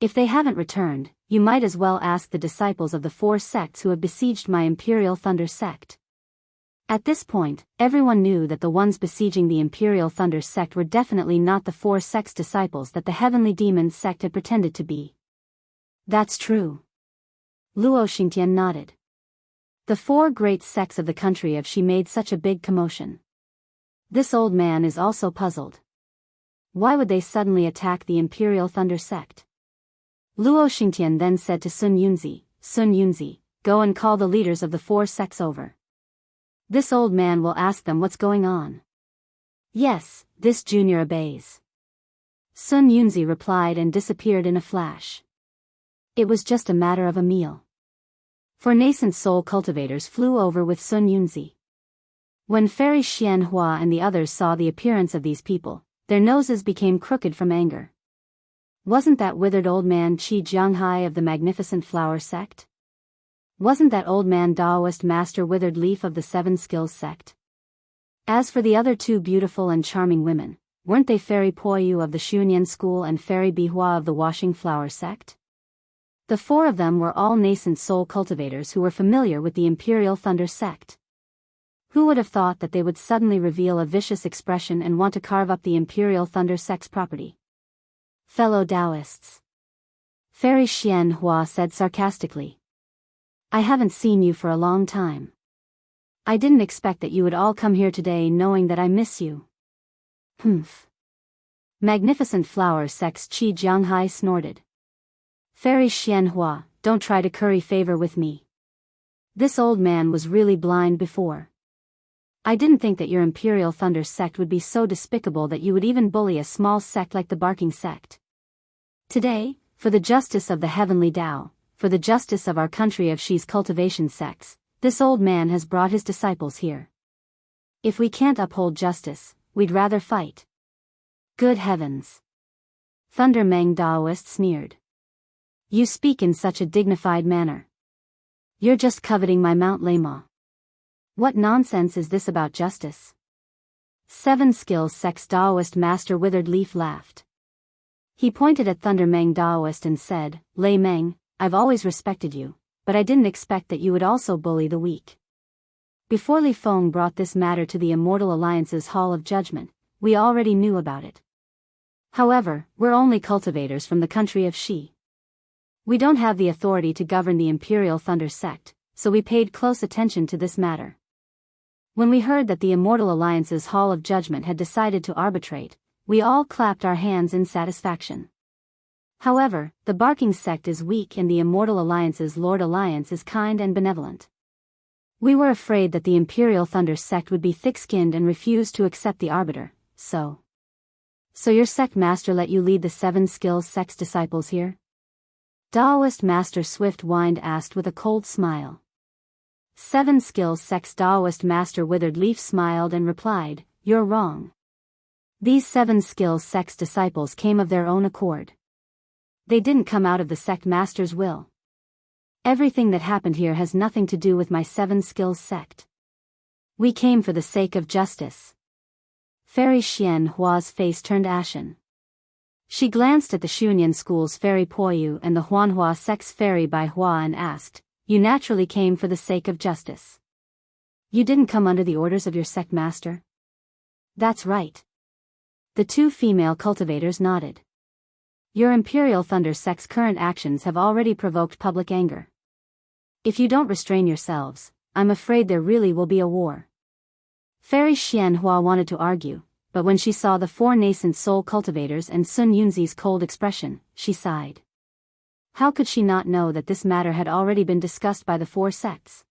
If they haven't returned, you might as well ask the disciples of the four sects who have besieged my Imperial Thunder sect. At this point, everyone knew that the ones besieging the Imperial Thunder sect were definitely not the four sects' disciples that the Heavenly Demons sect had pretended to be. That's true. Luo Xingtian nodded. The four great sects of the country have she made such a big commotion. This old man is also puzzled. Why would they suddenly attack the Imperial Thunder sect? Luo Xingtian then said to Sun Yunzi, go and call the leaders of the four sects over. This old man will ask them what's going on. Yes, this junior obeys. Sun Yunzi replied and disappeared in a flash. It was just a matter of a meal. Four nascent soul cultivators flew over with Sun Yunzi. When Fairy Xianxia and the others saw the appearance of these people, their noses became crooked from anger. Wasn't that withered old man Qi Jianghu of the Magnificent Flower sect? Wasn't that old man Daoist Master Withered Leaf of the Seven Skills sect? As for the other two beautiful and charming women, weren't they Fairy Poyu of the Xunyan school and Fairy Bihua of the Washing Flower sect? The four of them were all nascent soul cultivators who were familiar with the Imperial Thunder sect. Who would have thought that they would suddenly reveal a vicious expression and want to carve up the Imperial Thunder sect's property? Fellow Daoists. Fairy Xianxia said sarcastically. I haven't seen you for a long time. I didn't expect that you would all come here today knowing that I miss you. Humph. Magnificent Flower sect's Qi Jianghu snorted. Fairy Xianxia, don't try to curry favor with me. This old man was really blind before. I didn't think that your Imperial Thunder sect would be so despicable that you would even bully a small sect like the Barking sect. Today, for the justice of the Heavenly Tao, for the justice of our country of Shi's cultivation sects, this old man has brought his disciples here. If we can't uphold justice, we'd rather fight. Good heavens! Thunder Meng Daoist sneered. You speak in such a dignified manner. You're just coveting my Mount Lama. What nonsense is this about justice? 7 Skills Sect's Daoist master Withered Leaf laughed. He pointed at Thunder Meng Daoist and said, Lei Meng, I've always respected you, but I didn't expect that you would also bully the weak. Before Li Feng brought this matter to the Immortal Alliance's Hall of Judgment, we already knew about it. However, we're only cultivators from the country of Shi. We don't have the authority to govern the Imperial Thunder Sect, so we paid close attention to this matter. When we heard that the Immortal Alliance's Hall of Judgment had decided to arbitrate, we all clapped our hands in satisfaction. However, the Barking Sect is weak and the Immortal Alliance's Lord Alliance is kind and benevolent. We were afraid that the Imperial Thunder Sect would be thick-skinned and refuse to accept the arbiter, so your sect master let you lead the 7 Skills Sect's disciples here? Daoist Master Swift Wind asked with a cold smile. 7 Skills Sect's Daoist Master Withered Leaf smiled and replied, You're wrong. These 7 Skills Sect's disciples came of their own accord. They didn't come out of the sect master's will. Everything that happened here has nothing to do with my 7 Skills Sect. We came for the sake of justice. Fairy Xianhua's face turned ashen. She glanced at the Xunyan School's Fairy Poyu and the Huanhua Sect's Fairy Bai Hua and asked, You naturally came for the sake of justice. You didn't come under the orders of your sect master? That's right. The 2 female cultivators nodded. Your Imperial Thunder Sect's current actions have already provoked public anger. If you don't restrain yourselves, I'm afraid there really will be a war. Fairy Xianhua wanted to argue, but when she saw the 4 nascent soul cultivators and Sun Yunzi's cold expression, she sighed. How could she not know that this matter had already been discussed by the 4 sects?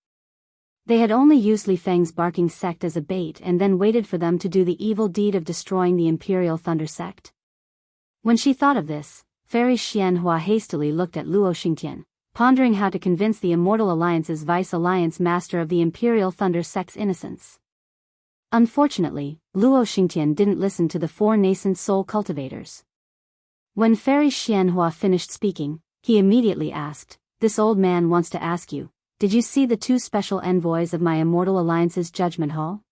They had only used Li Feng's Barking Sect as a bait and then waited for them to do the evil deed of destroying the Imperial Thunder Sect. When she thought of this, Fairy Xianhua hastily looked at Luo Xingtian, pondering how to convince the Immortal Alliance's Vice Alliance Master of the Imperial Thunder Sect's innocence. Unfortunately, Luo Xingtian didn't listen to the 4 nascent soul cultivators. When Fairy Xianhua finished speaking, he immediately asked, This old man wants to ask you, did you see the 2 special envoys of my Immortal Alliance's Judgment Hall?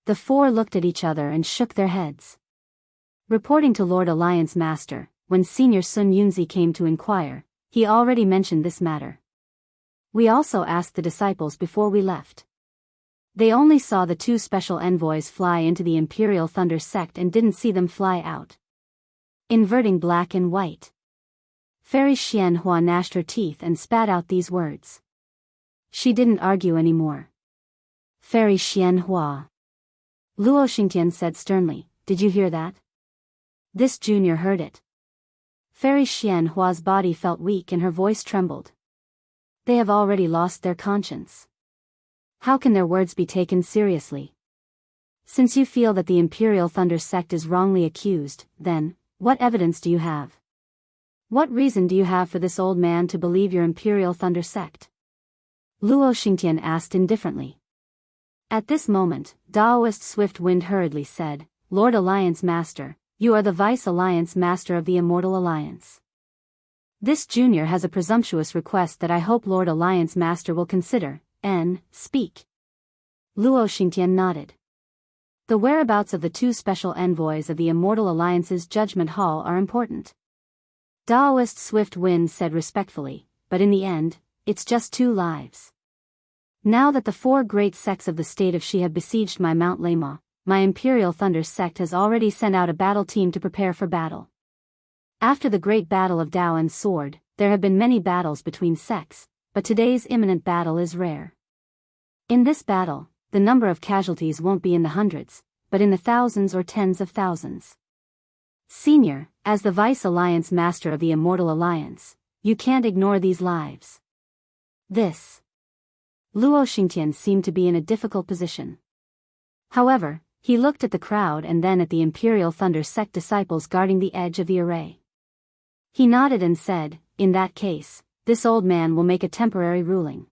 The 4 looked at each other and shook their heads. Reporting to Lord Alliance Master, when Senior Sun Yunzi came to inquire, he already mentioned this matter. We also asked the disciples before we left. They only saw the 2 special envoys fly into the Imperial Thunder Sect and didn't see them fly out. Inverting black and white. Fairy Xianhua gnashed her teeth and spat out these words. She didn't argue anymore. Fairy Xianhua. Luo Xingtian said sternly, Did you hear that? This junior heard it. Fairy Xianhua's body felt weak and her voice trembled. They have already lost their conscience. How can their words be taken seriously? Since you feel that the Imperial Thunder Sect is wrongly accused, then, what evidence do you have? What reason do you have for this old man to believe your Imperial Thunder Sect? Luo Xingtian asked indifferently. At this moment, Daoist Swift Wind hurriedly said, Lord Alliance Master, you are the Vice Alliance Master of the Immortal Alliance. This junior has a presumptuous request that I hope Lord Alliance Master will consider, and speak. Luo Xingtian nodded. The whereabouts of the 2 special envoys of the Immortal Alliance's Judgment Hall are important. Daoist Swift Wind said respectfully, but in the end, it's just 2 lives. Now that the 4 great sects of the state of Shi have besieged my Mount Lama, my Imperial Thunder Sect has already sent out a battle team to prepare for battle. After the great battle of Dao and Sword, there have been many battles between sects, but today's imminent battle is rare. In this battle, the number of casualties won't be in the hundreds, but in the thousands or tens of thousands. Senior, as the Vice Alliance Master of the Immortal Alliance, you can't ignore these lives. This. Luo Xingtian seemed to be in a difficult position. However, he looked at the crowd and then at the Imperial Thunder Sect disciples guarding the edge of the array. He nodded and said, In that case, this old man will make a temporary ruling.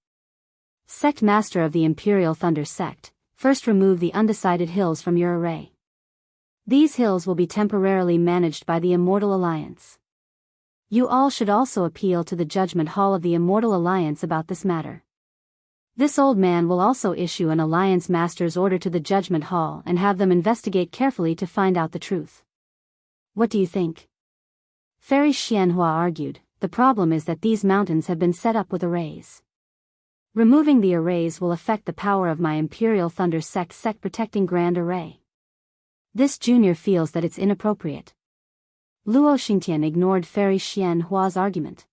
Sect Master of the Imperial Thunder Sect, first remove the undecided hills from your array. These hills will be temporarily managed by the Immortal Alliance. You all should also appeal to the Judgment Hall of the Immortal Alliance about this matter. This old man will also issue an alliance master's order to the judgment hall and have them investigate carefully to find out the truth. What do you think? Fairy Xianhua argued, the problem is that these mountains have been set up with arrays. Removing the arrays will affect the power of my Imperial Thunder Sect protecting Grand Array. This junior feels that it's inappropriate. Luo Xingtian ignored Fairy Xianhua's argument.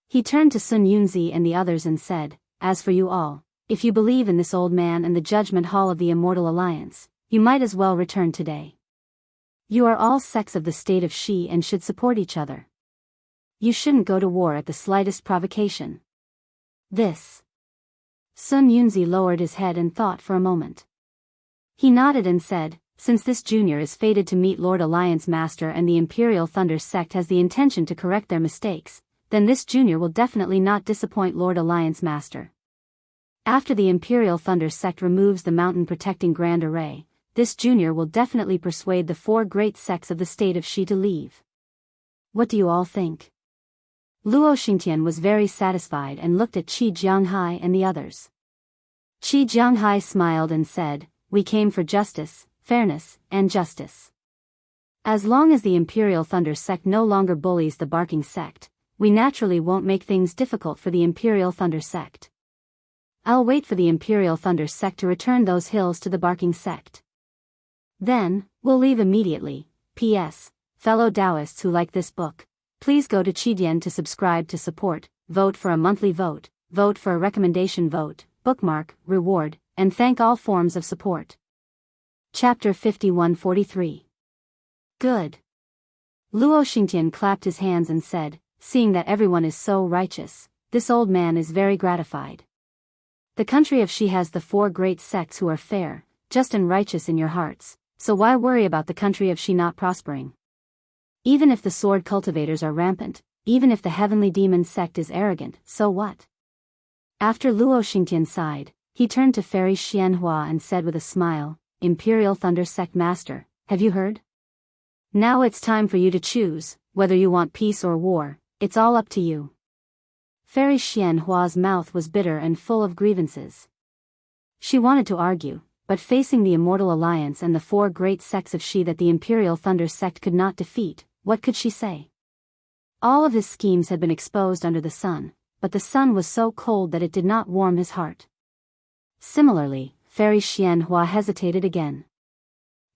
He turned to Sun Yunzi and the others and said, as for you all, if you believe in this old man and the judgment hall of the Immortal Alliance, you might as well return today. You are all sects of the state of Shi and should support each other. You shouldn't go to war at the slightest provocation. This. Sun Yunzi lowered his head and thought for a moment. He nodded and said, since this junior is fated to meet Lord Alliance Master and the Imperial Thunder Sect has the intention to correct their mistakes, then this junior will definitely not disappoint Lord Alliance Master. After the Imperial Thunder Sect removes the mountain-protecting Grand Array, this junior will definitely persuade the 4 great sects of the state of Shi to leave. What do you all think? Luo Xingtian was very satisfied and looked at Qi Jianghai and the others. Qi Jianghai smiled and said, we came for justice, fairness, and justice. As long as the Imperial Thunder Sect no longer bullies the Barking Sect, we naturally won't make things difficult for the Imperial Thunder Sect. I'll wait for the Imperial Thunder Sect to return those hills to the Barking Sect. Then, we'll leave immediately. P.S. Fellow Daoists who like this book, please go to Qidian to subscribe to support, vote for a monthly vote, vote for a recommendation vote, bookmark, reward, and thank all forms of support. Chapter 5143. Good. Luo Xingtian clapped his hands and said, seeing that everyone is so righteous, this old man is very gratified. The country of Shi has the 4 great sects who are fair, just and righteous in your hearts, so why worry about the country of Shi not prospering? Even if the sword cultivators are rampant, even if the heavenly demon sect is arrogant, so what? After Luo Xingtian sighed, he turned to Fairy Xianhua and said with a smile, Imperial Thunder Sect Master, have you heard? Now it's time for you to choose, whether you want peace or war, it's all up to you. Fairy Xianhua's mouth was bitter and full of grievances. She wanted to argue, but facing the Immortal Alliance and the 4 great sects of Shi that the Imperial Thunder Sect could not defeat, what could she say? All of his schemes had been exposed under the sun, but the sun was so cold that it did not warm his heart. Similarly, Fairy Xianhua hesitated again.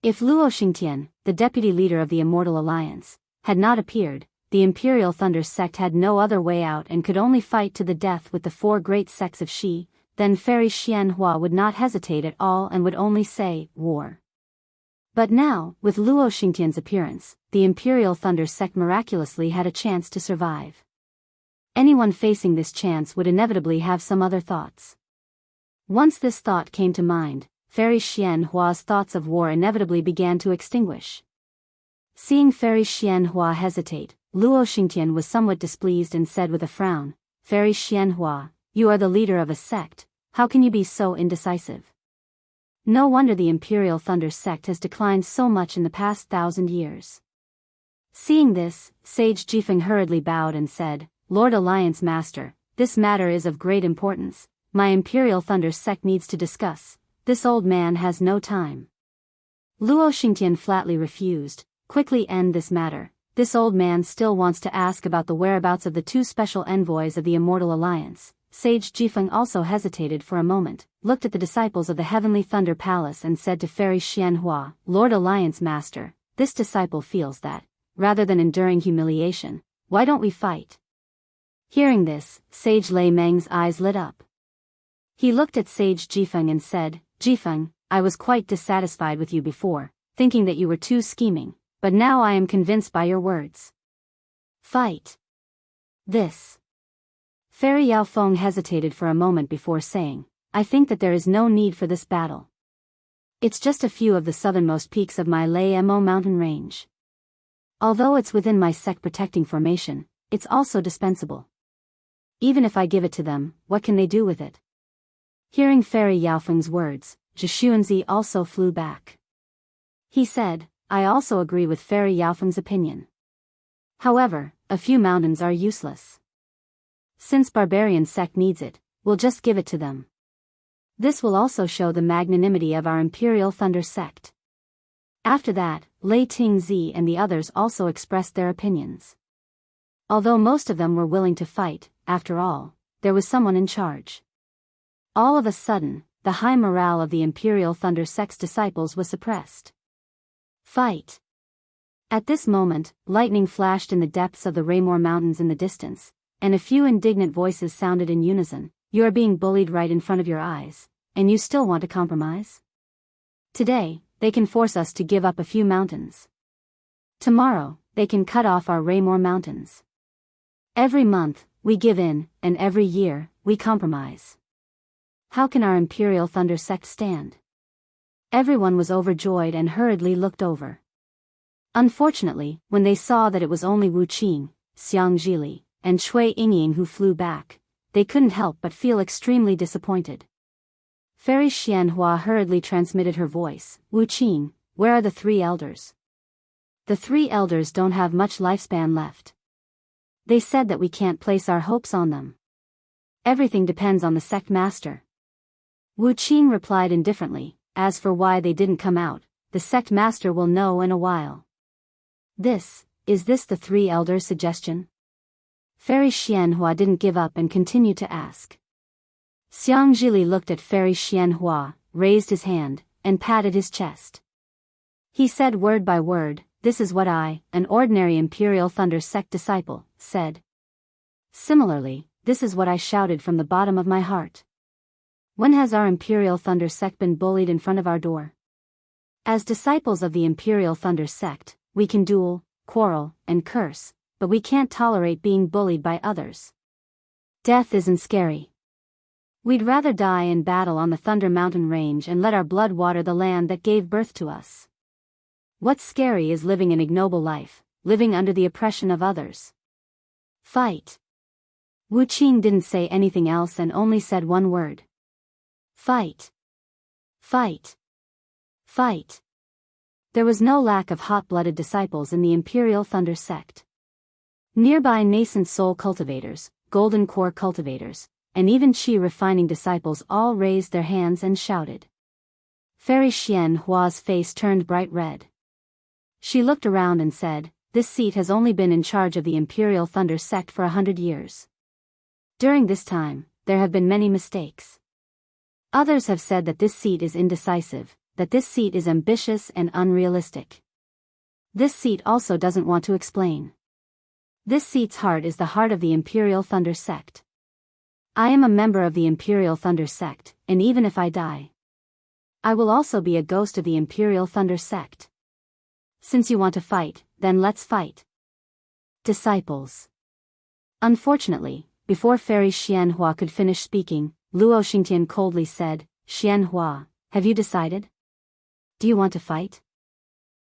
If Luo Xingtian, the deputy leader of the Immortal Alliance, had not appeared, the Imperial Thunder Sect had no other way out and could only fight to the death with the 4 great sects of Shi, then Fairy Xianhua would not hesitate at all and would only say, war. But now, with Luo Xingtian's appearance, the Imperial Thunder Sect miraculously had a chance to survive. Anyone facing this chance would inevitably have some other thoughts. Once this thought came to mind, Fairy Xianhua's thoughts of war inevitably began to extinguish. Seeing Fairy Xianhua hesitate, Luo Xingtian was somewhat displeased and said with a frown, Fairy Xianhua, you are the leader of a sect, how can you be so indecisive? No wonder the Imperial Thunder Sect has declined so much in the past 1,000 years. Seeing this, Sage Jifeng hurriedly bowed and said, Lord Alliance Master, this matter is of great importance, my Imperial Thunder Sect needs to discuss, this old man has no time. Luo Xingtian flatly refused, quickly end this matter. This old man still wants to ask about the whereabouts of the 2 special envoys of the Immortal Alliance. Sage Jifeng also hesitated for a moment, looked at the disciples of the Heavenly Thunder Palace and said to Fairy Xianhua, Lord Alliance Master, this disciple feels that, rather than enduring humiliation, why don't we fight? Hearing this, Sage Lei Meng's eyes lit up. He looked at Sage Jifeng and said, Jifeng, I was quite dissatisfied with you before, thinking that you were too scheming. But now I am convinced by your words. Fight. This. Fairy Yaofeng hesitated for a moment before saying, I think that there is no need for this battle. It's just a few of the southernmost peaks of my Lei Mo mountain range. Although it's within my sect protecting formation, it's also dispensable. Even if I give it to them, what can they do with it? Hearing Fairy Yaofeng's words, Zhishuanzi also flew back. He said, I also agree with Fairy Yaofeng's opinion. However, a few mountains are useless. Since Barbarian Sect needs it, we'll just give it to them. This will also show the magnanimity of our Imperial Thunder sect. After that, Lei Tingzi and the others also expressed their opinions. Although most of them were willing to fight, after all, there was someone in charge. All of a sudden, the high morale of the Imperial Thunder sect's disciples was suppressed. Fight! At this moment, lightning flashed in the depths of the Raymore Mountains in the distance, and a few indignant voices sounded in unison. You are being bullied right in front of your eyes, and you still want to compromise? Today, they can force us to give up a few mountains. Tomorrow, they can cut off our Raymore Mountains. Every month, we give in, and every year, we compromise. How can our Imperial Thunder sect stand? Everyone was overjoyed and hurriedly looked over. Unfortunately, when they saw that it was only Wuxia Xianxia and Cui Yingying who flew back, they couldn't help but feel extremely disappointed. Fairy Xianhua hurriedly transmitted her voice. Wuxia, where are the 3 elders? The 3 elders don't have much lifespan left. They said that we can't place our hopes on them. Everything depends on the sect master. Wuxia replied indifferently, as for why they didn't come out, the sect master will know in a while. Is this the 3 elders' suggestion? Fairy Xianhua didn't give up and continued to ask. Xiangjili looked at Fairy Xianhua, raised his hand, and patted his chest. He said word by word, this is what I, an ordinary Imperial Thunder sect disciple, said. Similarly, this is what I shouted from the bottom of my heart. When has our Imperial Thunder sect been bullied in front of our door? As disciples of the Imperial Thunder sect, we can duel, quarrel, and curse, but we can't tolerate being bullied by others. Death isn't scary. We'd rather die in battle on the Thunder Mountain Range and let our blood water the land that gave birth to us. What's scary is living an ignoble life, living under the oppression of others. Fight. Wuxia didn't say anything else and only said one word. Fight. Fight. Fight. There was no lack of hot-blooded disciples in the Imperial Thunder sect. Nearby nascent soul cultivators, golden core cultivators, and even chi refining disciples all raised their hands and shouted. Fairy Xianhua's face turned bright red. She looked around and said, this seat has only been in charge of the Imperial Thunder sect for 100 years. During this time, there have been many mistakes. Others have said that this seat is indecisive, that this seat is ambitious and unrealistic. This seat also doesn't want to explain. This seat's heart is the heart of the Imperial Thunder sect. I am a member of the Imperial Thunder sect, and even if I die, I will also be a ghost of the Imperial Thunder sect. Since you want to fight, then let's fight. Disciples. Unfortunately, before Fairy Xianhua could finish speaking, Luo Xingtian coldly said, Xianhua, have you decided? Do you want to fight?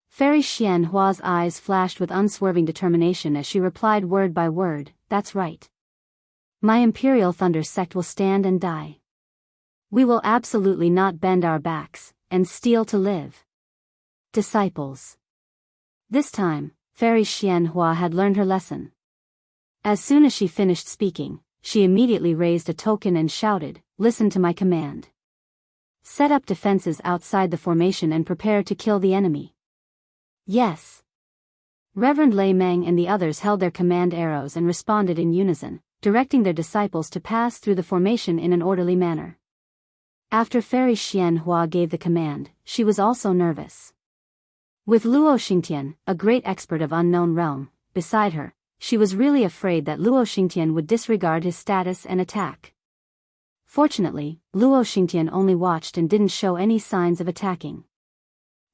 Fairy Xianhua's eyes flashed with unswerving determination as she replied word by word, that's right. My Imperial Thunder sect will stand and die. We will absolutely not bend our backs, and steal to live. Disciples. This time, Fairy Xianhua had learned her lesson. As soon as she finished speaking, she immediately raised a token and shouted, listen to my command. Set up defenses outside the formation and prepare to kill the enemy. Yes. Reverend Lei Meng and the others held their command arrows and responded in unison, directing their disciples to pass through the formation in an orderly manner. After Fairy Xianhua gave the command, she was also nervous. With Luo Xingtian, a great expert of unknown realm, beside her, she was really afraid that Luo Xingtian would disregard his status and attack. Fortunately, Luo Xingtian only watched and didn't show any signs of attacking.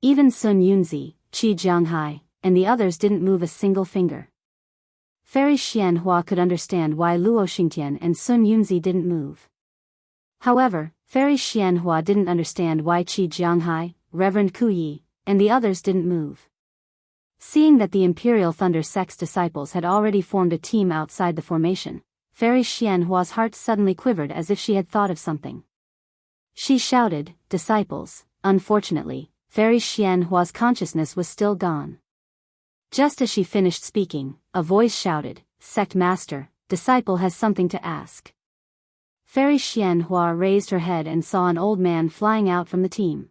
Even Sun Yunzi, Qi Jianghai, and the others didn't move a single finger. Fairy Xianhua could understand why Luo Xingtian and Sun Yunzi didn't move. However, Fairy Xianhua didn't understand why Qi Jianghai, Reverend Kuyi, and the others didn't move. Seeing that the Imperial Thunder sect's disciples had already formed a team outside the formation, Fairy Xianhua's heart suddenly quivered as if she had thought of something. She shouted, disciples. Unfortunately, Fairy Xianhua's consciousness was still gone. Just as she finished speaking, a voice shouted, Sect Master, disciple has something to ask. Fairy Xianxia raised her head and saw an old man flying out from the team.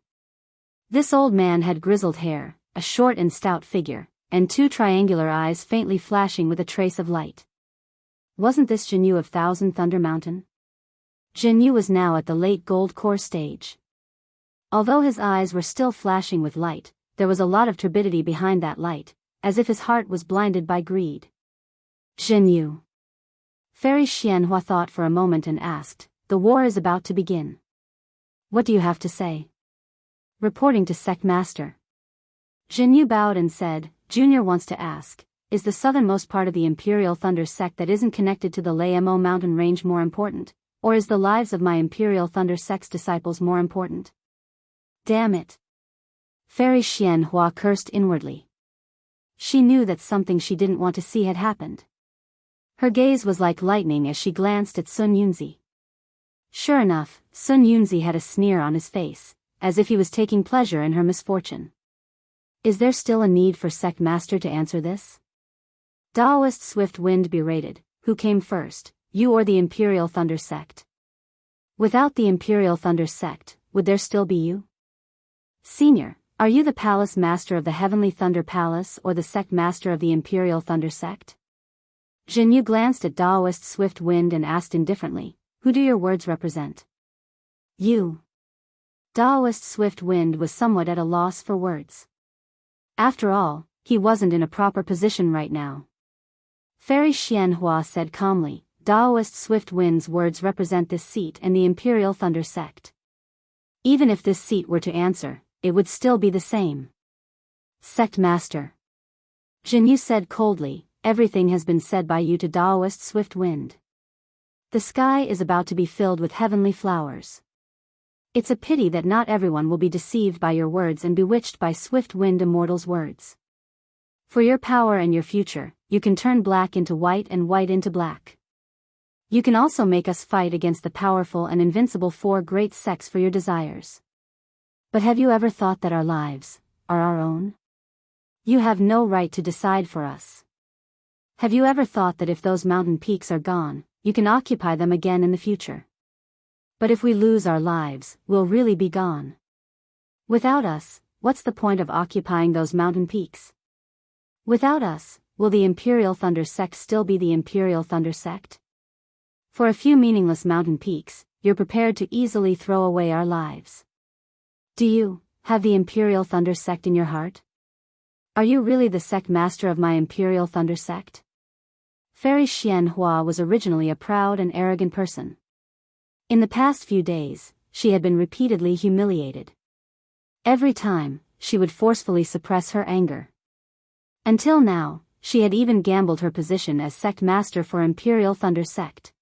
This old man had grizzled hair, a short and stout figure, and two triangular eyes faintly flashing with a trace of light. Wasn't this Jianghu of Thousand Thunder Mountain? Jianghu was now at the late gold core stage. Although his eyes were still flashing with light, there was a lot of turbidity behind that light, as if his heart was blinded by greed. Jianghu. Fairy Xianxia thought for a moment and asked, "The war is about to begin. What do you have to say?" Reporting to Sect Master. Jianghu bowed and said, "Junior wants to ask, is the southernmost part of the Imperial Thunder Sect that isn't connected to the Lamo mountain range more important, or is the lives of my Imperial Thunder Sect's disciples more important?" Damn it. Fairy Xianxia cursed inwardly. She knew that something she didn't want to see had happened. Her gaze was like lightning as she glanced at Sun Yunzi. Sure enough, Sun Yunzi had a sneer on his face, as if he was taking pleasure in her misfortune. Is there still a need for Sect Master to answer this? Daoist Swift Wind berated, "Who came first, you or the Imperial Thunder Sect? Without the Imperial Thunder Sect, would there still be you? Senior, are you the Palace Master of the Heavenly Thunder Palace or the Sect Master of the Imperial Thunder Sect?" Jianghu glanced at Daoist Swift Wind and asked indifferently, "Who do your words represent?" "You." Daoist Swift Wind was somewhat at a loss for words. After all, he wasn't in a proper position right now. Fairy Xianxia said calmly, "Daoist Swift Wind's words represent this seat and the Imperial Thunder Sect. Even if this seat were to answer, it would still be the same." "Sect Master." Jianghu said coldly, "Everything has been said by you to Daoist Swift Wind. The sky is about to be filled with heavenly flowers. It's a pity that not everyone will be deceived by your words and bewitched by Swift Wind Immortal's words. For your power and your future, you can turn black into white and white into black. You can also make us fight against the powerful and invincible four great sects for your desires. But have you ever thought that our lives are our own? You have no right to decide for us. Have you ever thought that if those mountain peaks are gone, you can occupy them again in the future? But if we lose our lives, we'll really be gone. Without us, what's the point of occupying those mountain peaks? Without us, will the Imperial Thunder Sect still be the Imperial Thunder Sect? For a few meaningless mountain peaks, you're prepared to easily throw away our lives. Do you have the Imperial Thunder Sect in your heart? Are you really the Sect Master of my Imperial Thunder Sect?" Fairy Xianxia was originally a proud and arrogant person. In the past few days, she had been repeatedly humiliated. Every time, she would forcefully suppress her anger. Until now, she had even gambled her position as Sect Master for Imperial Thunder Sect.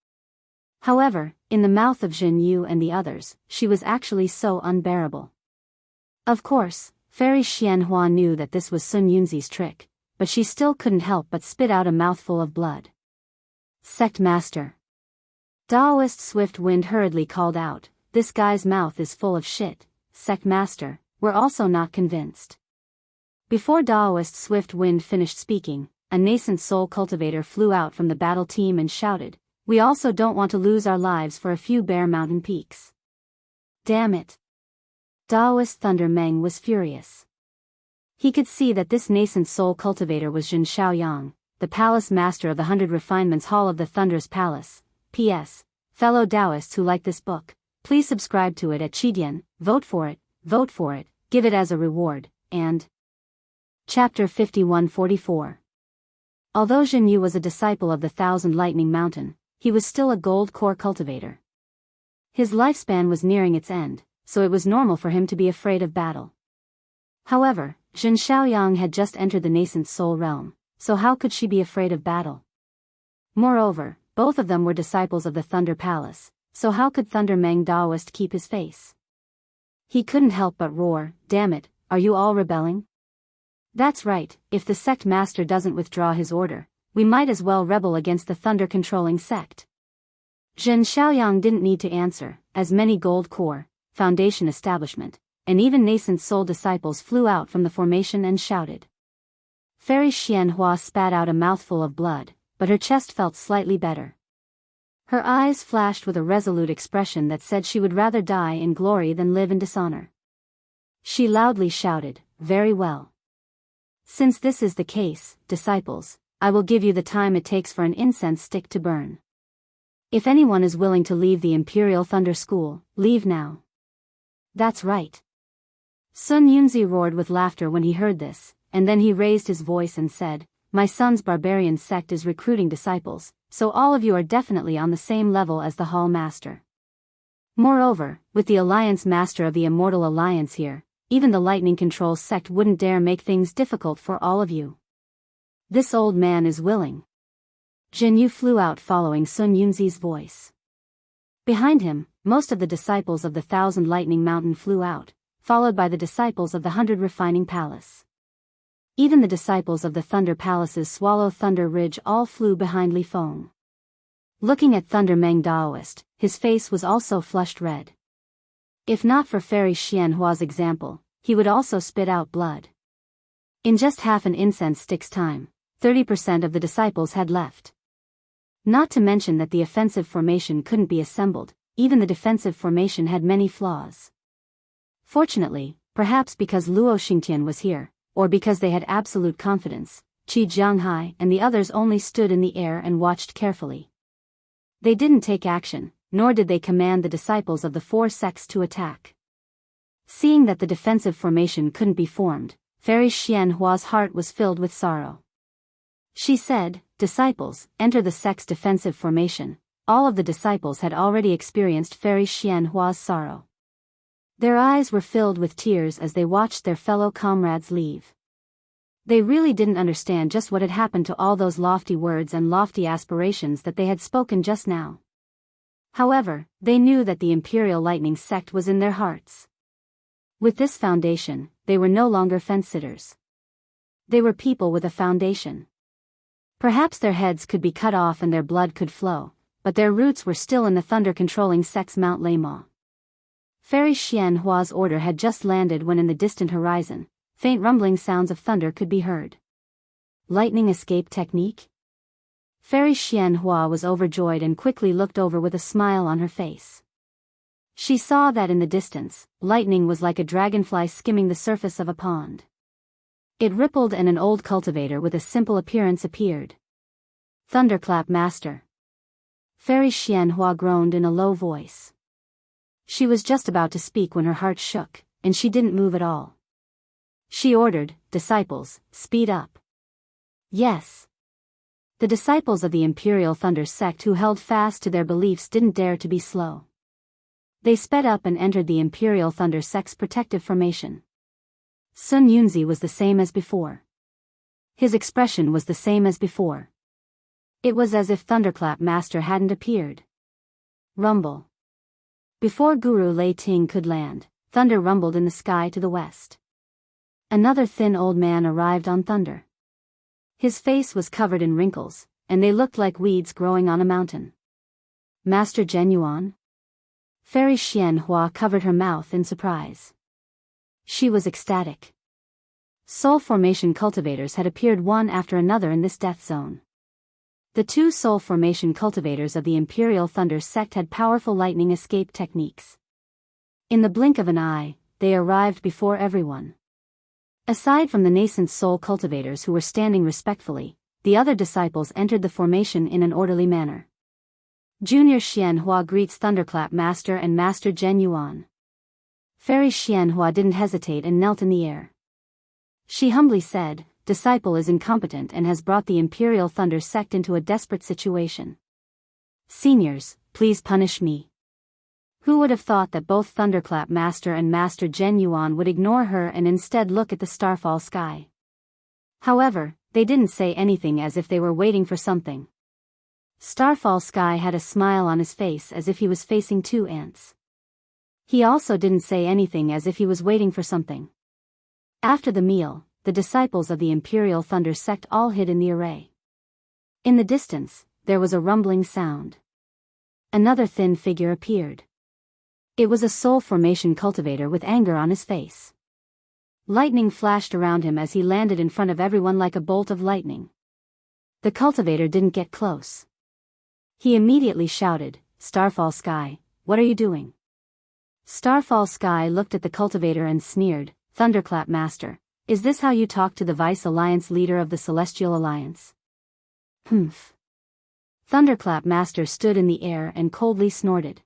However, in the mouth of Jianghu and the others, she was actually so unbearable. Of course, Fairy Xianxia knew that this was Sun Yunzi's trick, but she still couldn't help but spit out a mouthful of blood. "Sect Master." Daoist Swift Wind hurriedly called out, "This guy's mouth is full of shit, Sect Master, we're also not convinced." Before Daoist Swift Wind finished speaking, a nascent soul cultivator flew out from the battle team and shouted, "We also don't want to lose our lives for a few bare mountain peaks." Damn it. Daoist Thunder Meng was furious. He could see that this nascent soul cultivator was Jin Shaoyang, the Palace Master of the 100 Refinements Hall of the Thunder's Palace. P.S. Fellow Daoists who like this book, please subscribe to it at Qidian, vote for it, give it as a reward, and... Chapter 5144. Although Jianghu was a disciple of the Thousand Lightning Mountain, he was still a gold core cultivator. His lifespan was nearing its end, so it was normal for him to be afraid of battle. However, Jin Shaoyang had just entered the nascent soul realm, so how could she be afraid of battle? Moreover, both of them were disciples of the Thunder Palace, so how could Thunder Meng Daoist keep his face? He couldn't help but roar, "Damn it, are you all rebelling? That's right, if the Sect Master doesn't withdraw his order, we might as well rebel against the Thunder-controlling sect." Jin Shaoyang didn't need to answer, as many Gold Core, Foundation Establishment, and even nascent soul disciples flew out from the formation and shouted. Fairy Xianxia spat out a mouthful of blood, but her chest felt slightly better. Her eyes flashed with a resolute expression that said she would rather die in glory than live in dishonor. She loudly shouted, "Very well. Since this is the case, disciples, I will give you the time it takes for an incense stick to burn. If anyone is willing to leave the Imperial Thunder School, leave now." "That's right." Sun Yunzi roared with laughter when he heard this, and then he raised his voice and said, "My son's barbarian sect is recruiting disciples, so all of you are definitely on the same level as the Hall Master. Moreover, with the Alliance Master of the Immortal Alliance here, even the Lightning Control sect wouldn't dare make things difficult for all of you. This old man is willing." Jianghu flew out following Sun Yunzi's voice. Behind him, most of the disciples of the 1,000 Lightning Mountain flew out, followed by the disciples of the 100 Refining Palace. Even the disciples of the Thunder Palace's Swallow Thunder Ridge all flew behind Li Feng. Looking at Thunder Meng Daoist, his face was also flushed red. If not for Fairy Xianhua's example, he would also spit out blood. In just half an incense stick's time, 30% of the disciples had left. Not to mention that the offensive formation couldn't be assembled, even the defensive formation had many flaws. Fortunately, perhaps because Luo Xingtian was here, or because they had absolute confidence, Qi Jianghai and the others only stood in the air and watched carefully. They didn't take action, nor did they command the disciples of the 4 sects to attack. Seeing that the defensive formation couldn't be formed, Fairy Xianhua's heart was filled with sorrow. She said, "Disciples, enter the sect's defensive formation." All of the disciples had already experienced Fairy Xianhua's sorrow. Their eyes were filled with tears as they watched their fellow comrades leave. They really didn't understand just what had happened to all those lofty words and lofty aspirations that they had spoken just now. However, they knew that the Imperial Lightning sect was in their hearts. With this foundation, they were no longer fence-sitters. They were people with a foundation. Perhaps their heads could be cut off and their blood could flow, but their roots were still in the thunder-controlling sect's Mount Leima. Fairy Xianhua's order had just landed when in the distant horizon, faint rumbling sounds of thunder could be heard. Lightning escape technique? Fairy Xianhua was overjoyed and quickly looked over with a smile on her face. She saw that in the distance, lightning was like a dragonfly skimming the surface of a pond. It rippled and an old cultivator with a simple appearance appeared. "Thunderclap Master." Fairy Xianhua groaned in a low voice. She was just about to speak when her heart shook, and she didn't move at all. She ordered, "Disciples, speed up." Yes. The disciples of the Imperial Thunder sect who held fast to their beliefs didn't dare to be slow. They sped up and entered the Imperial Thunder sect's protective formation. Sun Yunzi was the same as before. His expression was the same as before. It was as if Thunderclap Master hadn't appeared. Rumble. Before Guru Lei Ting could land, thunder rumbled in the sky to the west. Another thin old man arrived on thunder. His face was covered in wrinkles, and they looked like weeds growing on a mountain. "Master Genuan?" Fairy Xianhua covered her mouth in surprise. She was ecstatic. Soul formation cultivators had appeared one after another in this death zone. The 2 soul formation cultivators of the Imperial Thunder sect had powerful lightning escape techniques. In the blink of an eye, they arrived before everyone. Aside from the nascent soul cultivators who were standing respectfully, the other disciples entered the formation in an orderly manner. Junior Xianhua greets Thunderclap Master and Master Genuan. Fairy Xianhua didn't hesitate and knelt in the air. She humbly said, "Disciple is incompetent and has brought the Imperial Thunder sect into a desperate situation. Seniors, please punish me." Who would have thought that both Thunderclap Master and Master Genuan would ignore her and instead look at the starfall sky? However, they didn't say anything as if they were waiting for something. Starfall Sky had a smile on his face as if he was facing 2 ants. He also didn't say anything as if he was waiting for something. After the meal, the disciples of the Imperial Thunder sect all hid in the array. In the distance, there was a rumbling sound. Another thin figure appeared. It was a soul formation cultivator with anger on his face. Lightning flashed around him as he landed in front of everyone like a bolt of lightning. The cultivator didn't get close. He immediately shouted, Starfall Sky, what are you doing? Starfall Sky looked at the cultivator and sneered, Thunderclap Master, is this how you talk to the Vice Alliance leader of the Celestial Alliance? Humph. Thunderclap Master stood in the air and coldly snorted.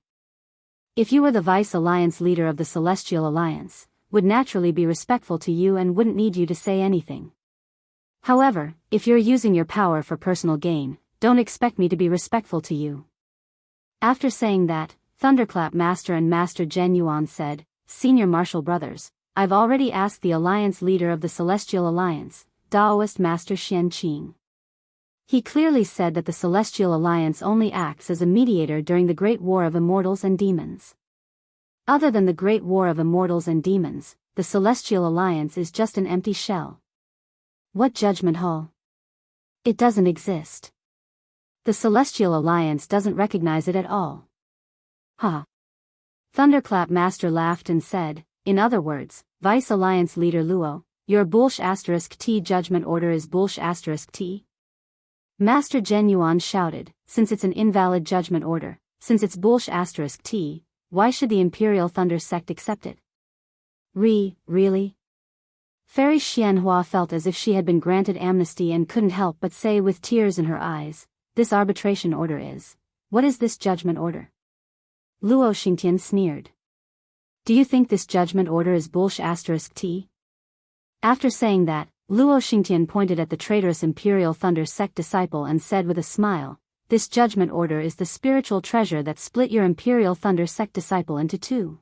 If you were the Vice Alliance leader of the Celestial Alliance, would naturally be respectful to you and wouldn't need you to say anything. However, if you're using your power for personal gain, don't expect me to be respectful to you. After saying that, Thunderclap Master and Master Zhen Yuan said, Senior Martial Brothers, I've already asked the Alliance leader of the Celestial Alliance, Daoist Master Xianqing. He clearly said that the Celestial Alliance only acts as a mediator during the Great War of Immortals and Demons. Other than the Great War of Immortals and Demons, the Celestial Alliance is just an empty shell. What Judgment Hall? It doesn't exist. The Celestial Alliance doesn't recognize it at all. Ha! Thunderclap Master laughed and said, in other words, Vice Alliance Leader Luo, your Bullsh*T judgment order is Bullsh*T? Master Zhen Yuan shouted, since it's an invalid judgment order, since it's Bullsh*T, why should the Imperial Thunder Sect accept it? Really? Fairy Xianxia felt as if she had been granted amnesty and couldn't help but say with tears in her eyes, this arbitration order is. What is this judgment order? Luo Xingtian sneered. Do you think this judgment order is Bullsh*T? After saying that, Luo Xingtian pointed at the traitorous Imperial Thunder Sect disciple and said with a smile, this judgment order is the spiritual treasure that split your Imperial Thunder Sect disciple into two.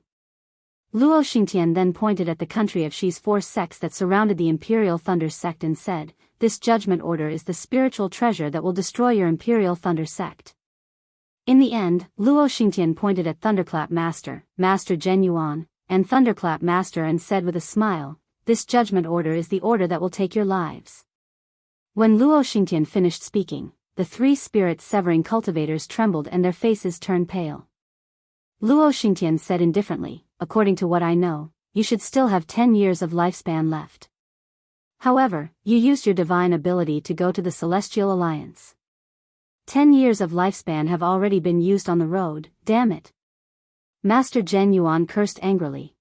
Luo Xingtian then pointed at the country of Shi's four sects that surrounded the Imperial Thunder Sect and said, this judgment order is the spiritual treasure that will destroy your Imperial Thunder Sect. In the end, Luo Xingtian pointed at Thunderclap Master, Master Zhen Yuan, and Thunderclap Master and said with a smile, this judgment order is the order that will take your lives. When Luo Xingtian finished speaking, the three spirit-severing cultivators trembled and their faces turned pale. Luo Xingtian said indifferently, according to what I know, you should still have 10 years of lifespan left. However, you used your divine ability to go to the Celestial Alliance. 10 years of lifespan have already been used on the road, damn it. Master Zhen Yuan cursed angrily.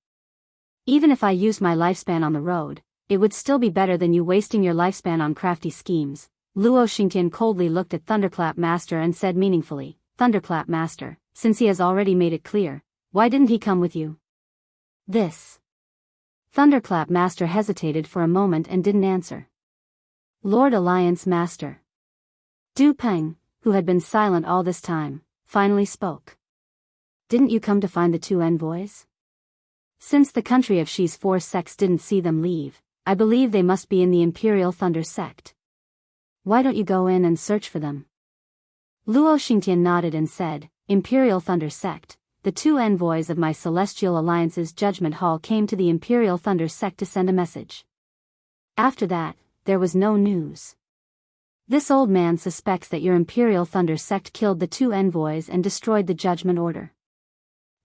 Even if I used my lifespan on the road, it would still be better than you wasting your lifespan on crafty schemes. Luo Xingtian coldly looked at Thunderclap Master and said meaningfully, Thunderclap Master, since he has already made it clear, why didn't he come with you? This. Thunderclap Master hesitated for a moment and didn't answer. Lord Alliance Master Du Peng, who had been silent all this time, finally spoke. Didn't you come to find the two envoys? Since the country of Shi's four sects didn't see them leave, I believe they must be in the Imperial Thunder Sect. Why don't you go in and search for them? Luo Xingtian nodded and said, Imperial Thunder Sect, the two envoys of my Celestial Alliance's Judgment Hall came to the Imperial Thunder Sect to send a message. After that, there was no news. This old man suspects that your Imperial Thunder Sect killed the two envoys and destroyed the Judgment Order.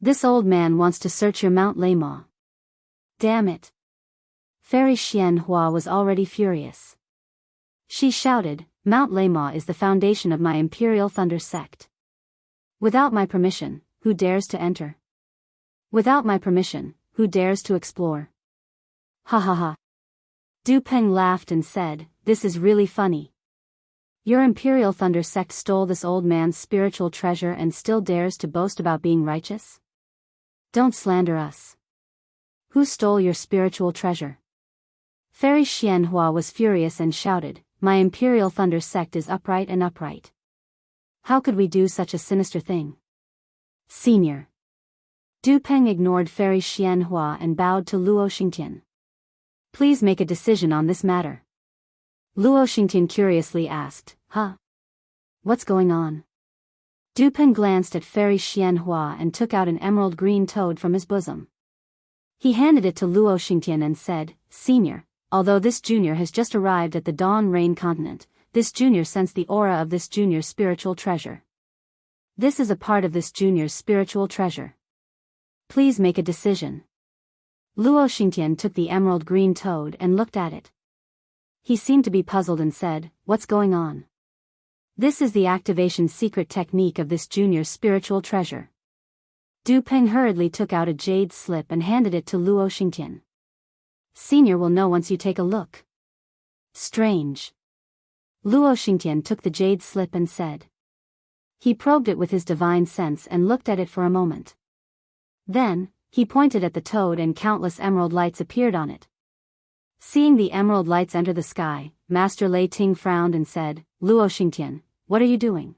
This old man wants to search your Mount Leymah. Damn it. Fairy Xianxia was already furious. She shouted, Mount Leymah is the foundation of my Imperial Thunder Sect. Without my permission, who dares to enter? Without my permission, who dares to explore? Ha ha ha. Du Peng laughed and said, this is really funny. Your Imperial Thunder Sect stole this old man's spiritual treasure and still dares to boast about being righteous? Don't slander us. Who stole your spiritual treasure? Fairy Xianxia was furious and shouted, my Imperial Thunder Sect is upright and upright. How could we do such a sinister thing? Senior. Du Peng ignored Fairy Xianxia and bowed to Luo Xingtian. Please make a decision on this matter. Luo Xingtian curiously asked, huh? What's going on? Du Peng glanced at Fairy Xianxia and took out an emerald green toad from his bosom. He handed it to Luo Xingtian and said, Senior, although this junior has just arrived at the Dawn Rain continent, this junior sensed the aura of this junior's spiritual treasure. This is a part of this junior's spiritual treasure. Please make a decision. Luo Xingtian took the emerald green toad and looked at it. He seemed to be puzzled and said, what's going on? This is the activation secret technique of this junior's spiritual treasure. Du Peng hurriedly took out a jade slip and handed it to Luo Xingtian. Senior will know once you take a look. Strange. Luo Xingtian took the jade slip and said. He probed it with his divine sense and looked at it for a moment. Then, he pointed at the toad and countless emerald lights appeared on it. Seeing the emerald lights enter the sky, Master Lei Ting frowned and said, Luo Xingtian, what are you doing?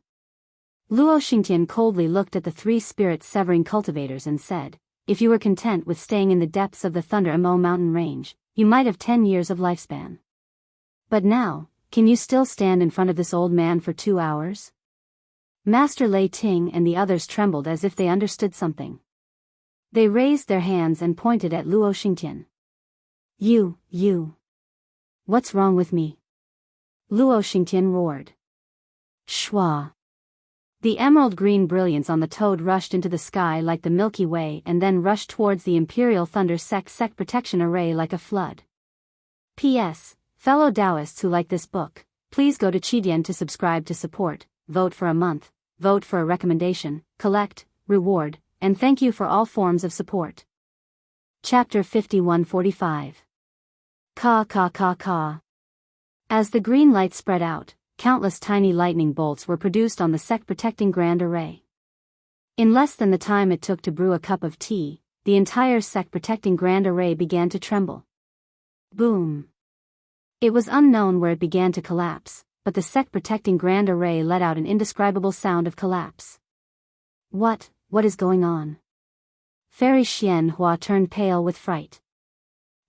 Luo Xingtian coldly looked at the three spirit-severing cultivators and said, if you were content with staying in the depths of the Thunder Emo mountain range, you might have 10 years of lifespan. But now, can you still stand in front of this old man for 2 hours? Master Lei Ting and the others trembled as if they understood something. They raised their hands and pointed at Luo Xingtian. You. What's wrong with me? Luo Xingtian roared. Shwa. The emerald-green brilliance on the toad rushed into the sky like the Milky Way and then rushed towards the Imperial Thunder Sect protection array like a flood. P.S. Fellow Daoists who like this book, please go to Qidian to subscribe to support, vote for a month, vote for a recommendation, collect, reward, and thank you for all forms of support. Chapter 5145. Ka. As the green light spread out, countless tiny lightning bolts were produced on the sect-protecting grand array. In less than the time it took to brew a cup of tea, the entire sect-protecting grand array began to tremble. Boom. It was unknown where it began to collapse, but the sect-protecting grand array let out an indescribable sound of collapse. What is going on? Fairy Xianxia turned pale with fright.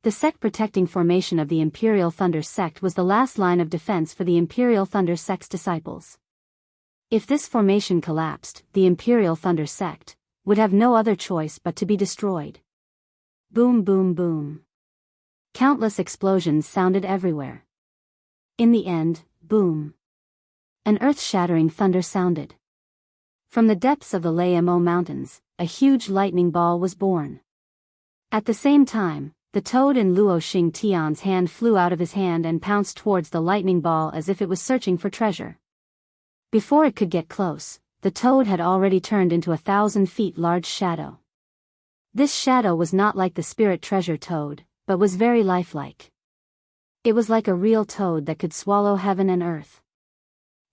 The sect-protecting formation of the Imperial Thunder Sect was the last line of defense for the Imperial Thunder Sect's disciples. If this formation collapsed, the Imperial Thunder Sect would have no other choice but to be destroyed. Boom boom boom. Countless explosions sounded everywhere. In the end, boom. An earth-shattering thunder sounded. From the depths of the Layamo Mountains, a huge lightning ball was born. At the same time, the toad in Luo Xingtian's hand flew out of his hand and pounced towards the lightning ball as if it was searching for treasure. Before it could get close, the toad had already turned into 1,000 feet large shadow. This shadow was not like the spirit treasure toad, but was very lifelike. It was like a real toad that could swallow heaven and earth.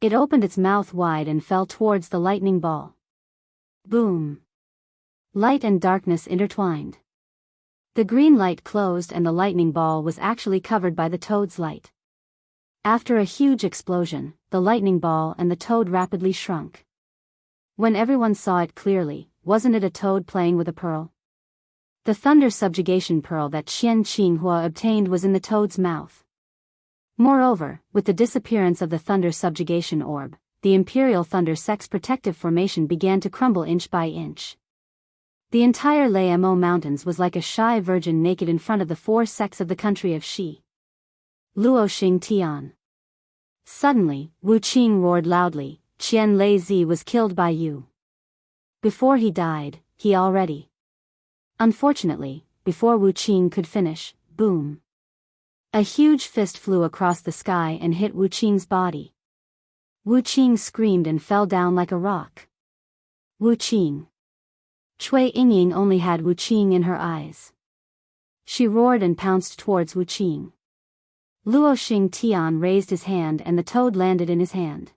It opened its mouth wide and fell towards the lightning ball. Boom. Light and darkness intertwined. The green light closed and the lightning ball was actually covered by the toad's light. After a huge explosion, the lightning ball and the toad rapidly shrunk. When everyone saw it clearly, wasn't it a toad playing with a pearl? The thunder subjugation pearl that Qian Qinghua obtained was in the toad's mouth. Moreover, with the disappearance of the thunder subjugation orb, the Imperial Thunder Sect's protective formation began to crumble inch by inch. The entire Layamo Mountains was like a shy virgin naked in front of the 4 sects of the country of Shi. Luo Xingtian. Suddenly, Wu Qing roared loudly, Qian Lei Zi was killed by you. Before he died, he already. Unfortunately, before Wu Qing could finish, boom. A huge fist flew across the sky and hit Wu Qing's body. Wu Qing screamed and fell down like a rock. Wu Qing. Cui Yingying only had Wu Qing in her eyes. She roared and pounced towards Wu Qing. Luo Xingtian raised his hand and the toad landed in his hand.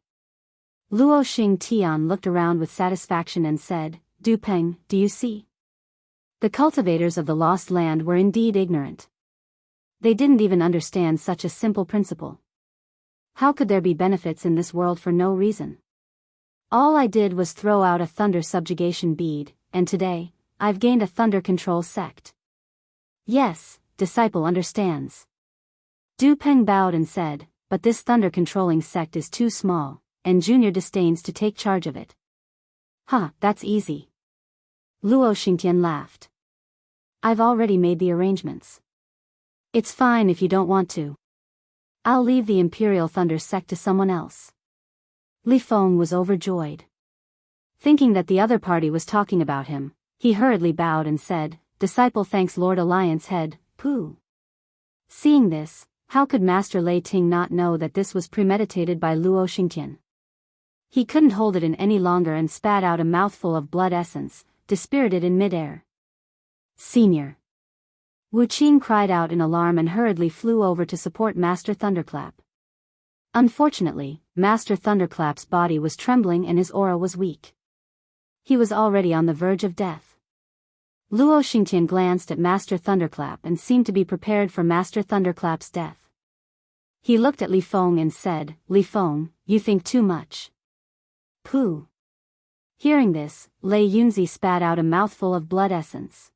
Luo Xingtian looked around with satisfaction and said, Du Peng, do you see? The cultivators of the Lost Land were indeed ignorant. They didn't even understand such a simple principle. How could there be benefits in this world for no reason? All I did was throw out a thunder subjugation bead, and today, I've gained a thunder control sect. Yes, disciple understands. Du Peng bowed and said, but this thunder controlling sect is too small, and Junior disdains to take charge of it. That's easy. Luo Xingtian laughed. I've already made the arrangements. It's fine if you don't want to. I'll leave the Imperial Thunder Sect to someone else. Li Feng was overjoyed. Thinking that the other party was talking about him, he hurriedly bowed and said, Disciple thanks Lord Alliance Head, Pooh. Seeing this, how could Master Lei Ting not know that this was premeditated by Luo Xingtian? He couldn't hold it in any longer and spat out a mouthful of blood essence, dispirited in midair. Senior! Wuqing cried out in alarm and hurriedly flew over to support Master Thunderclap. Unfortunately, Master Thunderclap's body was trembling and his aura was weak. He was already on the verge of death. Luo Xingtian glanced at Master Thunderclap and seemed to be prepared for Master Thunderclap's death. He looked at Li Feng and said, "Li Feng, you think too much." Pooh. Hearing this, Lei Yunzi spat out a mouthful of blood essence.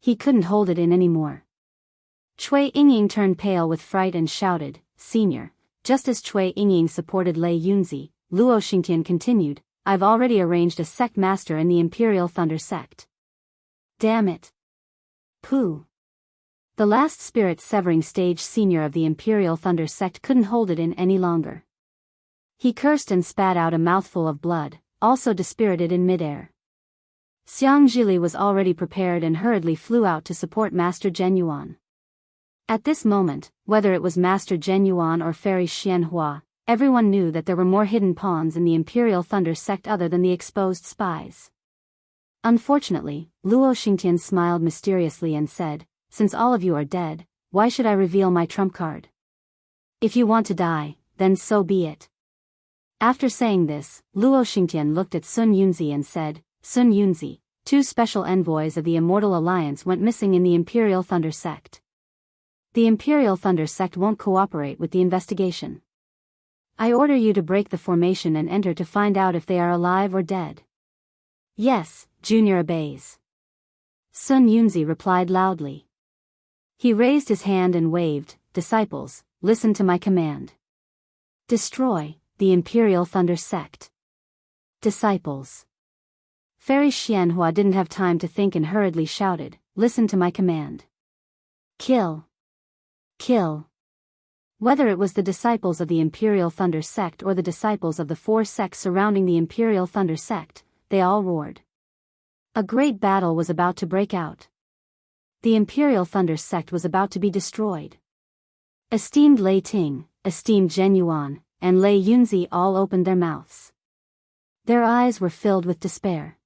He couldn't hold it in anymore. Cui Yingying turned pale with fright and shouted, "Senior." Just as Cui Yingying supported Lei Yunzi, Luo Xingtian continued, "I've already arranged a sect master in the Imperial Thunder sect." Damn it. Pooh. The last spirit severing stage senior of the Imperial Thunder sect couldn't hold it in any longer. He cursed and spat out a mouthful of blood, also dispirited in midair. Xiang Zhili was already prepared and hurriedly flew out to support Master Zhenyuan. At this moment, whether it was Master Zhenyuan or Fairy Xianxia, everyone knew that there were more hidden pawns in the Imperial Thunder sect other than the exposed spies. Unfortunately, Luo Xingtian smiled mysteriously and said, "Since all of you are dead, why should I reveal my trump card? If you want to die, then so be it." After saying this, Luo Xingtian looked at Sun Yunzi and said, "Sun Yunzi, 2 special envoys of the Immortal Alliance went missing in the Imperial Thunder sect. The Imperial Thunder sect won't cooperate with the investigation. I order you to break the formation and enter to find out if they are alive or dead." "Yes, Junior obeys." Sun Yunzi replied loudly. He raised his hand and waved, "Disciples, listen to my command. Destroy the Imperial Thunder sect." Disciples. Fairy Xianhua didn't have time to think and hurriedly shouted, "Listen to my command. Kill. Kill." Whether it was the disciples of the Imperial Thunder sect or the disciples of the 4 sects surrounding the Imperial Thunder sect, they all roared. A great battle was about to break out. The Imperial Thunder sect was about to be destroyed. Esteemed Lei Ting, esteemed Zhenyuan, and Lei Yunzi all opened their mouths. Their eyes were filled with despair.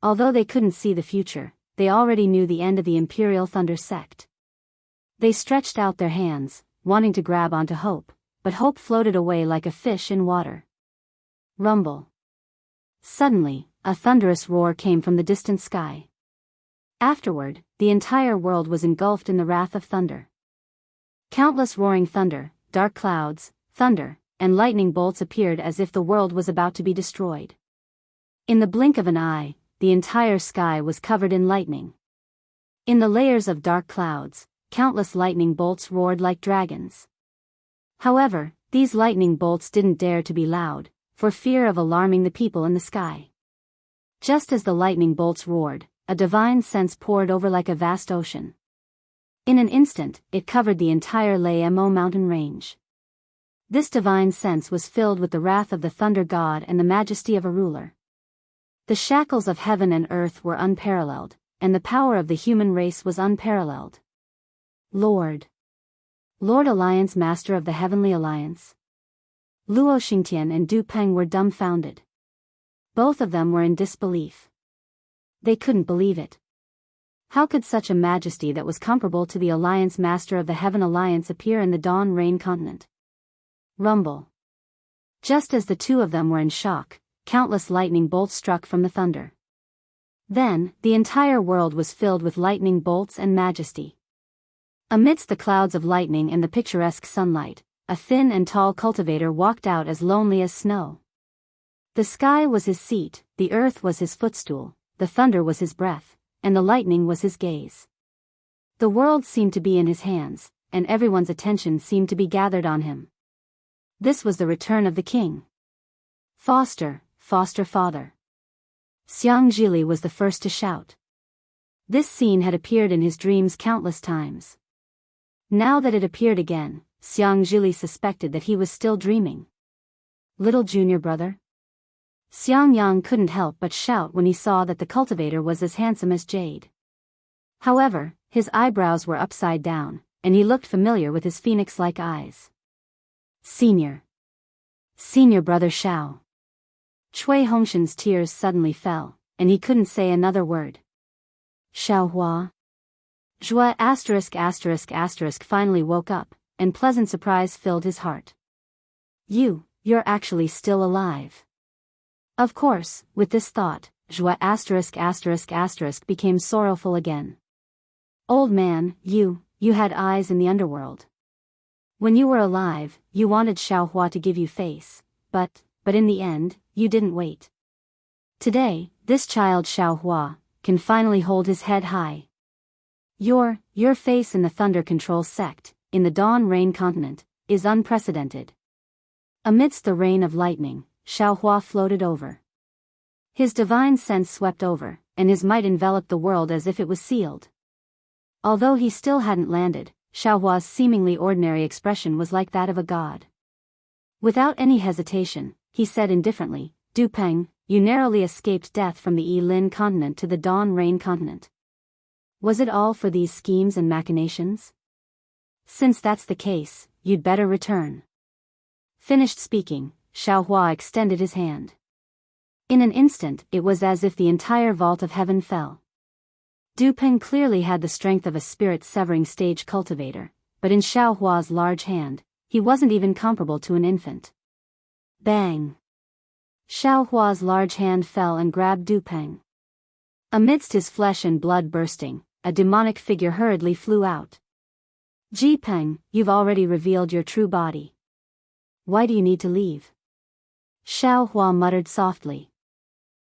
Although they couldn't see the future, they already knew the end of the Imperial Thunder sect. They stretched out their hands, wanting to grab onto hope, but hope floated away like a fish in water. Rumble. Suddenly, a thunderous roar came from the distant sky. Afterward, the entire world was engulfed in the wrath of thunder. Countless roaring thunder, dark clouds, thunder, and lightning bolts appeared as if the world was about to be destroyed. In the blink of an eye, the entire sky was covered in lightning. In the layers of dark clouds, countless lightning bolts roared like dragons. However, these lightning bolts didn't dare to be loud, for fear of alarming the people in the sky. Just as the lightning bolts roared, a divine sense poured over like a vast ocean. In an instant, it covered the entire Mo mountain range. This divine sense was filled with the wrath of the thunder god and the majesty of a ruler. The shackles of heaven and earth were unparalleled, and the power of the human race was unparalleled. Lord Alliance Master of the Heavenly Alliance. Luo Xingtian and Du Peng were dumbfounded. Both of them were in disbelief. They couldn't believe it. How could such a majesty that was comparable to the Alliance Master of the Heaven Alliance appear in the Dawn Rain continent? Rumble. Just as the two of them were in shock, countless lightning bolts struck from the thunder. Then, the entire world was filled with lightning bolts and majesty. Amidst the clouds of lightning and the picturesque sunlight, a thin and tall cultivator walked out as lonely as snow. The sky was his seat, the earth was his footstool, the thunder was his breath, and the lightning was his gaze. The world seemed to be in his hands, and everyone's attention seemed to be gathered on him. This was the return of the king. "Foster, foster father." Xiang Zhili was the first to shout. This scene had appeared in his dreams countless times. Now that it appeared again, Xiang Zhili suspected that he was still dreaming. "Little junior brother?" Xiang Yang couldn't help but shout when he saw that the cultivator was as handsome as jade. However, his eyebrows were upside down, and he looked familiar with his phoenix-like eyes. Senior brother Shao." Cui Hongshan's tears suddenly fell, and he couldn't say another word. Xiaohua. Zhua **** finally woke up, and pleasant surprise filled his heart. You're actually still alive. Of course, with this thought, Zhua **** became sorrowful again. Old man, you had eyes in the underworld. When you were alive, you wanted Xiaohua to give you face, but in the end, you didn't wait. Today, this child Xiaohua can finally hold his head high. Your face in the Thunder Control sect, in the Dawn Rain continent, is unprecedented. Amidst the rain of lightning, Xiaohua floated over. His divine sense swept over, and his might enveloped the world as if it was sealed. Although he still hadn't landed, Xiaohua's seemingly ordinary expression was like that of a god. Without any hesitation, he said indifferently, Du Peng, you narrowly escaped death from the Yi-Lin continent to the Dawn Rain continent. Was it all for these schemes and machinations? Since that's the case, you'd better return. Finished speaking, Xiaohua extended his hand. In an instant, it was as if the entire vault of heaven fell. Du Peng clearly had the strength of a spirit-severing stage cultivator, but in Xiaohua's large hand, he wasn't even comparable to an infant. Bang! Xiaohua's large hand fell and grabbed Du Peng. Amidst his flesh and blood bursting, a demonic figure hurriedly flew out. Ji Peng, you've already revealed your true body. Why do you need to leave? Xiaohua muttered softly.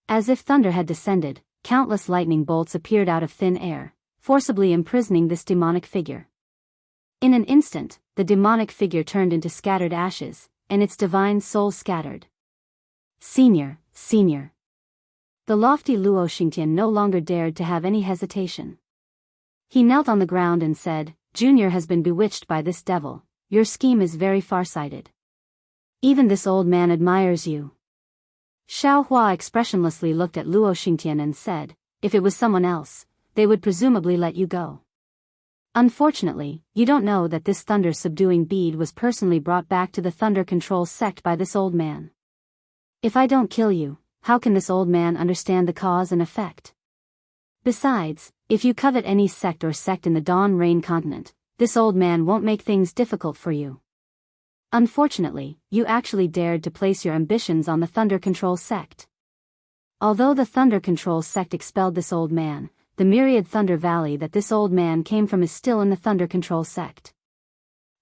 As if thunder had descended, countless lightning bolts appeared out of thin air, forcibly imprisoning this demonic figure. In an instant, the demonic figure turned into scattered ashes, and its divine soul scattered. Senior. The lofty Luo Xingtian no longer dared to have any hesitation. He knelt on the ground and said, Junior has been bewitched by this devil, your scheme is very far-sighted. Even this old man admires you. Xiaohua expressionlessly looked at Luo Xingtian and said, if it was someone else, they would presumably let you go. Unfortunately, you don't know that this thunder-subduing bead was personally brought back to the Thunder Control sect by this old man. If I don't kill you, how can this old man understand the cause and effect? Besides, if you covet any sect in the Dawn Rain continent, this old man won't make things difficult for you. Unfortunately, you actually dared to place your ambitions on the Thunder Control sect. Although the Thunder Control sect expelled this old man, the myriad Thunder Valley that this old man came from is still in the Thunder Control sect.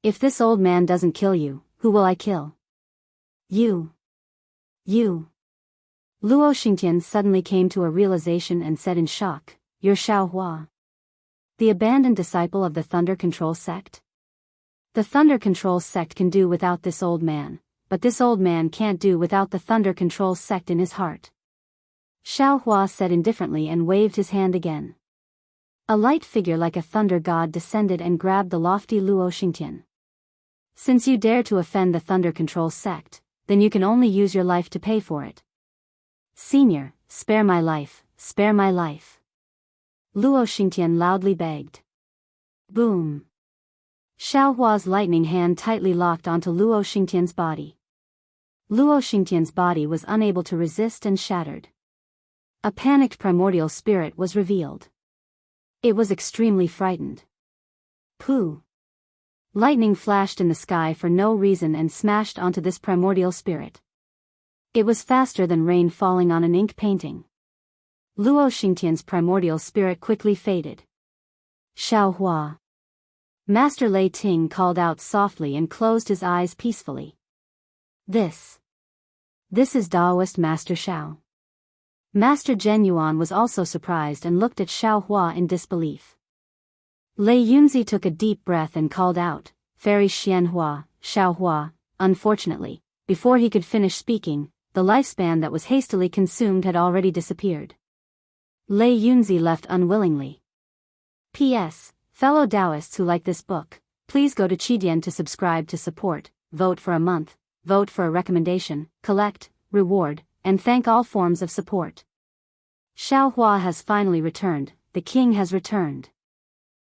If this old man doesn't kill you, who will I kill? You. Luo Xingtian suddenly came to a realization and said in shock, you're Xiaohua, the abandoned disciple of the Thunder Control sect? The Thunder Control sect can do without this old man, but this old man can't do without the Thunder Control sect in his heart. Xiaohua said indifferently and waved his hand again. A light figure like a thunder god descended and grabbed the lofty Luo Xingtian. Since you dare to offend the Thunder Control sect, then you can only use your life to pay for it. Senior, spare my life, spare my life. Luo Xingtian loudly begged. Boom. Xiaohua's lightning hand tightly locked onto Luo Xingtian's body. Luo Xingtian's body was unable to resist and shattered. A panicked primordial spirit was revealed. It was extremely frightened. Pooh! Lightning flashed in the sky for no reason and smashed onto this primordial spirit. It was faster than rain falling on an ink painting. Luo Xingtian's primordial spirit quickly faded. Xiaohua. Master Lei Ting called out softly and closed his eyes peacefully. This is Daoist Master Xiao. Master Zhen Yuan was also surprised and looked at Xiaohua in disbelief. Lei Yunzi took a deep breath and called out, Fairy Xiaohua. Unfortunately, before he could finish speaking, the lifespan that was hastily consumed had already disappeared. Lei Yunzi left unwillingly. P.S. Fellow Daoists who like this book, please go to Qidian to subscribe to support, vote for a month, vote for a recommendation, collect, reward, and thank all forms of support. Xiaohua has finally returned, the king has returned.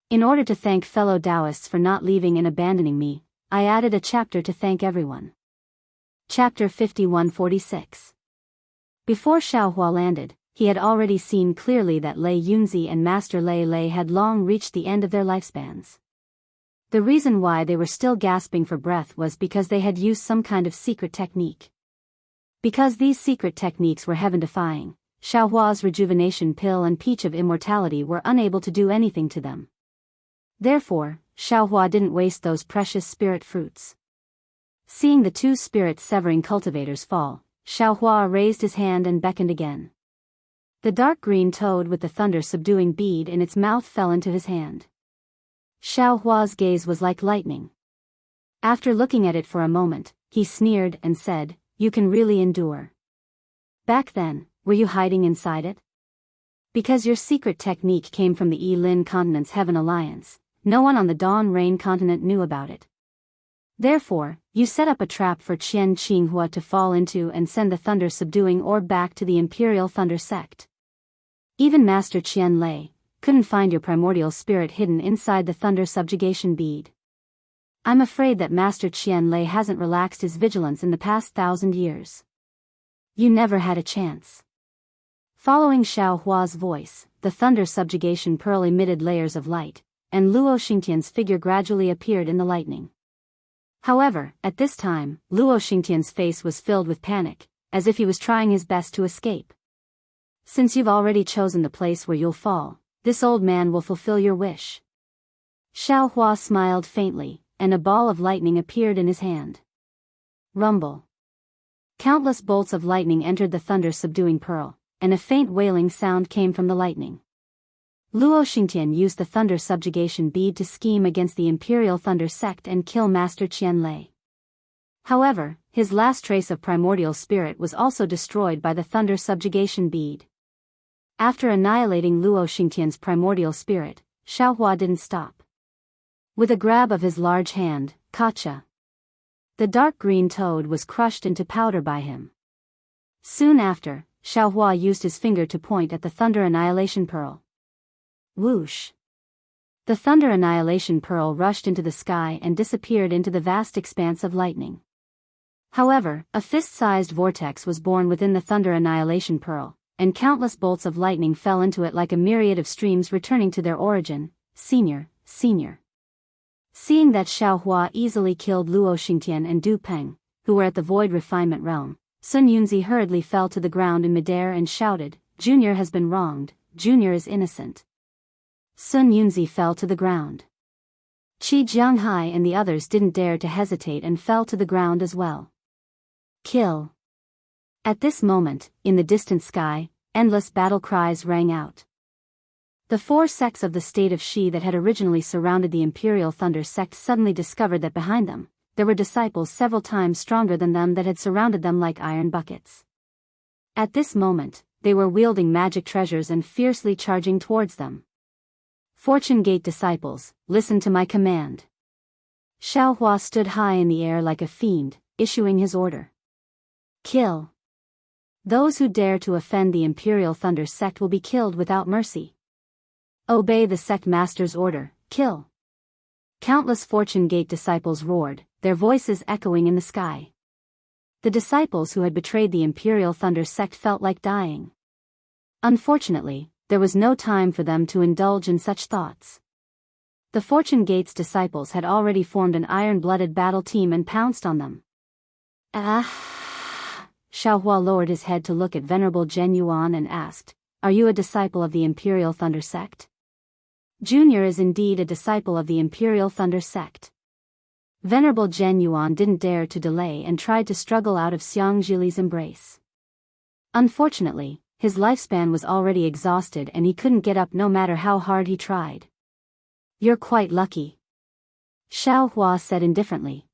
In order to thank fellow Daoists for not leaving and abandoning me, I added a chapter to thank everyone. Chapter 5146. Before Xiaohua landed, he had already seen clearly that Lei Yunzi and Master Lei Lei had long reached the end of their lifespans. The reason why they were still gasping for breath was because they had used some kind of secret technique. Because these secret techniques were heaven-defying, Xiaohua's rejuvenation pill and peach of immortality were unable to do anything to them. Therefore, Xiaohua didn't waste those precious spirit fruits. Seeing the two spirit-severing cultivators fall, Xiaohua raised his hand and beckoned again. The dark green toad with the thunder-subduing bead in its mouth fell into his hand. Xiaohua's gaze was like lightning. After looking at it for a moment, he sneered and said, "You can really endure. Back then, were you hiding inside it? Because your secret technique came from the Yilin continent's Heaven Alliance, no one on the Dawn Rain continent knew about it. Therefore, you set up a trap for Qian Qinghua to fall into and send the thunder-subduing orb back to the Imperial Thunder Sect. Even Master Qian Lei couldn't find your primordial spirit hidden inside the thunder subjugation bead. I'm afraid that Master Qian Lei hasn't relaxed his vigilance in the past 1,000 years. You never had a chance." Following Xiaohua's voice, the thunder subjugation pearl emitted layers of light, and Luo Xingtian's figure gradually appeared in the lightning. However, at this time, Luo Xingtian's face was filled with panic, as if he was trying his best to escape. "Since you've already chosen the place where you'll fall, this old man will fulfill your wish." Xiaohua smiled faintly, and a ball of lightning appeared in his hand. Rumble. Countless bolts of lightning entered the thunder-subduing pearl, and a faint wailing sound came from the lightning. Luo Xingtian used the thunder subjugation bead to scheme against the Imperial Thunder Sect and kill Master Qian Lei. However, his last trace of primordial spirit was also destroyed by the thunder subjugation bead. After annihilating Luo Xingtian's primordial spirit, Xiaohua didn't stop. With a grab of his large hand, Kacha, the dark green toad was crushed into powder by him. Soon after, Xiaohua used his finger to point at the thunder annihilation pearl. Whoosh! The thunder annihilation pearl rushed into the sky and disappeared into the vast expanse of lightning. However, a fist-sized vortex was born within the thunder annihilation pearl, and countless bolts of lightning fell into it like a myriad of streams returning to their origin. Senior. Seeing that Xiaohua easily killed Luo Xingtian and Du Peng, who were at the Void Refinement Realm, Sun Yunzi hurriedly fell to the ground in midair and shouted, "Junior has been wronged, Junior is innocent." Sun Yunzi fell to the ground. Qi Jianghai and the others didn't dare to hesitate and fell to the ground as well. Kill. At this moment, in the distant sky, endless battle cries rang out. The four sects of the state of Shi that had originally surrounded the Imperial Thunder Sect suddenly discovered that behind them, there were disciples several times stronger than them that had surrounded them like iron buckets. At this moment, they were wielding magic treasures and fiercely charging towards them. "Fortune Gate disciples, listen to my command." Xiaohua stood high in the air like a fiend, issuing his order. Kill. Those who dare to offend the Imperial Thunder Sect will be killed without mercy. Obey the sect master's order, kill. Countless Fortune Gate disciples roared, their voices echoing in the sky. The disciples who had betrayed the Imperial Thunder Sect felt like dying. Unfortunately, there was no time for them to indulge in such thoughts. The Fortune Gate's disciples had already formed an iron-blooded battle team and pounced on them. Xiaohua lowered his head to look at Venerable Zhen Yuan and asked, "Are you a disciple of the Imperial Thunder Sect?" Junior is indeed a disciple of the Imperial Thunder Sect. Venerable Zhen Yuan didn't dare to delay and tried to struggle out of Xiang Zhili's embrace. Unfortunately, his lifespan was already exhausted and he couldn't get up no matter how hard he tried. "You're quite lucky," Xiaohua said indifferently.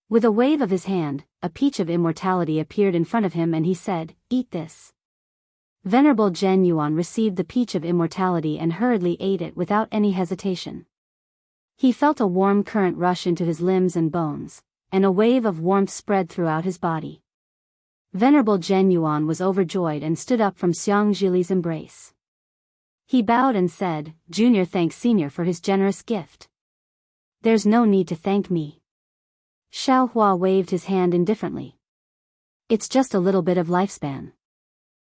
With a wave of his hand, a peach of immortality appeared in front of him and he said, "Eat this." Venerable Zhen Yuan received the peach of immortality and hurriedly ate it without any hesitation. He felt a warm current rush into his limbs and bones, and a wave of warmth spread throughout his body. Venerable Zhen Yuan was overjoyed and stood up from Xiang Zhili's embrace. He bowed and said, "Junior thanks Senior for his generous gift." "There's no need to thank me." Xiaohua waved his hand indifferently. "It's just a little bit of lifespan.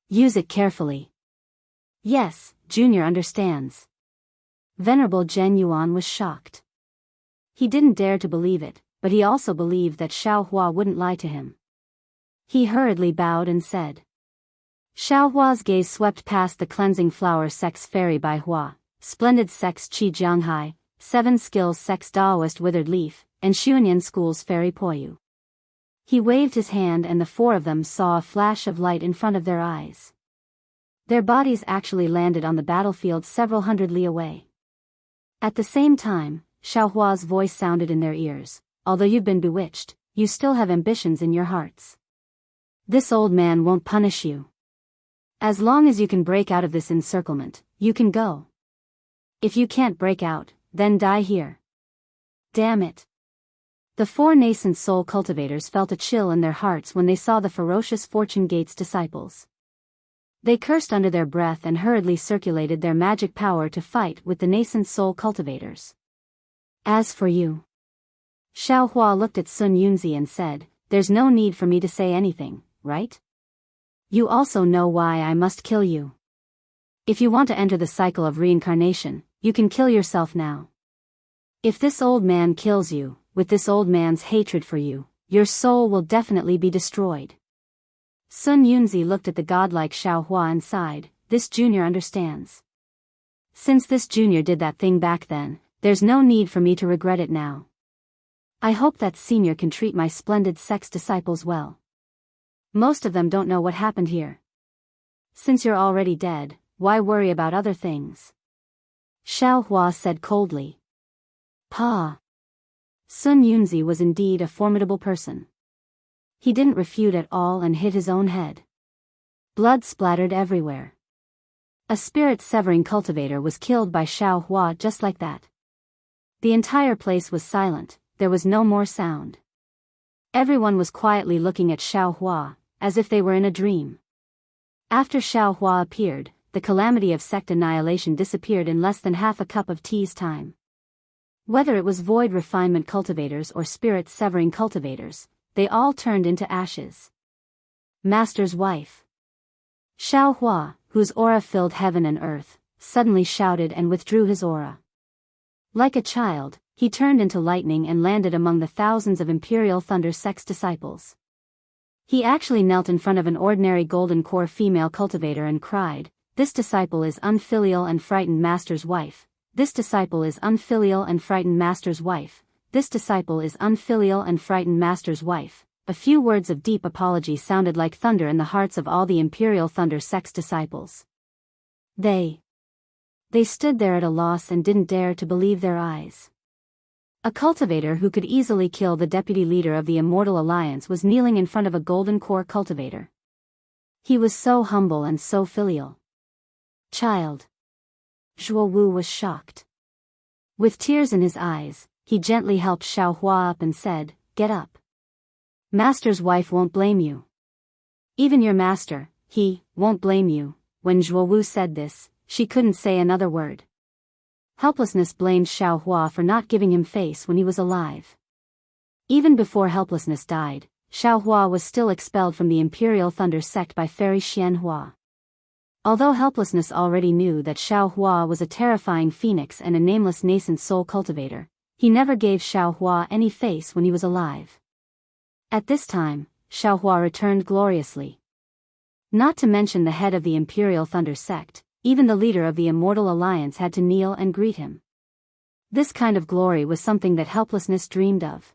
Use it carefully. Yes, Junior understands. Venerable Zhen Yuan was shocked. He didn't dare to believe it, but he also believed that Xiao Hua wouldn't lie to him. He hurriedly bowed and said. Xiao Hua's gaze swept past the cleansing flower sex fairy Bai Hua, splendid sex Qi Jianghai, 7 skills sex Daoist withered leaf, and Xuanyan school's fairy Poyu. He waved his hand and the 4 of them saw a flash of light in front of their eyes. Their bodies actually landed on the battlefield several hundred li away. At the same time, Xiao Hua's voice sounded in their ears. Although you've been bewitched, you still have ambitions in your hearts. This old man won't punish you. As long as you can break out of this encirclement, you can go. If you can't break out, then die here. Damn it. The 4 nascent soul cultivators felt a chill in their hearts when they saw the ferocious Fortune Gate's disciples. They cursed under their breath and hurriedly circulated their magic power to fight with the nascent soul cultivators. As for you. Xiao Hua looked at Sun Yunzi and said, there's no need for me to say anything, right? You also know why I must kill you. If you want to enter the cycle of reincarnation, you can kill yourself now. If this old man kills you, with this old man's hatred for you, your soul will definitely be destroyed. Sun Yunzi looked at the godlike Xiao Hua and sighed, this junior understands. Since this junior did that thing back then, there's no need for me to regret it now. I hope that senior can treat my splendid sex disciples well. Most of them don't know what happened here. Since you're already dead, why worry about other things? Xiao Hua said coldly. Pa. Sun Yunzi was indeed a formidable person. He didn't refute at all and hit his own head. Blood splattered everywhere. A spirit-severing cultivator was killed by Xiao Hua just like that. The entire place was silent, there was no more sound. Everyone was quietly looking at Xiao Hua, as if they were in a dream. After Xiao Hua appeared, the calamity of sect annihilation disappeared in less than half a cup of tea's time. Whether it was void refinement cultivators or spirit-severing cultivators, they all turned into ashes. Master's wife. Xiao Hua, whose aura filled heaven and earth, suddenly shouted and withdrew his aura. Like a child, he turned into lightning and landed among the thousands of Imperial Thunder Sect's disciples. He actually knelt in front of an ordinary golden core female cultivator and cried, "This disciple is unfilial and frightened master's wife. This disciple is unfilial and frightened master's wife. This disciple is unfilial and frightened master's wife." A few words of deep apology sounded like thunder in the hearts of all the Imperial Thunder Sect's disciples. They stood there at a loss and didn't dare to believe their eyes. A cultivator who could easily kill the deputy leader of the Immortal Alliance was kneeling in front of a golden core cultivator. He was so humble and so filial. Child. Zhuo Wu was shocked. With tears in his eyes, he gently helped Xiao Hua up and said, "Get up. Master's wife won't blame you. Even your master, he, won't blame you." When Zhuo Wu said this, she couldn't say another word. Helplessness blamed Xiao Hua for not giving him face when he was alive. Even before helplessness died, Xiao Hua was still expelled from the Imperial Thunder Sect by Fairy Xianhua. Although helplessness already knew that Xiao Hua was a terrifying phoenix and a nameless nascent soul cultivator, he never gave Xiao Hua any face when he was alive. At this time, Xiao Hua returned gloriously. Not to mention the head of the Imperial Thunder Sect, even the leader of the Immortal Alliance had to kneel and greet him. This kind of glory was something that helplessness dreamed of.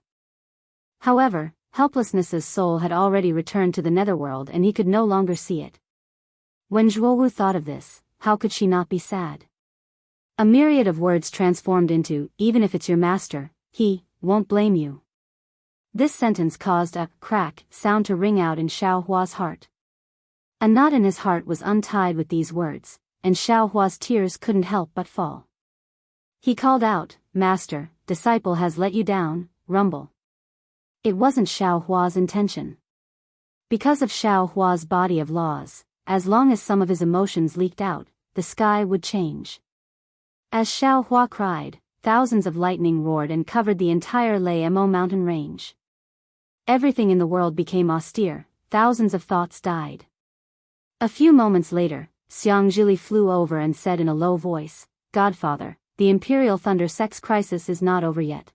However, helplessness's soul had already returned to the netherworld and he could no longer see it. When Zhuo Wu thought of this, how could she not be sad? A myriad of words transformed into, "Even if it's your master, he won't blame you." This sentence caused a crack sound to ring out in Xiao Hua's heart. A knot in his heart was untied with these words, and Xiao Hua's tears couldn't help but fall. He called out, "Master, disciple has let you down, rumble." It wasn't Xiao Hua's intention. Because of Xiao Hua's body of laws, as long as some of his emotions leaked out, the sky would change. As Xiao Hua cried, thousands of lightning roared and covered the entire Mo mountain range. Everything in the world became austere, thousands of thoughts died. A few moments later, Xianxia flew over and said in a low voice, "Godfather, the Imperial Thunder Sex crisis is not over yet.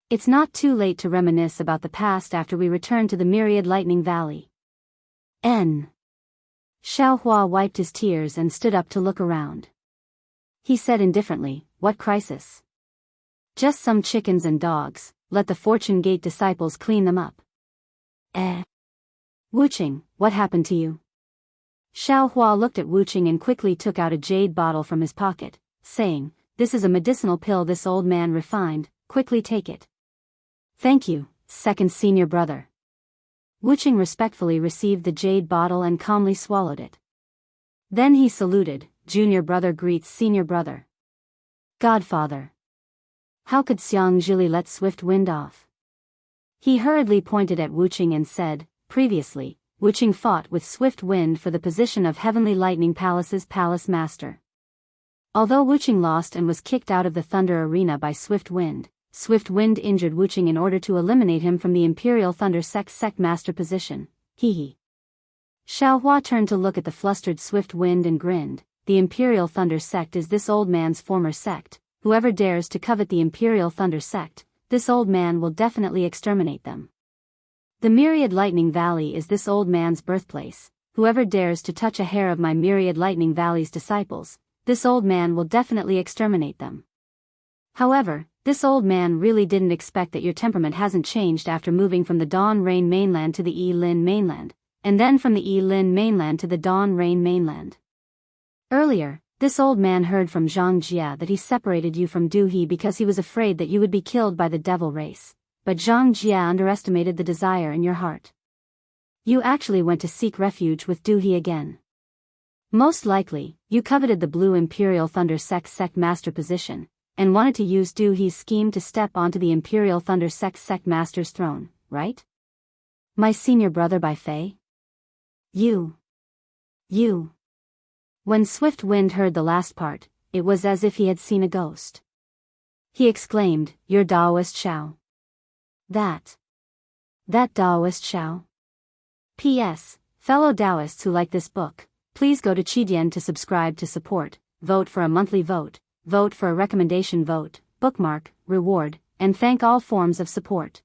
It's not too late to reminisce about the past after we return to the Myriad Lightning Valley." Xiaohua wiped his tears and stood up to look around. He said indifferently, "What crisis? Just some chickens and dogs, let the Fortune Gate disciples clean them up." Wuqing, what happened to you? Xiaohua looked at Wuqing and quickly took out a jade bottle from his pocket, saying, "This is a medicinal pill this old man refined, quickly take it." "Thank you, second senior brother." Wuqing respectfully received the jade bottle and calmly swallowed it. Then he saluted, "Junior brother greets senior brother." "Godfather. How could Xianxia let Swift Wind off?" He hurriedly pointed at Wuqing and said, "Previously, Wuqing fought with Swift Wind for the position of Heavenly Lightning Palace's palace master. Although Wuqing lost and was kicked out of the Thunder Arena by Swift Wind injured Wuqing in order to eliminate him from the Imperial Thunder sect master position. Hee. Xiaohua turned to look at the flustered Swift Wind and grinned. "The Imperial Thunder sect is this old man's former sect. Whoever dares to covet the Imperial Thunder sect, this old man will definitely exterminate them. The Myriad Lightning Valley is this old man's birthplace. Whoever dares to touch a hair of my Myriad Lightning Valley's disciples, this old man will definitely exterminate them. However, this old man really didn't expect that your temperament hasn't changed after moving from the Dawn Rain mainland to the Yi-Lin mainland, and then from the Yi-Lin mainland to the Dawn Rain mainland. Earlier, this old man heard from Zhang Jia that he separated you from Du He because he was afraid that you would be killed by the devil race. But Zhang Jia underestimated the desire in your heart. You actually went to seek refuge with Du He again. Most likely, you coveted the Blue Imperial Thunder sect master position, and wanted to use Du He's scheme to step onto the Imperial Thunder sect master's throne, right? My senior brother by Fei? You. When Swift Wind heard the last part, it was as if he had seen a ghost. He exclaimed, "You're Daoist Xiao." That Daoist Xiao? P.S. Fellow Daoists who like this book, please go to Qidian to subscribe to support, vote for a monthly vote for a recommendation vote, bookmark, reward, and thank all forms of support.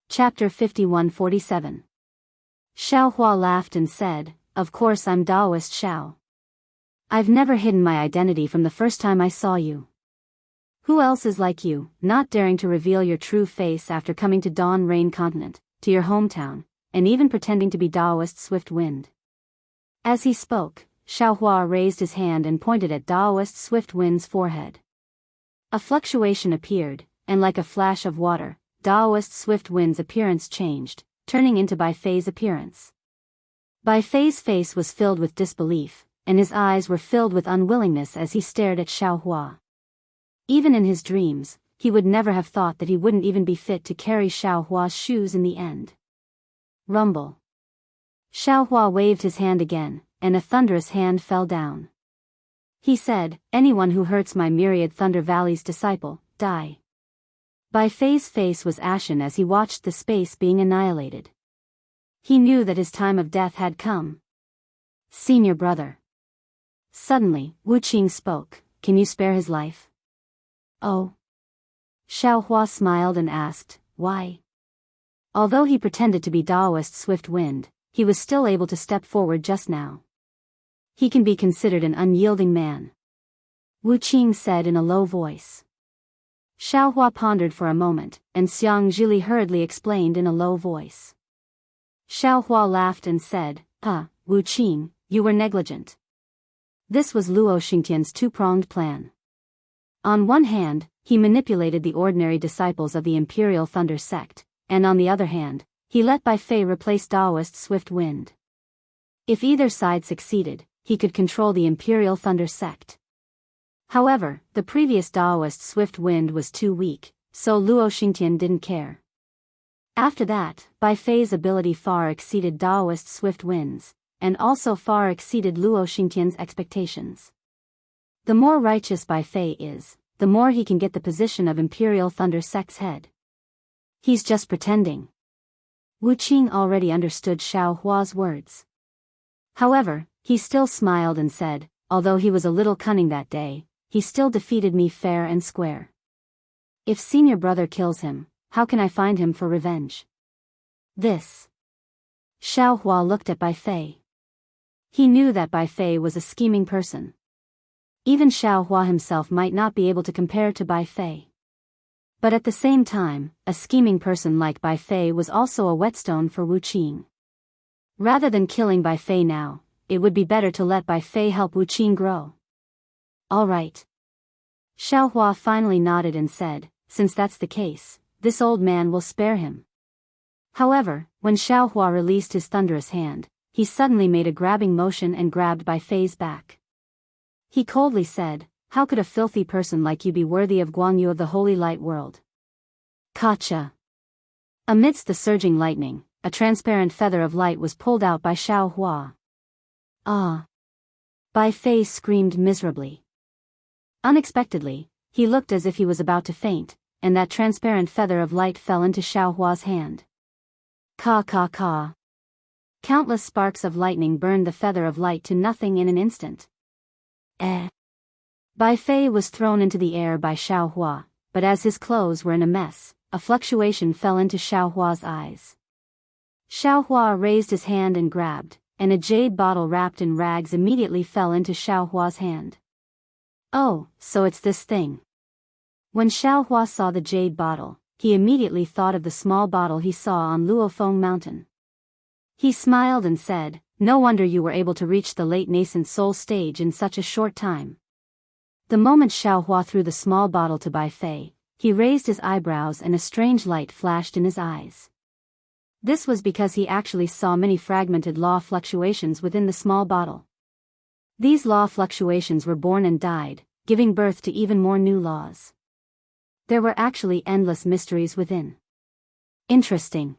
Chapter 5147. Xiaohua laughed and said, "Of course I'm Daoist Xiao. I've never hidden my identity from the first time I saw you. Who else is like you, not daring to reveal your true face after coming to Dawn Rain Continent, to your hometown, and even pretending to be Daoist Swift Wind?" As he spoke, Xiaohua raised his hand and pointed at Daoist Swift Wind's forehead. A fluctuation appeared, and like a flash of water, Daoist Swift Wind's appearance changed, turning into Bai Fei's appearance. Bai Fei's face was filled with disbelief, and his eyes were filled with unwillingness as he stared at Xiaohua. Even in his dreams, he would never have thought that he wouldn't even be fit to carry Xiaohua's shoes in the end. Rumble. Xiaohua waved his hand again, and a thunderous hand fell down. He said, "Anyone who hurts my Myriad Thunder Valley's disciple, die." Bai Fei's face was ashen as he watched the space being annihilated. He knew that his time of death had come. "Senior brother." Suddenly, Wuqing spoke, "Can you spare his life?" "Oh." Xiaohua smiled and asked, "Why?" Although he pretended to be Daoist Swift Wind, he was still able to step forward just now. He can be considered an unyielding man. Wuqing said in a low voice. Xiaohua pondered for a moment, and Xianxia hurriedly explained in a low voice. Xiaohua laughed and said, Wuqing, you were negligent. This was Luo Xingtian's two-pronged plan. On one hand, he manipulated the ordinary disciples of the Imperial Thunder sect, and on the other hand, he let Bai Fei replace Daoist Swift Wind. If either side succeeded, he could control the Imperial Thunder sect. However, the previous Daoist Swift Wind was too weak, so Luo Xingtian didn't care. After that, Bai Fei's ability far exceeded Daoist Swift Wind's, and also far exceeded Luo Xingtian's expectations. The more righteous Bai Fei is, the more he can get the position of Imperial Thunder sect's head. He's just pretending. Wuqing already understood Xiaohua's words. However, he still smiled and said, although he was a little cunning that day, he still defeated me fair and square. If senior brother kills him, how can I find him for revenge? This. Xiao Hua looked at Bai Fei. He knew that Bai Fei was a scheming person. Even Xiao Hua himself might not be able to compare to Bai Fei. But at the same time, a scheming person like Bai Fei was also a whetstone for Wuqing. Rather than killing Bai Fei now, it would be better to let Bai Fei help Wuqing grow. All right. Xiao Hua finally nodded and said, since that's the case, this old man will spare him. However, when Xiao Hua released his thunderous hand, he suddenly made a grabbing motion and grabbed Bai Fei's back. He coldly said, how could a filthy person like you be worthy of Guangyu of the holy light world? Kacha. Amidst the surging lightning, a transparent feather of light was pulled out by Xiao Hua. Ah! Bai Fei screamed miserably. Unexpectedly, he looked as if he was about to faint, and that transparent feather of light fell into Xiao Hua's hand. Ka ka ka. Countless sparks of lightning burned the feather of light to nothing in an instant. Bai Fei was thrown into the air by Xiao Hua, but as his clothes were in a mess, a fluctuation fell into Xiao Hua's eyes. Xiao Hua raised his hand and grabbed, and a jade bottle wrapped in rags immediately fell into Xiao Hua's hand. Oh, so it's this thing. When Xiao Hua saw the jade bottle, he immediately thought of the small bottle he saw on Luofeng Mountain. He smiled and said, no wonder you were able to reach the late nascent soul stage in such a short time. The moment Xiao Hua threw the small bottle to Bai Fei, he raised his eyebrows and a strange light flashed in his eyes. This was because he actually saw many fragmented law fluctuations within the small bottle. These law fluctuations were born and died, giving birth to even more new laws. There were actually endless mysteries within. Interesting.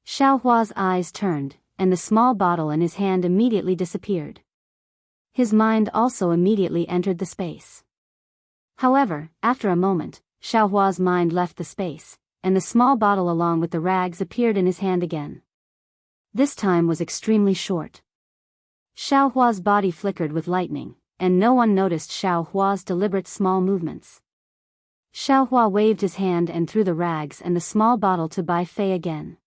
Xiao Hua's eyes turned, and the small bottle in his hand immediately disappeared. His mind also immediately entered the space. However, after a moment, Xiao Hua's mind left the space, and the small bottle along with the rags appeared in his hand again. This time was extremely short. Xiao Hua's body flickered with lightning, and no one noticed Xiao Hua's deliberate small movements. Xiao Hua waved his hand and threw the rags and the small bottle to Bai Fei again.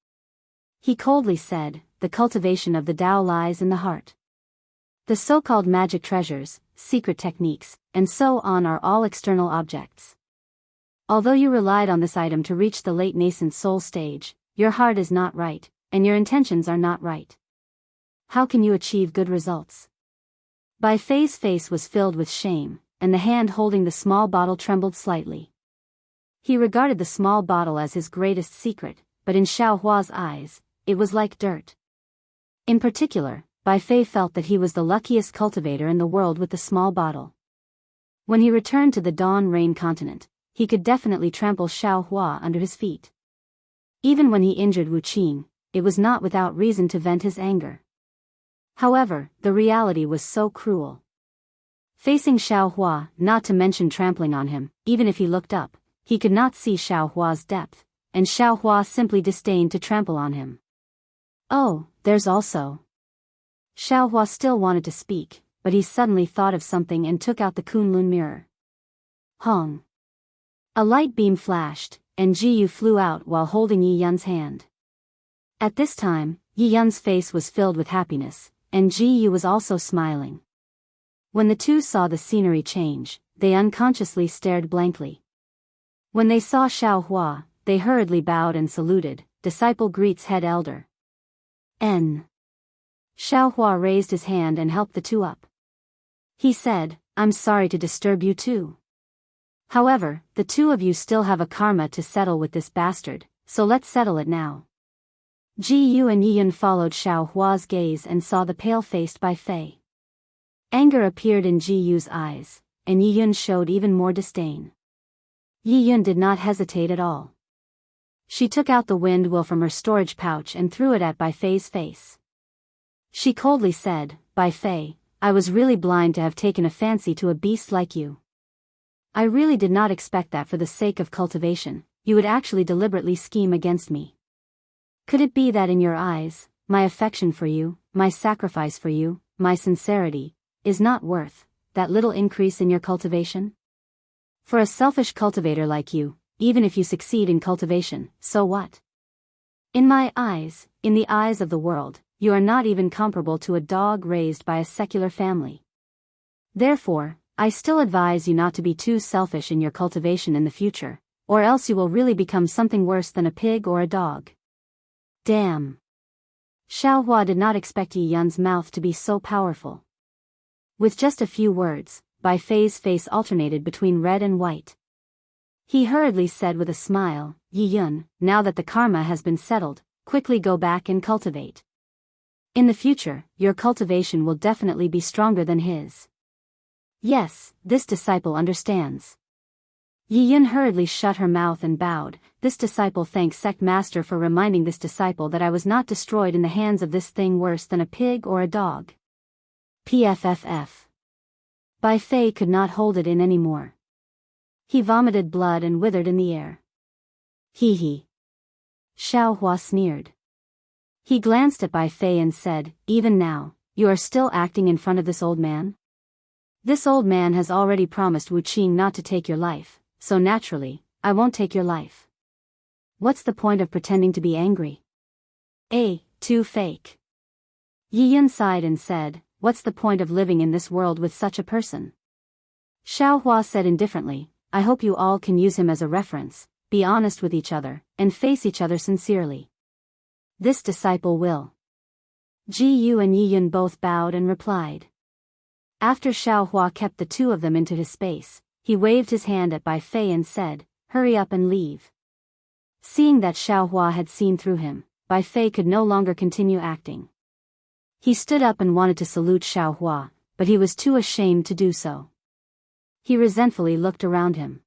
He coldly said, the cultivation of the Tao lies in the heart. The so-called magic treasures, secret techniques, and so on are all external objects. Although you relied on this item to reach the late nascent soul stage, your heart is not right, and your intentions are not right. How can you achieve good results? Bai Fei's face was filled with shame, and the hand holding the small bottle trembled slightly. He regarded the small bottle as his greatest secret, but in Xiao Hua's eyes, it was like dirt. In particular, Bai Fei felt that he was the luckiest cultivator in the world with the small bottle. When he returned to the Dawn Rain continent, he could definitely trample Xiao Hua under his feet. Even when he injured Wuqing, it was not without reason to vent his anger. However, the reality was so cruel. Facing Xiao Hua, not to mention trampling on him, even if he looked up, he could not see Xiao Hua's depth, and Xiao Hua simply disdained to trample on him. Oh, there's also. Xiao Hua still wanted to speak, but he suddenly thought of something and took out the Kunlun mirror. Hong. A light beam flashed, and Ji Yu flew out while holding Yi Yun's hand. At this time, Yi Yun's face was filled with happiness, and Ji Yu was also smiling. When the two saw the scenery change, they unconsciously stared blankly. When they saw Xiao Hua, they hurriedly bowed and saluted, disciple greets head elder. N. Xiao Hua raised his hand and helped the two up. He said, I'm sorry to disturb you too. However, the two of you still have a karma to settle with this bastard, so let's settle it now. Ji Yu and Yi Yun followed Xiao Hua's gaze and saw the pale-faced Bai Fei. Anger appeared in Ji Yu's eyes, and Yi Yun showed even more disdain. Yi Yun did not hesitate at all. She took out the wind wheel from her storage pouch and threw it at Bai Fei's face. She coldly said, Bai Fei, I was really blind to have taken a fancy to a beast like you. I really did not expect that for the sake of cultivation, you would actually deliberately scheme against me. Could it be that in your eyes, my affection for you, my sacrifice for you, my sincerity, is not worth that little increase in your cultivation? For a selfish cultivator like you, even if you succeed in cultivation, so what? In my eyes, in the eyes of the world, you are not even comparable to a dog raised by a secular family. Therefore, I still advise you not to be too selfish in your cultivation in the future, or else you will really become something worse than a pig or a dog. Damn. Xiaohua did not expect Yi Yun's mouth to be so powerful. With just a few words, Bai Fei's face alternated between red and white. He hurriedly said with a smile, Yi Yun, now that the karma has been settled, quickly go back and cultivate. In the future, your cultivation will definitely be stronger than his. Yes, this disciple understands. Yi Yun hurriedly shut her mouth and bowed. This disciple thanks sect master for reminding this disciple that I was not destroyed in the hands of this thing worse than a pig or a dog. PFFF. Bai Fei could not hold it in anymore. He vomited blood and withered in the air. Hee hee. Xiaohua sneered. He glanced at Bai Fei and said, even now, you are still acting in front of this old man? This old man has already promised Wuqing not to take your life, so naturally, I won't take your life. What's the point of pretending to be angry? Too fake. Yi Yun sighed and said, what's the point of living in this world with such a person? Xiaohua said indifferently, I hope you all can use him as a reference, be honest with each other, and face each other sincerely. This disciple will. Ji Yu and Yi Yun both bowed and replied. After Xiaohua kept the two of them into his space, he waved his hand at Bai Fei and said, hurry up and leave. Seeing that Xiaohua had seen through him, Bai Fei could no longer continue acting. He stood up and wanted to salute Xiaohua, but he was too ashamed to do so. He resentfully looked around him.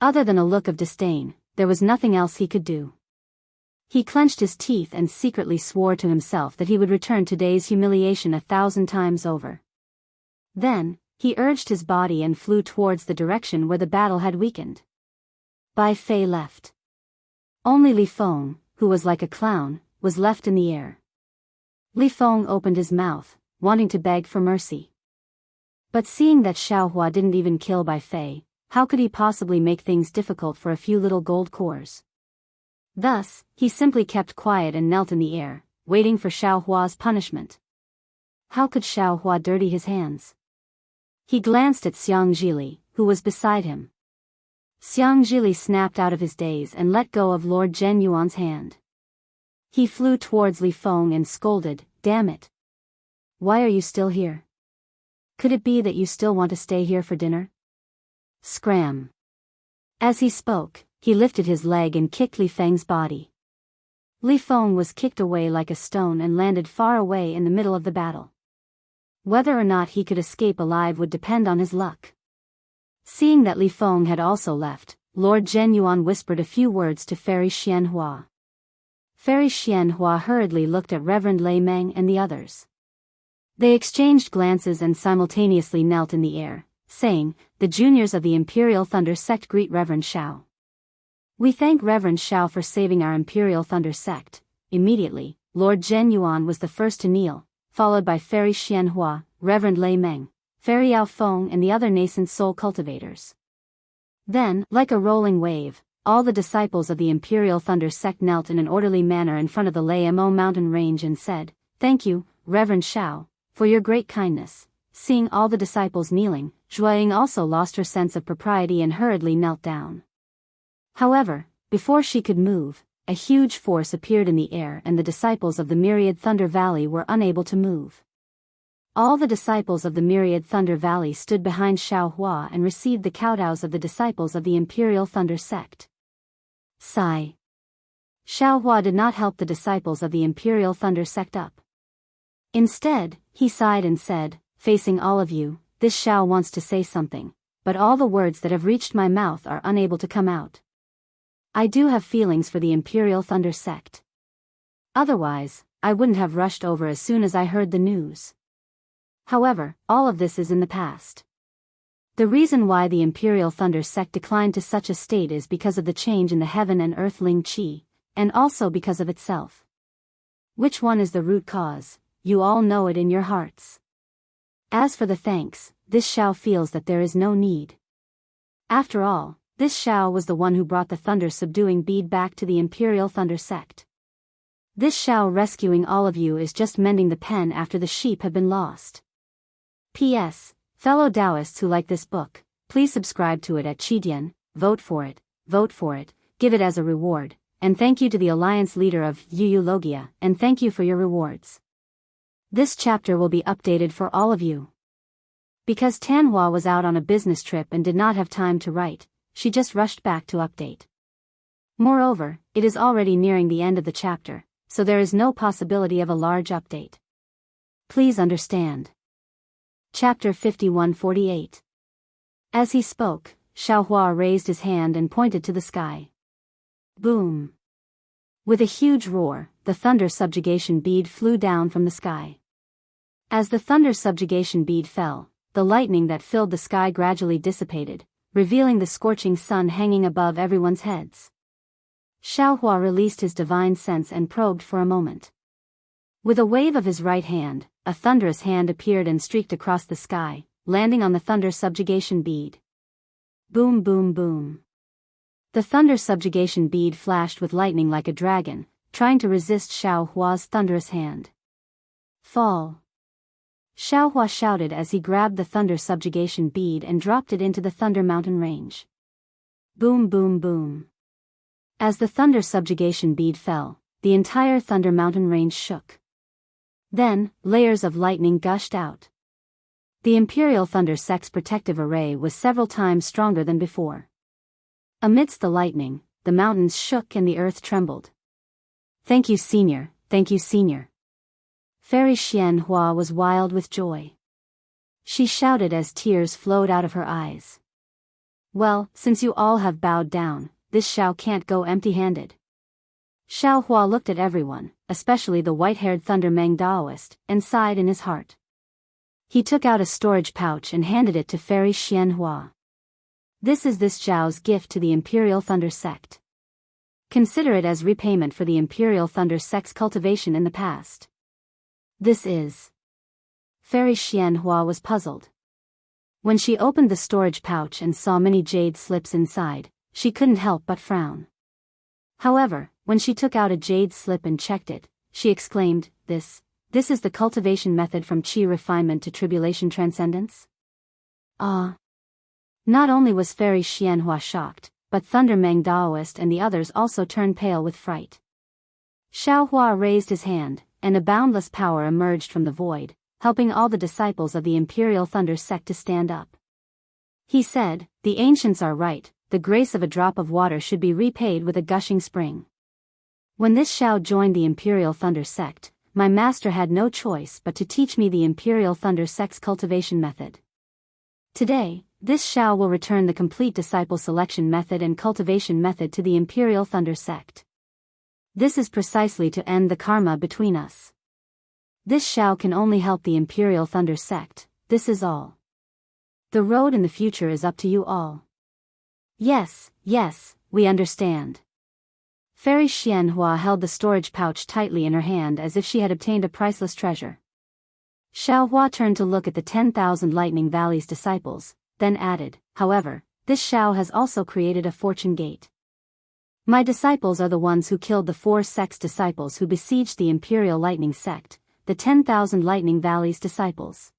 Other than a look of disdain, there was nothing else he could do. He clenched his teeth and secretly swore to himself that he would return today's humiliation 1,000 times over. Then, he urged his body and flew towards the direction where the battle had weakened. Bai Fei left. Only Li Feng, who was like a clown, was left in the air. Li Feng opened his mouth, wanting to beg for mercy. But seeing that Xiaohua didn't even kill Bai Fei, how could he possibly make things difficult for a few little gold cores? Thus, he simply kept quiet and knelt in the air, waiting for Xiaohua's punishment. How could Xiaohua dirty his hands? He glanced at Xiang Zhili, who was beside him. Xiang Zhili snapped out of his daze and let go of Lord Zhen Yuan's hand. He flew towards Li Feng and scolded, damn it. Why are you still here? Could it be that you still want to stay here for dinner? Scram. As he spoke, he lifted his leg and kicked Li Feng's body. Li Feng was kicked away like a stone and landed far away in the middle of the battle. Whether or not he could escape alive would depend on his luck. Seeing that Li Feng had also left, Lord Zhen Yuan whispered a few words to Fairy Xianhua. Fairy Xianhua hurriedly looked at Reverend Lei Meng and the others. They exchanged glances and simultaneously knelt in the air, saying, the juniors of the Imperial Thunder Sect greet Reverend Xiao. We thank Reverend Xiao for saving our Imperial Thunder Sect. Immediately, Lord Zhen Yuan was the first to kneel, followed by Fairy Xianhua, Reverend Lei Meng, Fairy Yao Feng and the other nascent soul cultivators. Then, like a rolling wave, all the disciples of the Imperial Thunder Sect knelt in an orderly manner in front of the Lei Mo mountain range and said, thank you, Reverend Xiao, for your great kindness. Seeing all the disciples kneeling, Zhuaying also lost her sense of propriety and hurriedly knelt down. However, before she could move, a huge force appeared in the air and the disciples of the Myriad Thunder Valley were unable to move. All the disciples of the Myriad Thunder Valley stood behind Xiaohua and received the kowtows of the disciples of the Imperial Thunder Sect. Sigh. Xiaohua did not help the disciples of the Imperial Thunder Sect up. Instead, he sighed and said, facing all of you, this Xiao wants to say something, but all the words that have reached my mouth are unable to come out. I do have feelings for the Imperial Thunder Sect. Otherwise, I wouldn't have rushed over as soon as I heard the news. However, all of this is in the past. The reason why the Imperial Thunder Sect declined to such a state is because of the change in the heaven and earth Ling Qi, and also because of itself. Which one is the root cause? you all know it in your hearts. As for the thanks, this Xiao feels that there is no need. After all, this Xiao was the one who brought the thunder-subduing bead back to the Imperial Thunder Sect. This Xiao rescuing all of you is just mending the pen after the sheep have been lost. P.S. Fellow Daoists who like this book, please subscribe to it at Qidian, vote for it, give it as a reward, and thank you to the Alliance leader of Yu Logia, and thank you for your rewards. This chapter will be updated for all of you. Because Tanhua was out on a business trip and did not have time to write, she just rushed back to update. Moreover, it is already nearing the end of the chapter, so there is no possibility of a large update. Please understand. Chapter 51-48. As he spoke, Xiaohua raised his hand and pointed to the sky. Boom! With a huge roar, the thunder subjugation bead flew down from the sky. As the thunder subjugation bead fell, the lightning that filled the sky gradually dissipated, revealing the scorching sun hanging above everyone's heads. Xiaohua released his divine sense and probed for a moment. With a wave of his right hand, a thunderous hand appeared and streaked across the sky, landing on the thunder subjugation bead. Boom boom boom. The thunder subjugation bead flashed with lightning like a dragon, trying to resist Xiaohua's thunderous hand. Fall! Xiaohua shouted as he grabbed the thunder subjugation bead and dropped it into the Thunder Mountain range. Boom boom boom. As the thunder subjugation bead fell, the entire Thunder Mountain range shook. Then, layers of lightning gushed out. The Imperial Thunder Sect's protective array was several times stronger than before. Amidst the lightning, the mountains shook and the earth trembled. Thank you, Senior, thank you, Senior. Fairy Xianhua was wild with joy. She shouted as tears flowed out of her eyes. Well, since you all have bowed down, this Xiao can't go empty-handed. Xiaohua looked at everyone, especially the white-haired Thunder Meng Daoist, and sighed in his heart. He took out a storage pouch and handed it to Fairy Xianhua. This is this Zhao's gift to the Imperial Thunder Sect. Consider it as repayment for the Imperial Thunder Sect's cultivation in the past. This is. Fairy Xianhua was puzzled. When she opened the storage pouch and saw many jade slips inside, she couldn't help but frown. However, when she took out a jade slip and checked it, she exclaimed, This is the cultivation method from Qi refinement to tribulation transcendence? Ah! Not only was Fairy Xianhua shocked, but Thunder Meng Daoist and the others also turned pale with fright. Xiaohua raised his hand, and a boundless power emerged from the void, helping all the disciples of the Imperial Thunder Sect to stand up. He said, The ancients are right, the grace of a drop of water should be repaid with a gushing spring. When this Xiao joined the Imperial Thunder Sect, my master had no choice but to teach me the Imperial Thunder Sect's cultivation method. Today, this Xiao will return the complete disciple selection method and cultivation method to the Imperial Thunder Sect. This is precisely to end the karma between us. This Xiao can only help the Imperial Thunder Sect, this is all. The road in the future is up to you all. Yes, we understand. Fairy Xianhua held the storage pouch tightly in her hand as if she had obtained a priceless treasure. Xiaohua turned to look at the 10,000 Lightning Valley's disciples, then added, However, this Xiao has also created a fortune gate. My disciples are the ones who killed the 4 sect's disciples who besieged the Imperial Lightning Sect, the 10,000 Lightning Valley's disciples.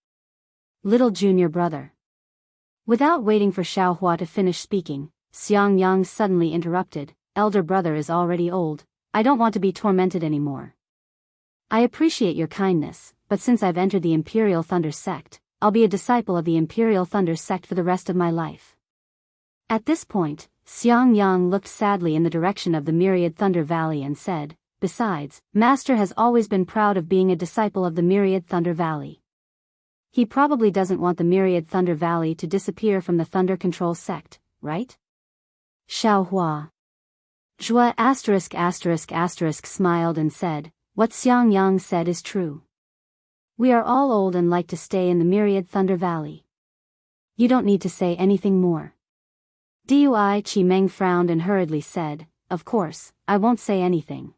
Little junior brother. Without waiting for Xiaohua to finish speaking, Xiangyang suddenly interrupted, Elder brother is already old, I don't want to be tormented anymore. I appreciate your kindness, but since I've entered the Imperial Thunder Sect, I'll be a disciple of the Imperial Thunder Sect for the rest of my life. At this point, Xiangyang looked sadly in the direction of the Myriad Thunder Valley and said, Besides, Master has always been proud of being a disciple of the Myriad Thunder Valley. He probably doesn't want the Myriad Thunder Valley to disappear from the Thunder Control Sect, right? Xiaohua. Zhua **** smiled and said, What Xiangyang said is true. We are all old and like to stay in the Myriad Thunder Valley. You don't need to say anything more. Dui Qimeng frowned and hurriedly said, Of course, I won't say anything.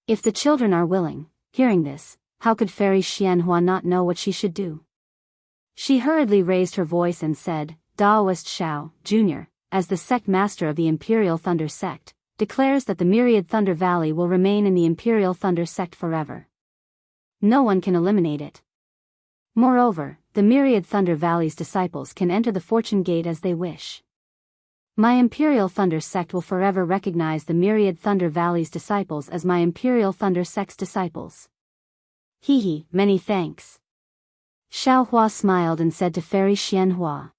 If the children are willing, hearing this, how could Fairy Xianxia not know what she should do? She hurriedly raised her voice and said, Daoist Xiao, Jr., as the sect master of the Imperial Thunder Sect, declares that the Myriad Thunder Valley will remain in the Imperial Thunder Sect forever. No one can eliminate it. Moreover, the Myriad Thunder Valley's disciples can enter the Fortune Gate as they wish. My Imperial Thunder Sect will forever recognize the Myriad Thunder Valley's disciples as my Imperial Thunder Sect's disciples. Hee, many thanks. Xiaohua smiled and said to Fairy Xianxia.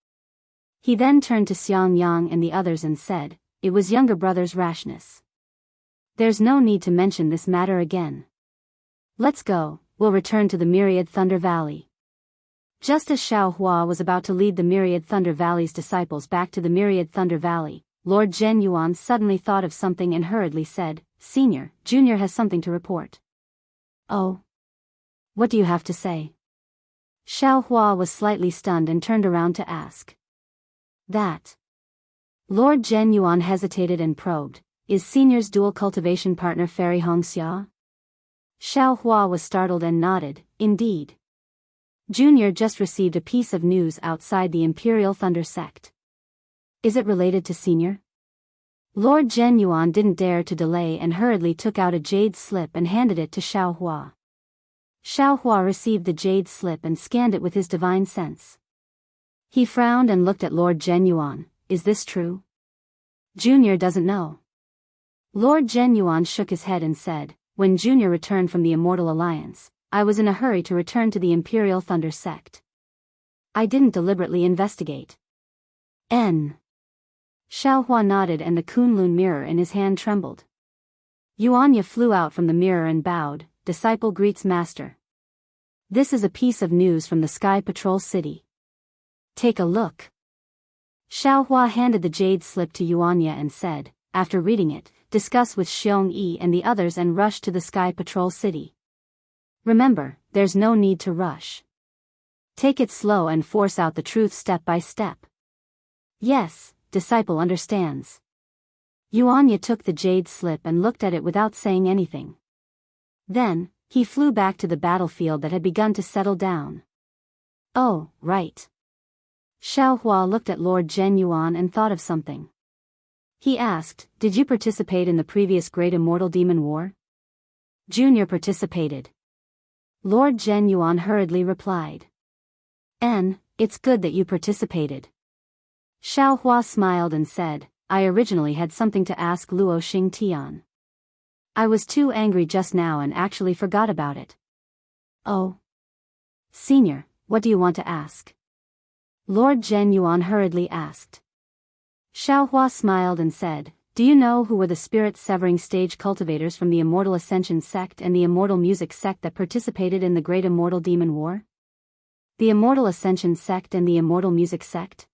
He then turned to Xiang Yang and the others and said, it was younger brother's rashness. There's no need to mention this matter again. Let's go, we'll return to the Myriad Thunder Valley. Just as Xiaohua was about to lead the Myriad Thunder Valley's disciples back to the Myriad Thunder Valley, Lord Zhen Yuan suddenly thought of something and hurriedly said, Senior, Junior has something to report. Oh? What do you have to say? Xiaohua was slightly stunned and turned around to ask. That. Lord Zhen Yuan hesitated and probed, is Senior's dual cultivation partner Fairy Hongxia? Xiaohua was startled and nodded, indeed. Junior just received a piece of news outside the Imperial Thunder Sect. Is it related to Senior? Lord Zhen Yuan didn't dare to delay and hurriedly took out a jade slip and handed it to Xiaohua. Xiaohua received the jade slip and scanned it with his divine sense. He frowned and looked at Lord Zhen Yuan. Is this true? Junior doesn't know. Lord Zhen Yuan shook his head and said, when Junior returned from the Immortal Alliance, I was in a hurry to return to the Imperial Thunder Sect. I didn't deliberately investigate. Xiaohua nodded and the Kunlun mirror in his hand trembled. Yuanya flew out from the mirror and bowed, disciple greets master. This is a piece of news from the Sky Patrol City. Take a look. Xiaohua handed the jade slip to Yuanya and said, after reading it, discuss with Xiong Yi and the others and rush to the Sky Patrol City. Remember, there's no need to rush. Take it slow and force out the truth step by step. Yes, disciple understands. Yuanya took the jade slip and looked at it without saying anything. Then, he flew back to the battlefield that had begun to settle down. Oh, right. Xiaohua looked at Lord Zhen Yuan and thought of something. He asked, did you participate in the previous Great Immortal Demon War? Junior participated. Lord Zhen Yuan hurriedly replied. It's good that you participated. Xiaohua smiled and said, I originally had something to ask Luo Xingtian. I was too angry just now and actually forgot about it. Oh. Senior, what do you want to ask? Lord Zhen Yuan hurriedly asked. Xiaohua smiled and said, do you know who were the spirit-severing stage cultivators from the Immortal Ascension Sect and the Immortal Music Sect that participated in the Great Immortal Demon War? The Immortal Ascension Sect and the Immortal Music Sect?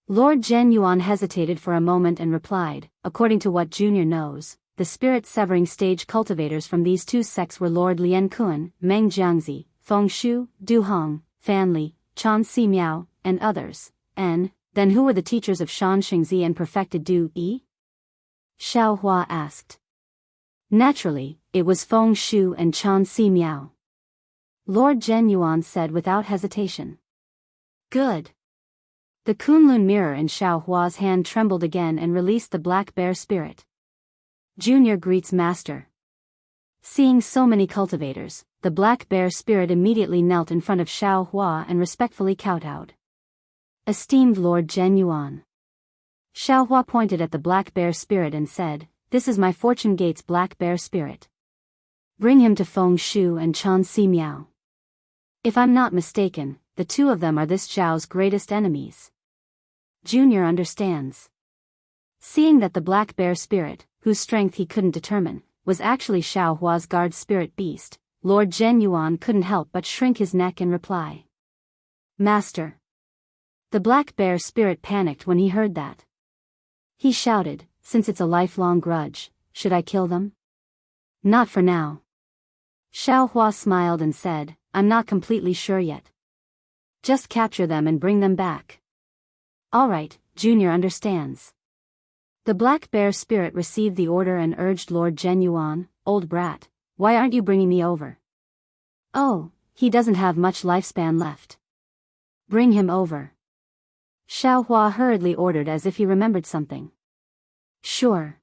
Lord Zhen Yuan hesitated for a moment and replied, according to what Junior knows, the spirit-severing stage cultivators from these two sects were Lord Lian Kun, Meng Jiangzi, Feng Shu, Du Hong, Fan Li, Chan Si Miao, and others. Then who were the teachers of Shan Xingzi and perfected Du Yi? Xiaohua asked. Naturally, it was Feng Shu and Chan Si Miao. Lord Zhen Yuan said without hesitation. Good. The Kunlun mirror in Xiaohua's hand trembled again and released the black bear spirit. Junior greets master. Seeing so many cultivators, the black bear spirit immediately knelt in front of Xiaohua and respectfully kowtowed. Esteemed Lord Zhen Yuan. Xiaohua pointed at the black bear spirit and said, this is my Fortune Gate's black bear spirit. Bring him to Feng Shu and Chan Si Miao. If I'm not mistaken, the two of them are this Zhao's greatest enemies. Junior understands. Seeing that the black bear spirit, whose strength he couldn't determine, was actually Xiaohua's guard spirit beast, Lord Zhen Yuan couldn't help but shrink his neck and reply. Master. The black bear spirit panicked when he heard that. He shouted, since it's a lifelong grudge, should I kill them? Not for now. Xiaohua smiled and said, I'm not completely sure yet. Just capture them and bring them back. All right, Junior understands. The black bear spirit received the order and urged Lord Zhen Yuan, old brat, why aren't you bringing me over? Oh, he doesn't have much lifespan left. Bring him over. Xiaohua hurriedly ordered as if he remembered something. Sure.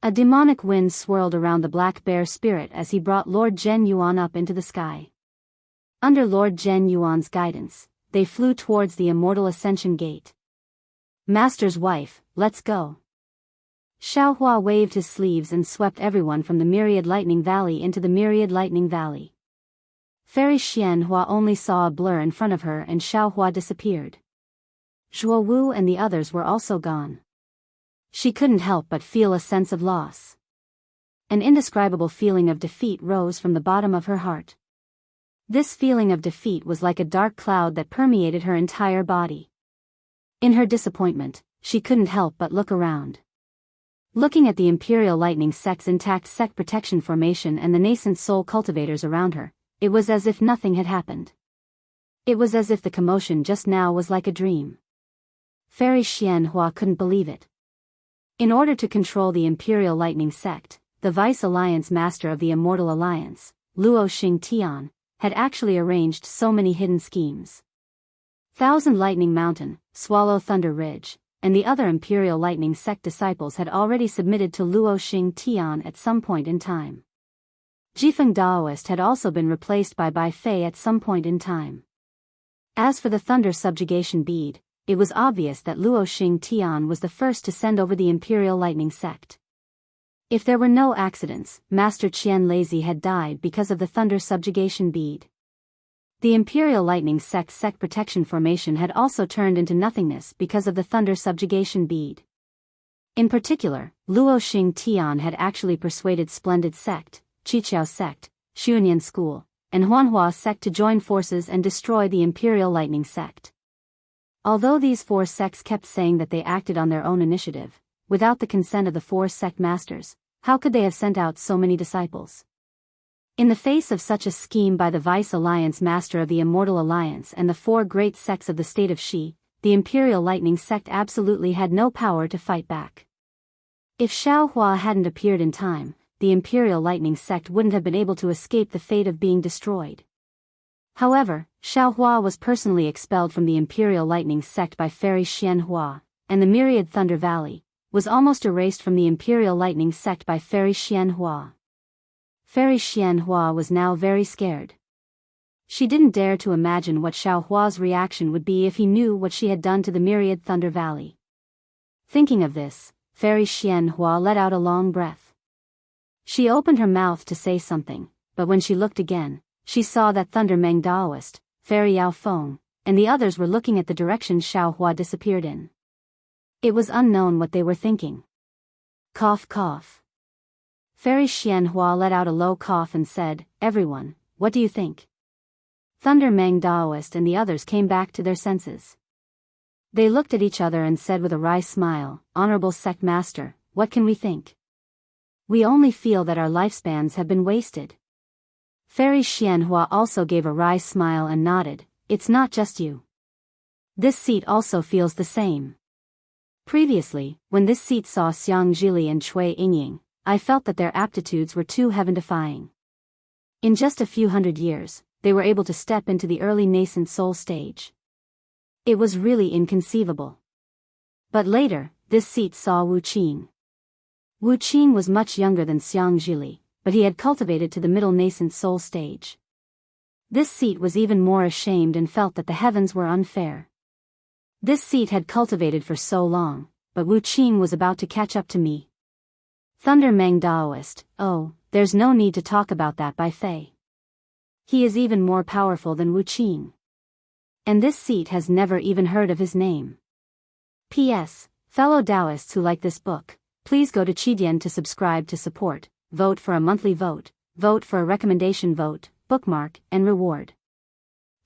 A demonic wind swirled around the black bear spirit as he brought Lord Zhen Yuan up into the sky. Under Lord Zhen Yuan's guidance, they flew towards the immortal ascension gate. Master's wife, let's go. Xiaohua waved his sleeves and swept everyone from the Myriad Lightning Valley into the Myriad Lightning Valley. Fairy Xianhua only saw a blur in front of her and Xiaohua disappeared. Zhuowu and the others were also gone. She couldn't help but feel a sense of loss. An indescribable feeling of defeat rose from the bottom of her heart. This feeling of defeat was like a dark cloud that permeated her entire body. In her disappointment, she couldn't help but look around. Looking at the Imperial Lightning Sect's intact sect protection formation and the nascent soul cultivators around her, it was as if nothing had happened. It was as if the commotion just now was like a dream. Fairy Xianhua couldn't believe it. In order to control the Imperial Lightning Sect, the Vice Alliance Master of the Immortal Alliance, Luo Xingtian, had actually arranged so many hidden schemes. Thousand Lightning Mountain, Swallow Thunder Ridge, and the other Imperial Lightning Sect disciples had already submitted to Luo Xingtian at some point in time. Jifeng Daoist had also been replaced by Bai Fei at some point in time. As for the Thunder Subjugation Bead, it was obvious that Luo Xingtian was the first to send over the Imperial Lightning Sect. If there were no accidents, Master Qian Lazy had died because of the Thunder Subjugation Bead. The Imperial Lightning Sect's sect protection formation had also turned into nothingness because of the Thunder Subjugation Bead. In particular, Luo Xingtian had actually persuaded Splendid Sect, Qiqiao Sect, Xuanyan School, and Huanhua Sect to join forces and destroy the Imperial Lightning Sect. Although these four sects kept saying that they acted on their own initiative, without the consent of the four sect masters, how could they have sent out so many disciples? In the face of such a scheme by the Vice Alliance Master of the Immortal Alliance and the four great sects of the state of Shi, the Imperial Lightning Sect absolutely had no power to fight back. If Xiaohua hadn't appeared in time, the Imperial Lightning Sect wouldn't have been able to escape the fate of being destroyed. However, Xiaohua was personally expelled from the Imperial Lightning Sect by Fairy Xianhua, and the Myriad Thunder Valley was almost erased from the Imperial Lightning Sect by Fairy Xianhua. Fairy Xianhua was now very scared. She didn't dare to imagine what Xiaohua's reaction would be if he knew what she had done to the Myriad Thunder Valley. Thinking of this, Fairy Xianhua let out a long breath. She opened her mouth to say something, but when she looked again, she saw that Thunder Meng Daoist, Fairy Yao Feng, and the others were looking at the direction Xiaohua disappeared in. It was unknown what they were thinking. Cough cough. Fairy Xianhua let out a low cough and said, "Everyone, what do you think?" Thunder Meng Daoist and the others came back to their senses. They looked at each other and said with a wry smile, "Honorable Sect Master, what can we think? We only feel that our lifespans have been wasted." Fairy Xianhua also gave a wry smile and nodded, "It's not just you. This seat also feels the same. Previously, when this seat saw Xiang Zhili and Cui Yingying, I felt that their aptitudes were too heaven-defying. In just a few hundred years, they were able to step into the early nascent soul stage. It was really inconceivable. But later, this seat saw Wu Qing. Wu Qing was much younger than Xiang Zhili, but he had cultivated to the middle nascent soul stage. This seat was even more ashamed and felt that the heavens were unfair. This seat had cultivated for so long, but Wu Qing was about to catch up to me. Thunder Meng Daoist, "Oh, there's no need to talk about that by Fei. He is even more powerful than Wu Qing. And this seat has never even heard of his name." P.S. Fellow Daoists who like this book, please go to Qidian to subscribe to support, vote for a monthly vote, vote for a recommendation vote, bookmark, and reward.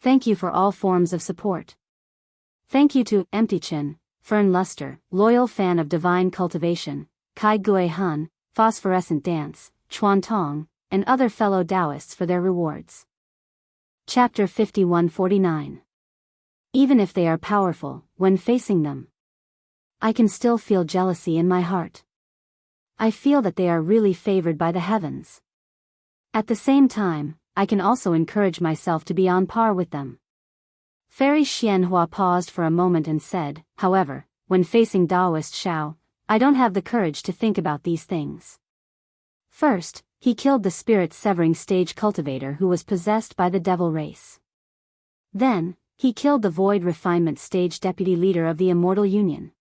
Thank you for all forms of support. Thank you to Empty Chin, Fern Luster, loyal fan of Divine Cultivation, Kai Gui Han, Phosphorescent Dance, Chuan Tong, and other fellow Daoists for their rewards. Chapter 5149. Even if they are powerful, when facing them, I can still feel jealousy in my heart. I feel that they are really favored by the heavens. At the same time, I can also encourage myself to be on par with them. Fairy Xianxia paused for a moment and said, however, when facing Daoist Xiao, I don't have the courage to think about these things. First, he killed the spirit-severing stage cultivator who was possessed by the devil race. Then, he killed the void refinement stage deputy leader of the Immortal Union.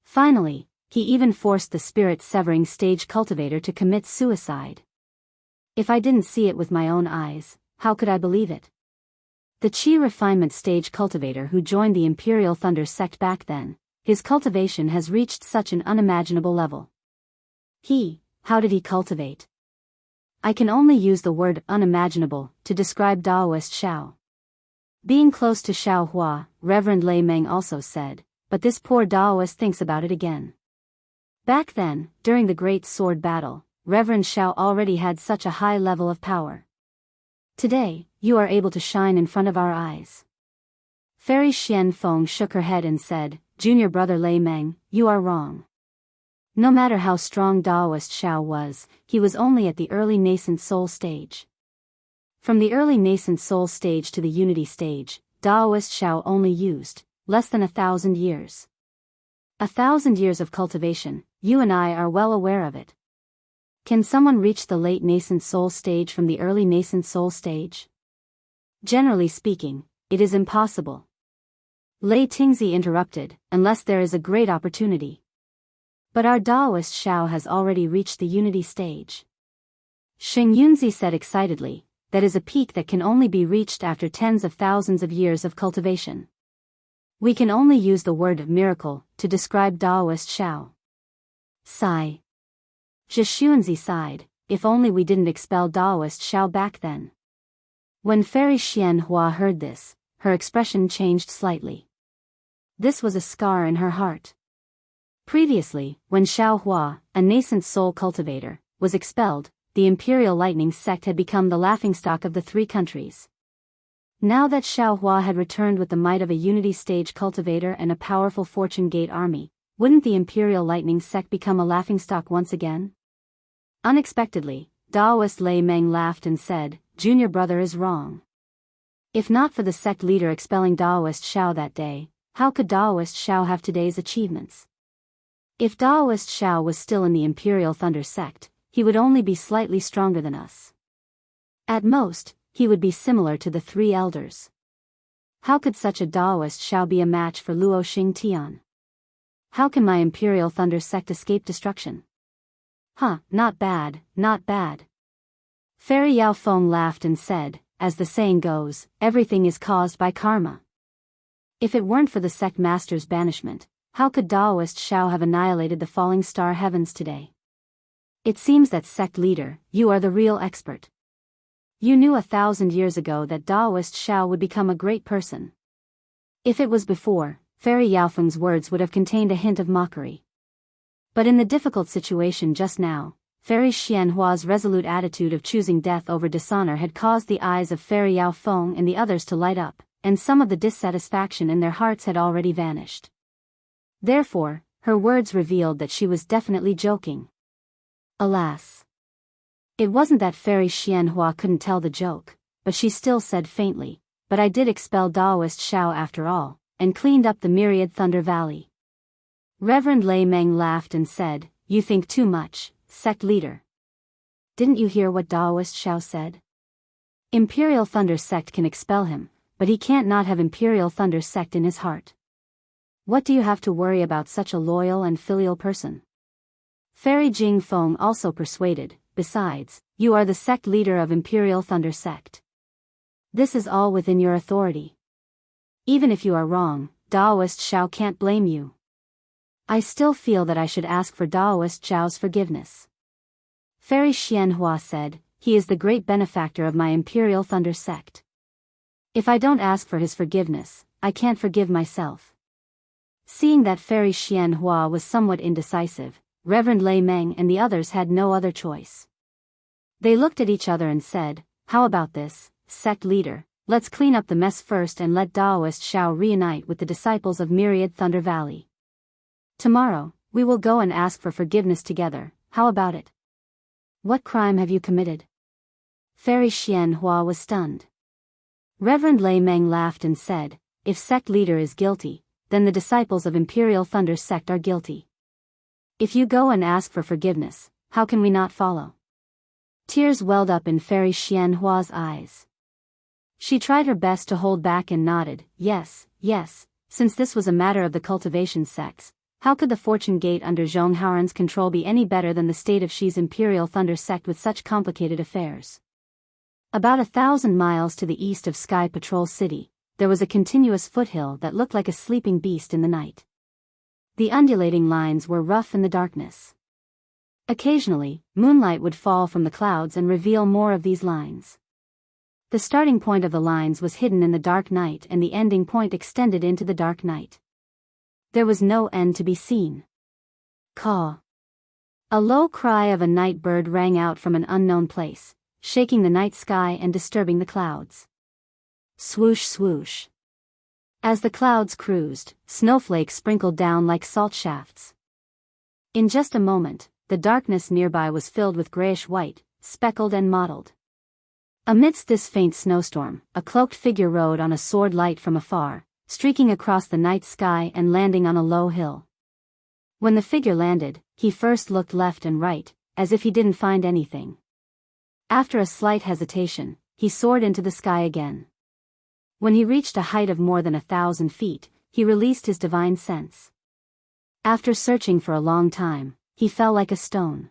Finally, he even forced the spirit-severing stage cultivator to commit suicide. If I didn't see it with my own eyes, how could I believe it? The Qi refinement stage cultivator who joined the Imperial Thunder sect back then, his cultivation has reached such an unimaginable level. How did he cultivate? I can only use the word unimaginable to describe Daoist Xiao. Being close to Xiao Hua, Reverend Lei Meng also said, but this poor Daoist thinks about it again. Back then, during the Great Sword Battle, Reverend Xiao already had such a high level of power. Today, you are able to shine in front of our eyes. Fairy Xian Feng shook her head and said, Junior brother Lei Meng, you are wrong. No matter how strong Daoist Xiao was, he was only at the early nascent soul stage. From the early nascent soul stage to the unity stage, Daoist Xiao only used less than 1,000 years. 1,000 years of cultivation, you and I are well aware of it. Can someone reach the late nascent soul stage from the early nascent soul stage? Generally speaking, it is impossible. Lei Tingzi interrupted, unless there is a great opportunity. But our Daoist Xiao has already reached the unity stage. Xing Yunzi said excitedly, that is a peak that can only be reached after tens of thousands of years of cultivation. We can only use the word miracle to describe Daoist Xiao. Sigh. Zhi sighed, if only we didn't expel Daoist Xiao back then. When Fairy Xianxia heard this, her expression changed slightly. This was a scar in her heart. Previously, when Xiao Hua, a nascent soul cultivator, was expelled, the Imperial Lightning sect had become the laughingstock of the three countries. Now that Xiao Hua had returned with the might of a unity stage cultivator and a powerful Fortune Gate army, wouldn't the Imperial Lightning sect become a laughingstock once again? Unexpectedly, Daoist Lei Meng laughed and said, Junior brother is wrong. If not for the sect leader expelling Daoist Xiao that day, how could Daoist Xiao have today's achievements? If Daoist Xiao was still in the Imperial Thunder sect, he would only be slightly stronger than us. At most, he would be similar to the three elders. How could such a Daoist Xiao be a match for Luo Xing Tian? How can my Imperial Thunder sect escape destruction? Not bad, not bad. Fairy Yao Feng laughed and said, as the saying goes, everything is caused by karma. If it weren't for the sect master's banishment, how could Daoist Xiao have annihilated the falling star heavens today? It seems that sect leader, you are the real expert. You knew 1,000 years ago that Daoist Xiao would become a great person. If it was before, Fairy Yaofeng's words would have contained a hint of mockery. But in the difficult situation just now, Fairy Xianhua's resolute attitude of choosing death over dishonor had caused the eyes of Fairy Yao Feng and the others to light up, and some of the dissatisfaction in their hearts had already vanished. Therefore, her words revealed that she was definitely joking. Alas! It wasn't that Fairy Xianhua couldn't tell the joke, but she still said faintly, but I did expel Daoist Xiao after all, and cleaned up the myriad Thunder Valley. Reverend Lei Meng laughed and said, You think too much, sect leader. Didn't you hear what Daoist Xiao said? Imperial Thunder sect can expel him, but he can't not have Imperial Thunder sect in his heart. What do you have to worry about such a loyal and filial person? Fairy Jing Feng also persuaded, besides, you are the sect leader of Imperial Thunder sect. This is all within your authority. Even if you are wrong, Daoist Xiao can't blame you. I still feel that I should ask for Daoist Xiao's forgiveness. Fairy Xianhua said, he is the great benefactor of my Imperial Thunder sect. If I don't ask for his forgiveness, I can't forgive myself. Seeing that Fairy Xianhua was somewhat indecisive, Reverend Lei Meng and the others had no other choice. They looked at each other and said, How about this, sect leader, let's clean up the mess first and let Daoist Xiao reunite with the disciples of Myriad Thunder Valley. Tomorrow, we will go and ask for forgiveness together, how about it? What crime have you committed? Fairy Xianxia was stunned. Reverend Lei Meng laughed and said, "If sect leader is guilty, then the disciples of Imperial Thunder sect are guilty. If you go and ask for forgiveness, how can we not follow?" Tears welled up in Fairy Xianhua's eyes. She tried her best to hold back and nodded, yes, since this was a matter of the cultivation sects, how could the fortune gate under Zhonghaoren's control be any better than the state of Xi's Imperial Thunder sect with such complicated affairs? About 1,000 miles to the east of Sky Patrol City, there was a continuous foothill that looked like a sleeping beast in the night. The undulating lines were rough in the darkness. Occasionally, moonlight would fall from the clouds and reveal more of these lines. The starting point of the lines was hidden in the dark night and the ending point extended into the dark night. There was no end to be seen. Caw. A low cry of a night bird rang out from an unknown place, shaking the night sky and disturbing the clouds. Swoosh swoosh. As the clouds cruised, snowflakes sprinkled down like salt shafts. In just a moment, the darkness nearby was filled with grayish-white, speckled and mottled. Amidst this faint snowstorm, a cloaked figure rode on a sword light from afar, streaking across the night sky and landing on a low hill. When the figure landed, he first looked left and right, as if he didn't find anything. After a slight hesitation, he soared into the sky again. When he reached a height of more than 1,000 feet, he released his divine sense. After searching for a long time, he fell like a stone.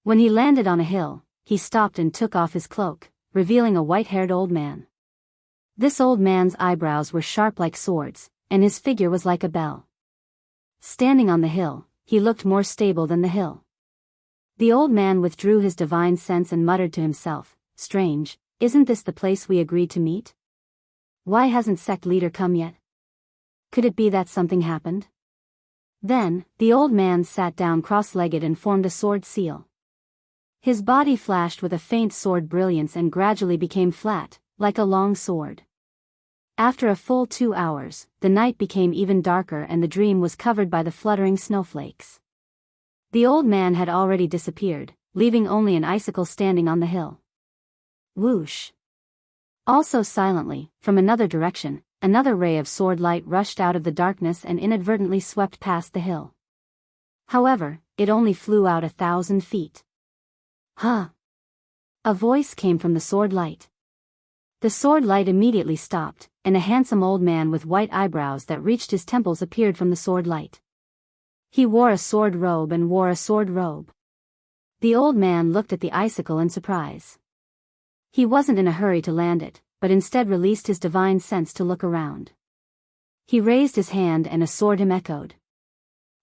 When he landed on a hill, he stopped and took off his cloak, revealing a white-haired old man. This old man's eyebrows were sharp like swords, and his figure was like a bell. Standing on the hill, he looked more stable than the hill. The old man withdrew his divine sense and muttered to himself, "Strange, isn't this the place we agreed to meet? Why hasn't sect leader come yet? Could it be that something happened?" Then, the old man sat down cross-legged and formed a sword seal. His body flashed with a faint sword brilliance and gradually became flat, like a long sword. After a full 2 hours, the night became even darker and the dream was covered by the fluttering snowflakes. The old man had already disappeared, leaving only an icicle standing on the hill. Whoosh! Also silently, from another direction, another ray of sword light rushed out of the darkness and inadvertently swept past the hill. However, it only flew out 1,000 feet. "Huh!" A voice came from the sword light. The sword light immediately stopped, and a handsome old man with white eyebrows that reached his temples appeared from the sword light. He wore a sword robe and wore a sword robe. The old man looked at the icicle in surprise. He wasn't in a hurry to land it, but instead released his divine sense to look around. He raised his hand and a sword him echoed.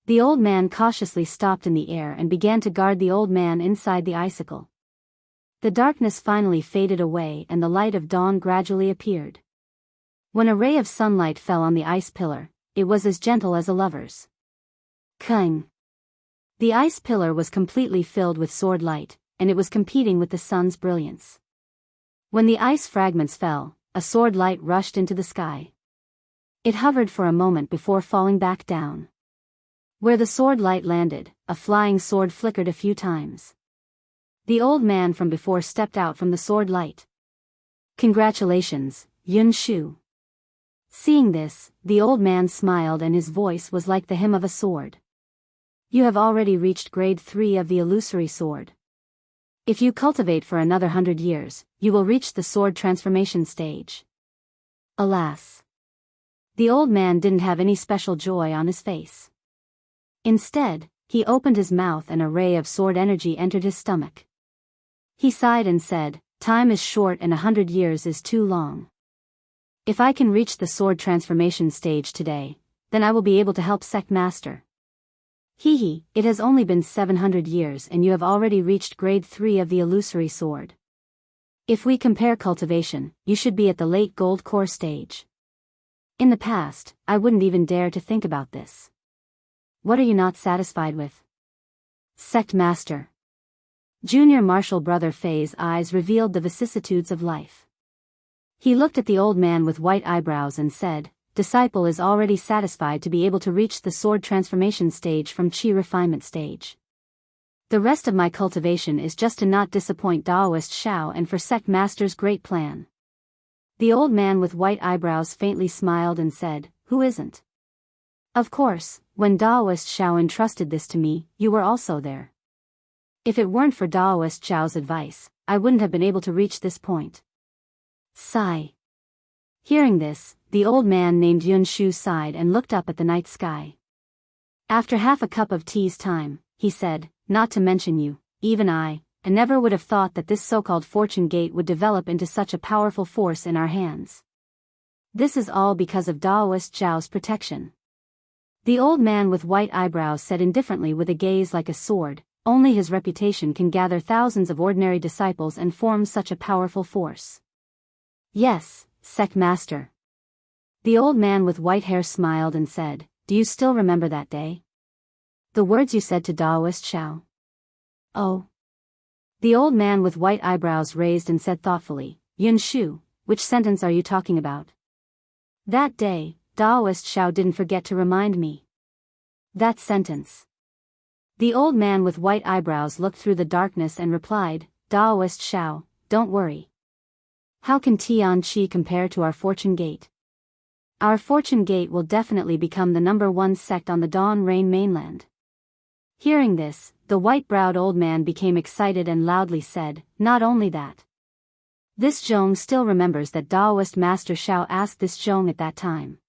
The old man cautiously stopped in the air and began to guard the old man inside the icicle. The darkness finally faded away and the light of dawn gradually appeared. When a ray of sunlight fell on the ice pillar, it was as gentle as a lover's. Kung! The ice pillar was completely filled with sword light, and it was competing with the sun's brilliance. When the ice fragments fell, a sword light rushed into the sky. It hovered for a moment before falling back down. Where the sword light landed, a flying sword flickered a few times. The old man from before stepped out from the sword light. "Congratulations, Yun Shu." Seeing this, the old man smiled and his voice was like the hum of a sword. "You have already reached grade 3 of the illusory sword. If you cultivate for another 100 years, you will reach the sword transformation stage." Alas! The old man didn't have any special joy on his face. Instead, he opened his mouth and a ray of sword energy entered his stomach. He sighed and said, "Time is short and 100 years is too long. If I can reach the sword transformation stage today, then I will be able to help Sect Master." Hee, it has only been 700 years and you have already reached grade 3 of the illusory sword. If we compare cultivation, you should be at the late gold core stage. In the past, I wouldn't even dare to think about this. What are you not satisfied with? Sect Master. Junior Martial Brother Fei's eyes revealed the vicissitudes of life. He looked at the old man with white eyebrows and said, "Disciple is already satisfied to be able to reach the sword transformation stage from Qi refinement stage. The rest of my cultivation is just to not disappoint Daoist Xiao and for sect master's great plan. The old man with white eyebrows faintly smiled and said, who isn't? Of course, when Daoist Xiao entrusted this to me, you were also there. If it weren't for Daoist Xiao's advice, I wouldn't have been able to reach this point. Sigh. Hearing this, the old man named Yun Shu sighed and looked up at the night sky. After half a cup of tea's time, he said, not to mention you, even I never would have thought that this so-called fortune gate would develop into such a powerful force in our hands. This is all because of Daoist Zhao's protection. The old man with white eyebrows said indifferently with a gaze like a sword, only his reputation can gather thousands of ordinary disciples and form such a powerful force. Yes, sect master. The old man with white hair smiled and said, do you still remember that day? The words you said to Daoist Xiao? Oh. The old man with white eyebrows raised and said thoughtfully, Yun Shu, which sentence are you talking about? That day, Daoist Xiao didn't forget to remind me. That sentence. The old man with white eyebrows looked through the darkness and replied, Daoist Xiao, don't worry. How can Tianqi compare to our fortune gate? Our fortune gate will definitely become the #1 sect on the Dawn Rain mainland. Hearing this, the white-browed old man became excited and loudly said, not only that. This Zhong still remembers that Daoist Master Xiao asked this Zhong at that time.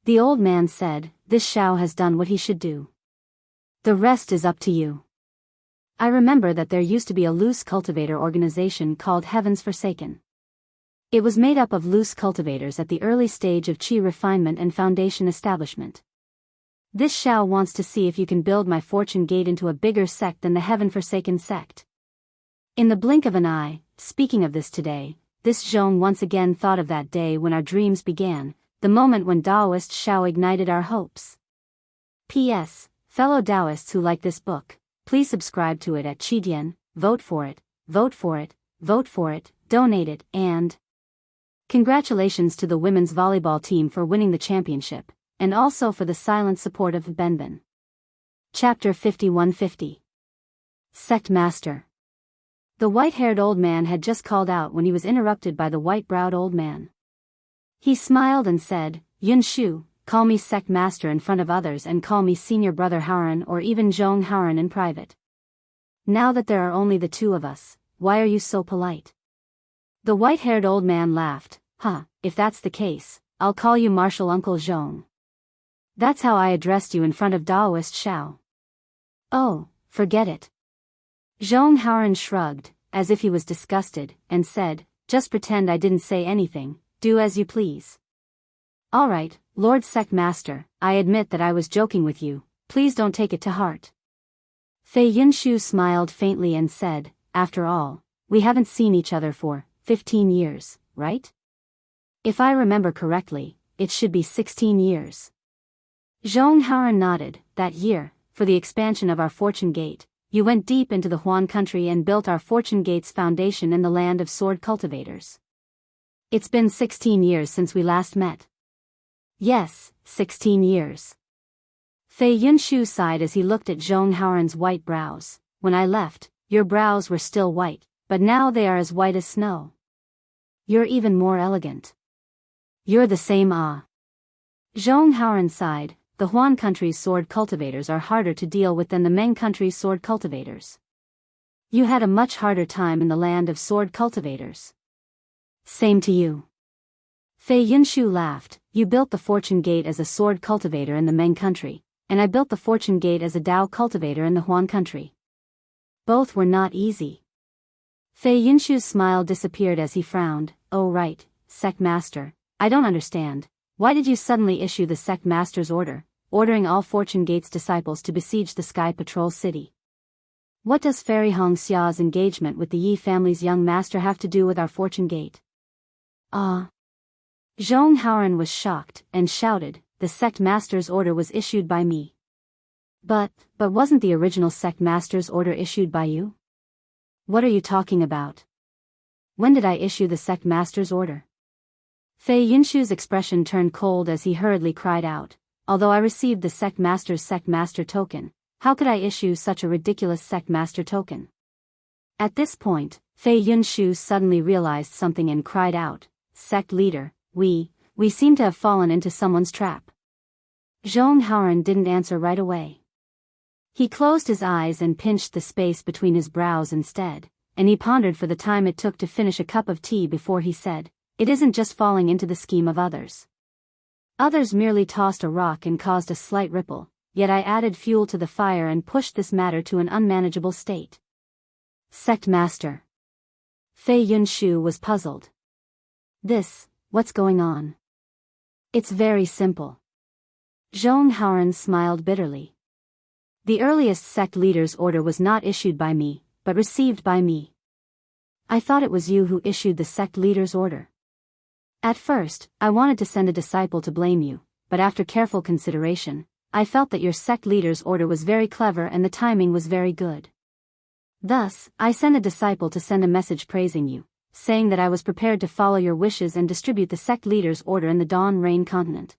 The old man said, this Xiao has done what he should do. The rest is up to you. I remember that there used to be a loose cultivator organization called Heaven's Forsaken. It was made up of loose cultivators at the early stage of Qi refinement and foundation establishment. This Xiao wants to see if you can build my fortune gate into a bigger sect than the Heaven-Forsaken sect. In the blink of an eye, speaking of this today, this Zhong once again thought of that day when our dreams began, the moment when Daoist Xiao ignited our hopes. P.S. Fellow Daoists who like this book, please subscribe to it at Qidian, vote for it, vote for it, vote for it, donate it, and congratulations to the women's volleyball team for winning the championship, and also for the silent support of Benben. Chapter 5150. Sect Master. The white-haired old man had just called out when he was interrupted by the white-browed old man. He smiled and said, Yun Shu, call me Sect Master in front of others and call me Senior Brother Haoran or even Zhong Haoran in private. Now that there are only the two of us, why are you so polite? The white-haired old man laughed, if that's the case, I'll call you Martial Uncle Zhong. That's how I addressed you in front of Daoist Xiao. Oh, forget it. Zhong Haoran shrugged, as if he was disgusted, and said, just pretend I didn't say anything, do as you please. All right, Lord Sect Master, I admit that I was joking with you, please don't take it to heart. Fei Yunshu smiled faintly and said, after all, we haven't seen each other for 15 years, right? If I remember correctly, it should be 16 years. Zhong Haoran nodded. That year, for the expansion of our fortune gate, you went deep into the Huan country and built our fortune gate's foundation in the land of sword cultivators. It's been 16 years since we last met. Yes, 16 years. Fei Yunshu sighed as he looked at Zhong Haoran's white brows. When I left, your brows were still white, but now they are as white as snow. You're even more elegant. You're the same Zhong Haoran sighed. The Huan country's sword cultivators are harder to deal with than the Meng country's sword cultivators. You had a much harder time in the land of sword cultivators. Same to you. Fei Yunshu laughed. You built the fortune gate as a sword cultivator in the Meng country, and I built the fortune gate as a Dao cultivator in the Huan country. Both were not easy. Fei Yunshu's smile disappeared as he frowned. Oh right, Sect Master, I don't understand. Why did you suddenly issue the Sect Master's order, ordering all Fortune Gate's disciples to besiege the Sky Patrol City? What does Fairy Hongxia's engagement with the Yi family's young master have to do with our Fortune Gate? Zhong Haoran was shocked, and shouted, the Sect Master's order was issued by me. But wasn't the original Sect Master's order issued by you? What are you talking about? When did I issue the Sect Master's order? Fei Yunshu's expression turned cold as he hurriedly cried out, although I received the Sect Master token, How could I issue such a ridiculous sect master token? At this point, Fei Yunshu suddenly realized something and cried out, "Sect leader, we seem to have fallen into someone's trap." Zhong Haoran didn't answer right away. He closed his eyes and pinched the space between his brows instead, and he pondered for the time it took to finish a cup of tea before he said, "It isn't just falling into the scheme of others. Others merely tossed a rock and caused a slight ripple, yet I added fuel to the fire and pushed this matter to an unmanageable state." Sect Master. Fei Yunshu was puzzled. What's going on? It's very simple. Zhong Haoran smiled bitterly. The earliest sect leader's order was not issued by me, but received by me. I thought it was you who issued the sect leader's order. At first, I wanted to send a disciple to blame you, but after careful consideration, I felt that your sect leader's order was very clever and the timing was very good. Thus, I sent a disciple to send a message praising you, saying that I was prepared to follow your wishes and distribute the sect leader's order in the Dawn Rain continent.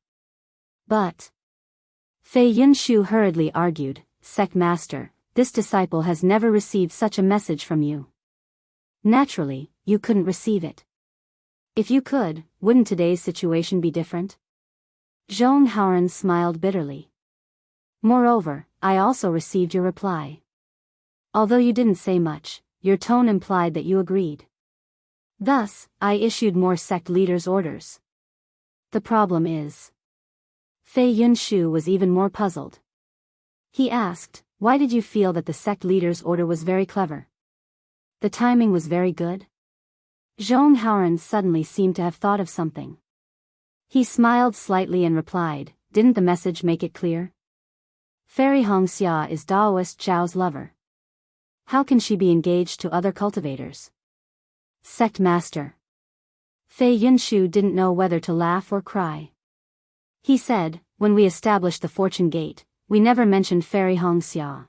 But Fei Yunshu hurriedly argued, "Sect Master, this disciple has never received such a message from you. Naturally, you couldn't receive it. If you could, wouldn't today's situation be different?" Zhong Haoran smiled bitterly. "Moreover, I also received your reply. Although you didn't say much, your tone implied that you agreed. Thus, I issued more sect leaders' orders. The problem is..." Fei Yunshu was even more puzzled. He asked, "Why did you feel that the sect leader's order was very clever? The timing was very good?" Zhong Haoran suddenly seemed to have thought of something. He smiled slightly and replied, "Didn't the message make it clear? Fairy Xianxia is Daoist Zhao's lover. How can she be engaged to other cultivators?" Sect Master. Fei Yunshu didn't know whether to laugh or cry. He said, "When we established the Fortune Gate, we never mentioned Fairy Xianxia.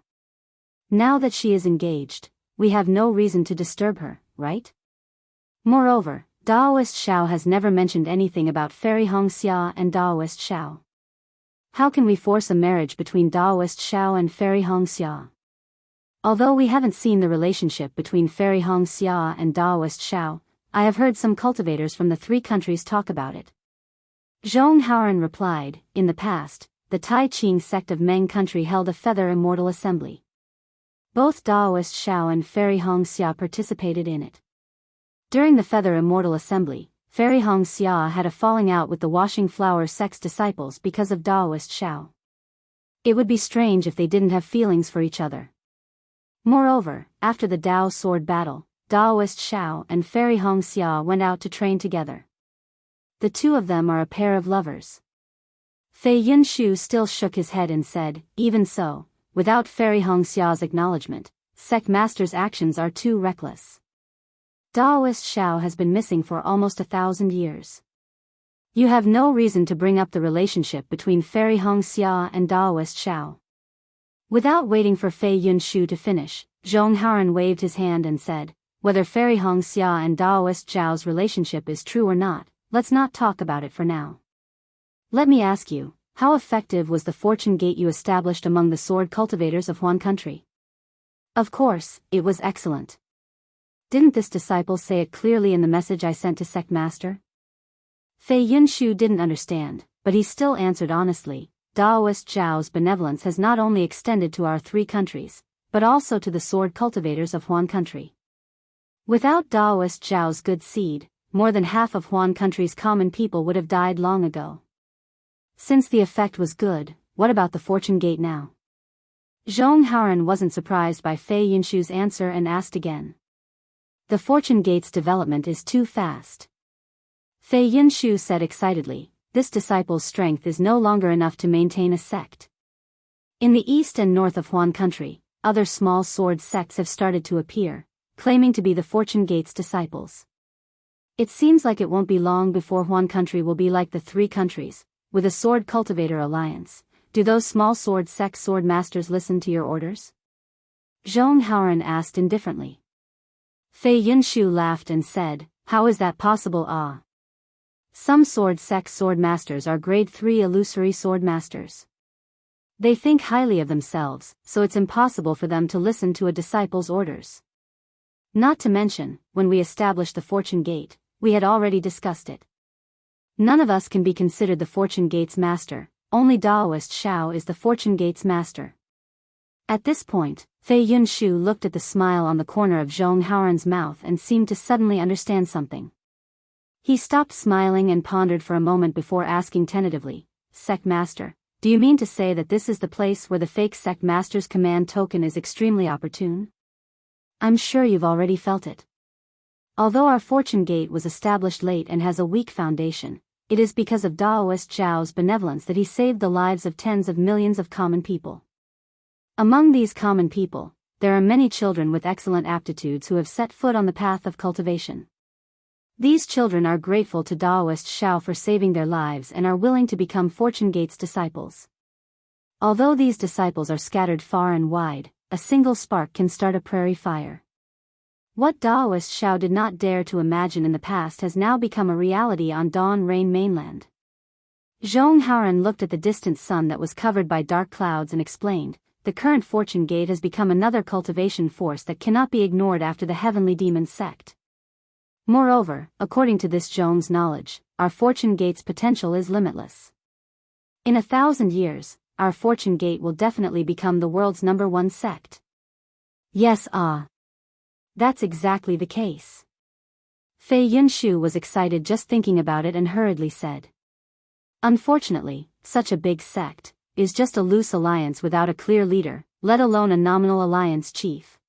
Now that she is engaged, we have no reason to disturb her, right? Moreover, Daoist Xiao has never mentioned anything about Fairy Xianxia and Daoist Xiao. How can we force a marriage between Daoist Xiao and Fairy Xianxia? Although we haven't seen the relationship between Fairy Xianxia and Daoist Xiao, I have heard some cultivators from the 3 countries talk about it." Zhong Haoran replied, "In the past, the Tai Ching sect of Meng country held a Feather Immortal Assembly. Both Daoist Xiao and Fairy Xianxia participated in it. During the Feather Immortal Assembly, Fairy Xianxia had a falling out with the Washing Flower sect's disciples because of Daoist Xiao. It would be strange if they didn't have feelings for each other. Moreover, after the Dao sword battle, Daoist Xiao and Fairy Xianxia went out to train together. The two of them are a pair of lovers." Fei Yunshu still shook his head and said, "Even so, without Fairy Xiao's acknowledgement, Sect Master's actions are too reckless. Daoist Xiao has been missing for almost 1,000 years. You have no reason to bring up the relationship between Fairy Xianxia and Daoist Xiao." Without waiting for Fei Yunshu to finish, Zhong Haoran waved his hand and said, "Whether Fairy Xianxia and Daoist Zhao's relationship is true or not, let's not talk about it for now. Let me ask you, how effective was the Fortune Gate you established among the sword cultivators of Huan country?" "Of course, it was excellent. Didn't this disciple say it clearly in the message I sent to Sect Master?" Fei Yunshu didn't understand, but he still answered honestly, "Daoist Zhao's benevolence has not only extended to our 3 countries, but also to the sword cultivators of Huan country. Without Daoist Zhao's good seed, more than half of Huan country's common people would have died long ago. Since the effect was good, what about the Fortune Gate now?" Zhong Haoran wasn't surprised by Fei Yunshu's answer and asked again. "The Fortune Gate's development is too fast." Fei Yunshu said excitedly, "This disciple's strength is no longer enough to maintain a sect. In the east and north of Huan country, other small sword sects have started to appear, claiming to be the Fortune Gate's disciples. It seems like it won't be long before Huan country will be like the 3 countries, with a sword cultivator alliance. Do those small sword sect sword masters listen to your orders?" Zhong Haoran asked indifferently. Fei Yunshu laughed and said, "How is that possible? Some sword sect sword masters are grade 3 illusory sword masters. They think highly of themselves, so it's impossible for them to listen to a disciple's orders. Not to mention, when we established the Fortune Gate, we had already discussed it. None of us can be considered the Fortune Gate's master, only Daoist Xiao is the Fortune Gate's master. At this point, Fei Yunshu looked at the smile on the corner of Zhong Haoran's mouth and seemed to suddenly understand something. He stopped smiling and pondered for a moment before asking tentatively, "Sect Master, do you mean to say that this is the place where the fake Sect Master's command token is extremely opportune? I'm sure you've already felt it. Although our Fortune Gate was established late and has a weak foundation, it is because of Daoist Zhao's benevolence that he saved the lives of tens of millions of common people. Among these common people, there are many children with excellent aptitudes who have set foot on the path of cultivation. These children are grateful to Daoist Xiao for saving their lives and are willing to become Fortune Gate's disciples. Although these disciples are scattered far and wide, a single spark can start a prairie fire. What Daoist Xiao did not dare to imagine in the past has now become a reality on Dawn Rain mainland. Zhong Haoran looked at the distant sun that was covered by dark clouds and explained, "The current Fortune Gate has become another cultivation force that cannot be ignored after the Heavenly Demon sect. Moreover, according to this Zhong's knowledge, our Fortune Gate's potential is limitless. In 1,000 years, our Fortune Gate will definitely become the world's #1 sect." Yes, that's exactly the case. Fei Yunshu was excited just thinking about it and hurriedly said. Unfortunately, such a big sect is just a loose alliance without a clear leader, let alone a nominal alliance chief.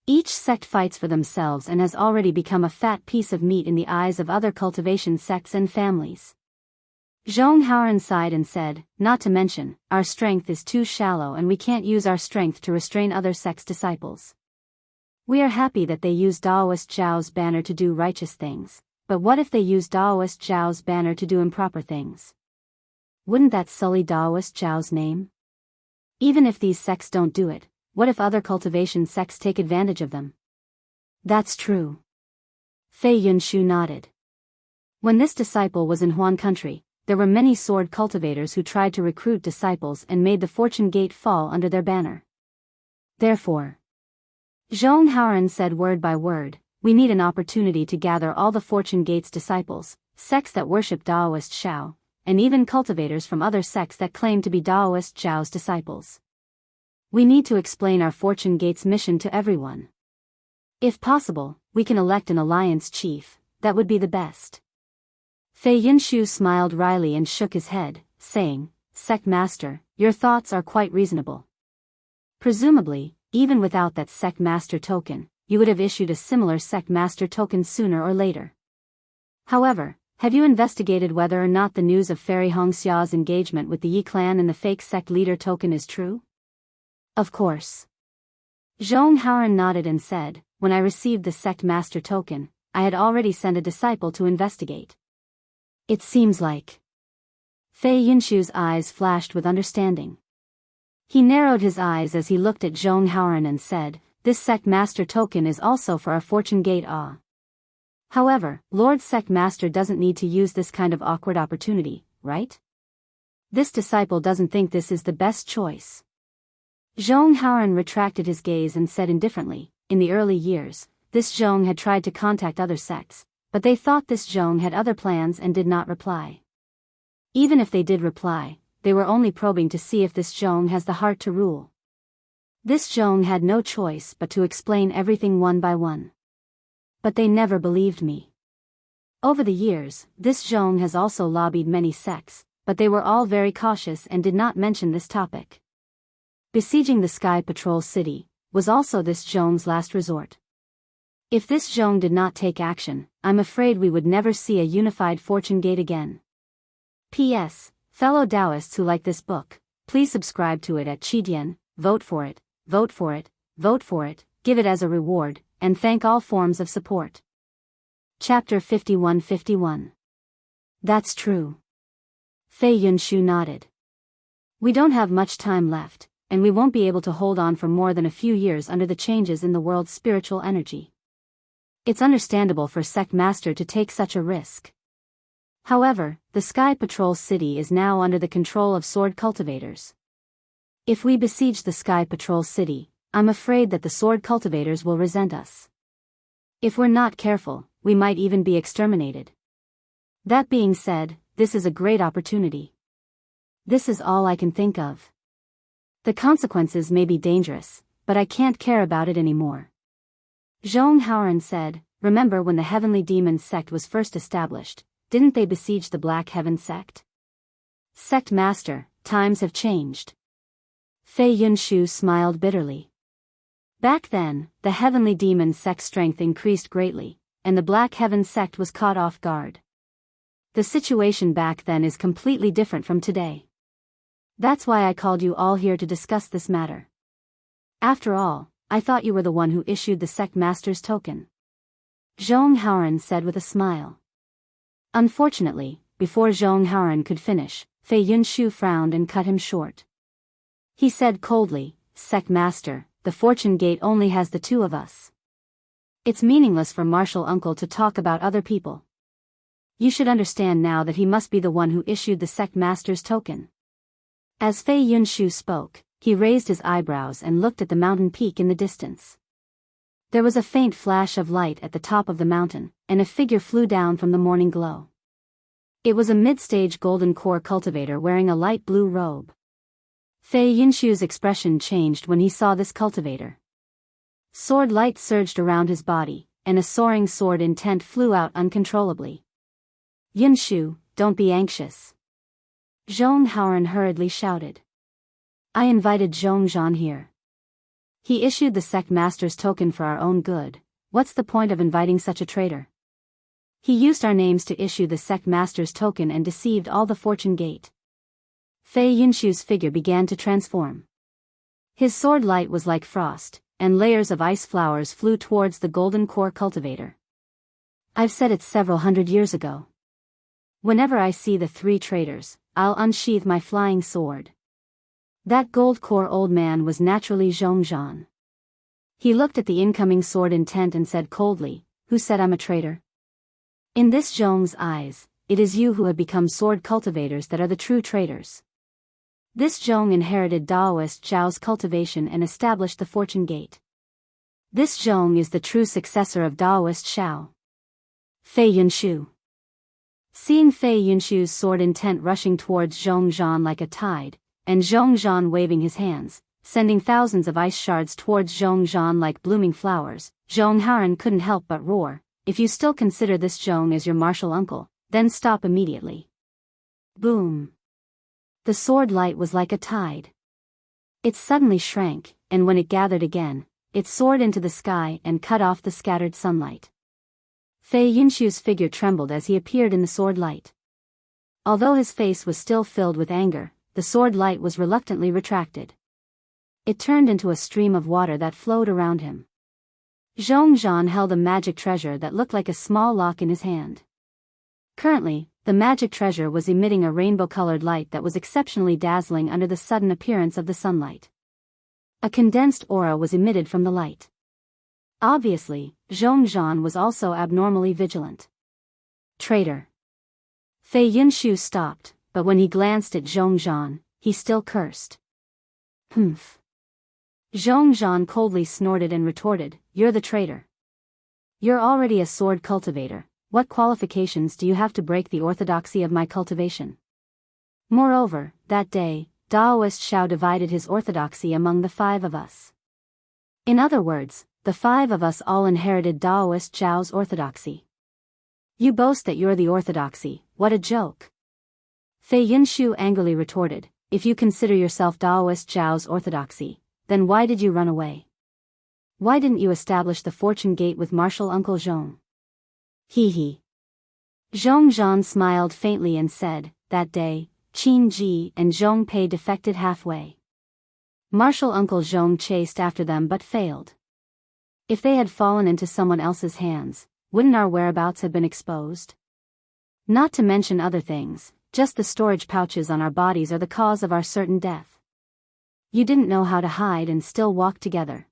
Each sect fights for themselves and has already become a fat piece of meat in the eyes of other cultivation sects and families. Zhong Haoran sighed and said, "Not to mention, our strength is too shallow and we can't use our strength to restrain other sects' disciples. We are happy that they use Daoist Zhao's banner to do righteous things, but what if they use Daoist Zhao's banner to do improper things? Wouldn't that sully Daoist Zhao's name? Even if these sects don't do it, what if other cultivation sects take advantage of them?" That's true. Fei Yunshu nodded. When this disciple was in Huan country, there were many sword cultivators who tried to recruit disciples and made the Fortune Gate fall under their banner. Therefore, Zhong Haoran said word by word, "We need an opportunity to gather all the Fortune Gate's disciples, sects that worship Daoist Xiao, and even cultivators from other sects that claim to be Daoist Zhao's disciples. We need to explain our Fortune Gate's mission to everyone. If possible, we can elect an alliance chief, that would be the best." Fei Yunshu smiled wryly and shook his head, saying, "Sect Master, your thoughts are quite reasonable. Presumably, even without that Sect Master token, you would have issued a similar Sect Master token sooner or later. However, have you investigated whether or not the news of Fairy Hongxia's engagement with the Yi clan and the fake sect leader token is true?" "Of course." Zhong Haoran nodded and said, "When I received the Sect Master token, I had already sent a disciple to investigate." It seems like. Fei Yunshu's eyes flashed with understanding. He narrowed his eyes as he looked at Zhong Haoran and said, "This Sect Master token is also for our Fortune Gate. However, Lord Sect Master doesn't need to use this kind of awkward opportunity, right? This disciple doesn't think this is the best choice." Zhong Haoran retracted his gaze and said indifferently, "In the early years, this Zhong had tried to contact other sects, but they thought this Zhong had other plans and did not reply. Even if they did reply, they were only probing to see if this Zhong has the heart to rule. This Zhong had no choice but to explain everything one by one. But they never believed me. Over the years, this Zhong has also lobbied many sects, but they were all very cautious and did not mention this topic. Besieging the Sky Patrol City was also this Zhong's last resort. If this Zhong did not take action, I'm afraid we would never see a unified Fortune Gate again. P.S. Fellow Daoists who like this book, please subscribe to it at Qidian, vote for it, vote for it, vote for it, give it as a reward, and thank all forms of support. Chapter 51-51. That's true. Fei Yunshu nodded. We don't have much time left, and we won't be able to hold on for more than a few years under the changes in the world's spiritual energy. It's understandable for Sect Master to take such a risk. However, the Sky Patrol City is now under the control of sword cultivators. If we besiege the Sky Patrol City, I'm afraid that the sword cultivators will resent us. If we're not careful, we might even be exterminated. That being said, this is a great opportunity. This is all I can think of. The consequences may be dangerous, but I can't care about it anymore. Zhong said, remember when the Heavenly Demon sect was first established, didn't they besiege the Black Heaven sect? Sect Master, times have changed. Fei Yunshu smiled bitterly. Back then, the Heavenly Demon sect's strength increased greatly, and the Black Heaven sect was caught off guard. The situation back then is completely different from today. That's why I called you all here to discuss this matter. After all, I thought you were the one who issued the sect master's token. Zhong said with a smile. Unfortunately, before Zhong could finish, Fei Yunshu frowned and cut him short. He said coldly, Sect Master, the Fortune Gate only has the two of us. It's meaningless for Martial Uncle to talk about other people. You should understand now that he must be the one who issued the Sect Master's token. As Fei Yunshu spoke, he raised his eyebrows and looked at the mountain peak in the distance. There was a faint flash of light at the top of the mountain, and a figure flew down from the morning glow. It was a mid-stage golden core cultivator wearing a light blue robe. Fei Yunshu's expression changed when he saw this cultivator. Sword light surged around his body, and a soaring sword intent flew out uncontrollably. Yunshu, don't be anxious. Zhong hurriedly shouted. I invited Zhongzhan here. He issued the sect master's token for our own good. What's the point of inviting such a traitor? He used our names to issue the sect master's token and deceived all the Fortune Gate. Fei Yunshu's figure began to transform. His sword light was like frost, and layers of ice flowers flew towards the golden core cultivator. I've said it several hundred years ago. Whenever I see the three traitors, I'll unsheath my flying sword. That gold core old man was naturally Zhongzhan. He looked at the incoming sword intent and said coldly, who said I'm a traitor? In this Zhong's eyes, it is you who have become sword cultivators that are the true traitors. This Zhong inherited Daoist Zhao's cultivation and established the Fortune Gate. This Zhong is the true successor of Daoist Zhao. Fei Yunshu. Seeing Fei Yunshu's sword intent rushing towards Zhongzhan like a tide, and Zhongzhan waving his hands, sending thousands of ice shards towards Zhongzhan like blooming flowers, Zhong couldn't help but roar, if you still consider this Zhong as your martial uncle, then stop immediately. Boom. The sword light was like a tide. It suddenly shrank, and when it gathered again, it soared into the sky and cut off the scattered sunlight. Fei Yunshu's figure trembled as he appeared in the sword light. Although his face was still filled with anger, the sword light was reluctantly retracted. It turned into a stream of water that flowed around him. Zhongzhan held a magic treasure that looked like a small lock in his hand. Currently, the magic treasure was emitting a rainbow-colored light that was exceptionally dazzling under the sudden appearance of the sunlight. A condensed aura was emitted from the light. Obviously, Zhongzhan was also abnormally vigilant. Traitor. Fei Yunshu stopped, but when he glanced at Zhongzhan, he still cursed. Humph. Zhongzhan coldly snorted and retorted, you're the traitor. You're already a sword cultivator. What qualifications do you have to break the orthodoxy of my cultivation? Moreover, that day, Daoist Zhao divided his orthodoxy among the five of us. In other words, the five of us all inherited Daoist Zhao's orthodoxy. You boast that you're the orthodoxy, what a joke. Fei Yunshu angrily retorted, if you consider yourself Daoist Zhao's orthodoxy, then why did you run away? Why didn't you establish the Fortune Gate with martial Uncle Zhong? Hee hee. Zhongzhan smiled faintly and said, that day, Qin Ji and Zhong Pei defected halfway. Martial Uncle Zhong chased after them but failed. If they had fallen into someone else's hands, wouldn't our whereabouts have been exposed? Not to mention other things, just the storage pouches on our bodies are the cause of our certain death. You didn't know how to hide and still walk together.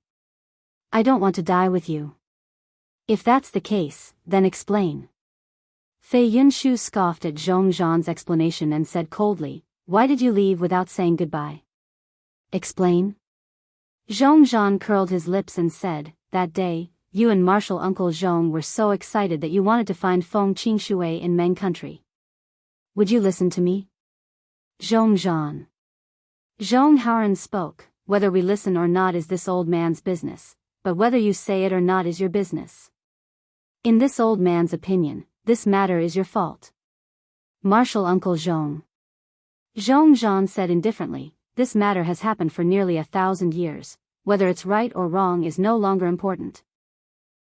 I don't want to die with you. If that's the case, then explain. Fei Yunshu scoffed at Zhongzhan's explanation and said coldly, why did you leave without saying goodbye? Explain? Zhongzhan curled his lips and said, that day, you and Martial Uncle Zhong were so excited that you wanted to find Feng Qingshui in Meng country. Would you listen to me? Zhongzhan. Zhong Haoran spoke, whether we listen or not is this old man's business, but whether you say it or not is your business. In this old man's opinion, this matter is your fault. Martial Uncle Zhong. Zhongzhan said indifferently, this matter has happened for nearly 1,000 years, whether it's right or wrong is no longer important.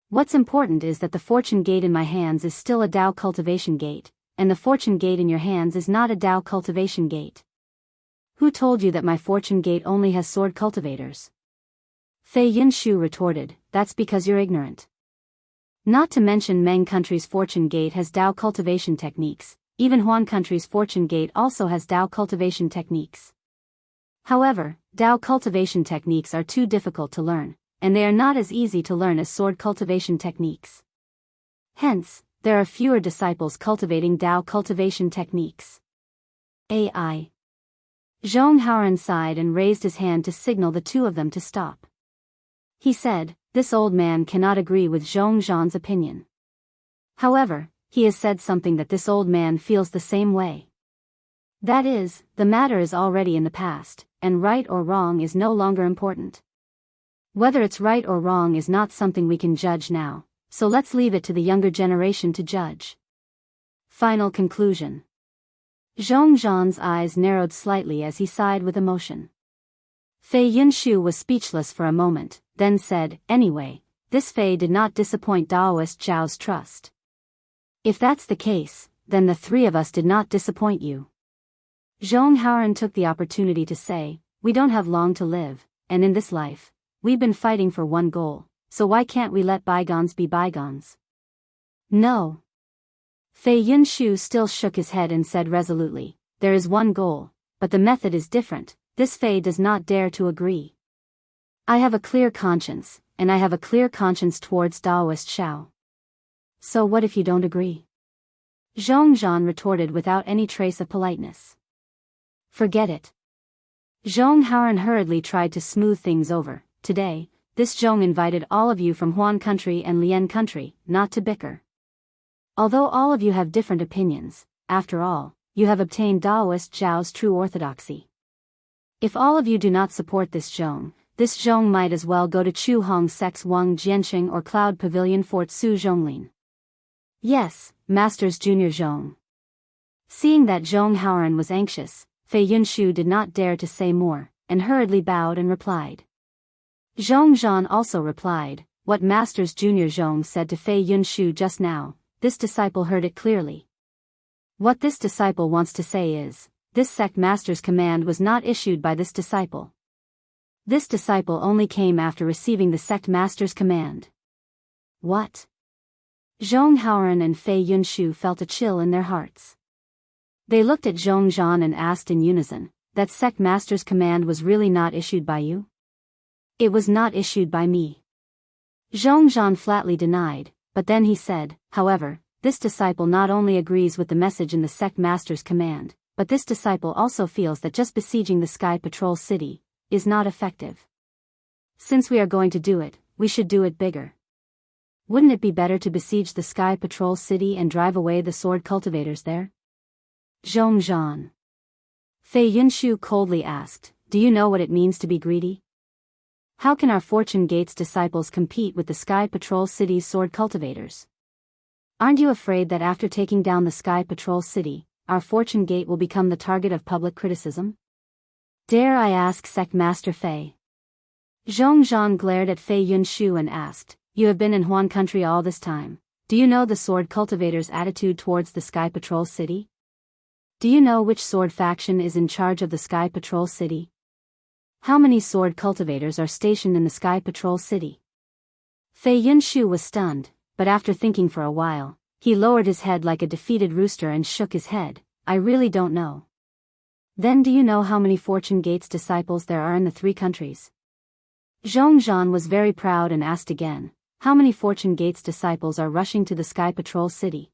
What's important is that the fortune gate in my hands is still a Dao cultivation gate, and the fortune gate in your hands is not a Dao cultivation gate. Who told you that my fortune gate only has sword cultivators? Fei Yinshu retorted, that's because you're ignorant. Not to mention Meng country's fortune gate has Dao cultivation techniques, even Huan country's fortune gate also has Dao cultivation techniques. However, Dao cultivation techniques are too difficult to learn, and they are not as easy to learn as sword cultivation techniques. Hence, there are fewer disciples cultivating Dao cultivation techniques. AI. Zhong Haoran sighed and raised his hand to signal the two of them to stop. He said, this old man cannot agree with Zhongzhan's opinion. However, he has said something that this old man feels the same way. That is, the matter is already in the past, and right or wrong is no longer important. Whether it's right or wrong is not something we can judge now, so let's leave it to the younger generation to judge. Final conclusion. Zhongzhan's eyes narrowed slightly as he sighed with emotion. Fei Yinshu was speechless for a moment, then said, anyway, this Fei did not disappoint Daoist Zhao's trust. If that's the case, then the three of us did not disappoint you. Zhong Haoran took the opportunity to say, we don't have long to live, and in this life, we've been fighting for one goal, so why can't we let bygones be bygones? No. Fei Yinshu still shook his head and said resolutely, there is one goal, but the method is different, this Fei does not dare to agree. I have a clear conscience, and I have a clear conscience towards Daoist Xiao. So what if you don't agree? Zhongzhan retorted without any trace of politeness. Forget it. Zhong Haoran hurriedly tried to smooth things over. Today, this Zhong invited all of you from Huan country and Lian country, not to bicker. Although all of you have different opinions, after all, you have obtained Daoist Zhao's true orthodoxy. If all of you do not support this Zhong might as well go to Chu Hong Sec's Wang Jianxing or Cloud Pavilion Fort Su Zhonglin. Yes, Masters Junior Zhong. Seeing that Zhong Haoran was anxious, Fei Yinshu did not dare to say more, and hurriedly bowed and replied. Zhongzhan also replied, what Masters Junior Zhong said to Fei Yinshu just now, this disciple heard it clearly. What this disciple wants to say is, this sect master's command was not issued by this disciple. This disciple only came after receiving the sect master's command. What? Zhong Haoran and Fei Yinshu felt a chill in their hearts. They looked at Zhongzhan and asked in unison, that sect master's command was really not issued by you? It was not issued by me. Zhongzhan flatly denied, but then he said, however, this disciple not only agrees with the message in the sect master's command, but this disciple also feels that just besieging the Sky Patrol City is not effective. Since we are going to do it, we should do it bigger. Wouldn't it be better to besiege the Sky Patrol City and drive away the sword cultivators there? Zhongzhan. Fei Yinshu coldly asked, do you know what it means to be greedy? How can our Fortune Gate's disciples compete with the Sky Patrol City's sword cultivators? Aren't you afraid that after taking down the Sky Patrol City, our Fortune Gate will become the target of public criticism? Dare I ask Sect Master Fei? Zhongzhan glared at Fei Yinshu and asked, you have been in Huan country all this time. Do you know the sword cultivators' attitude towards the Sky Patrol City? Do you know which sword faction is in charge of the Sky Patrol City? How many sword cultivators are stationed in the Sky Patrol City? Fei Yinshu was stunned, but after thinking for a while, he lowered his head like a defeated rooster and shook his head. I really don't know. Then do you know how many Fortune Gate's disciples there are in the three countries? Zhongzhan was very proud and asked again, how many Fortune Gate's disciples are rushing to the Sky Patrol City?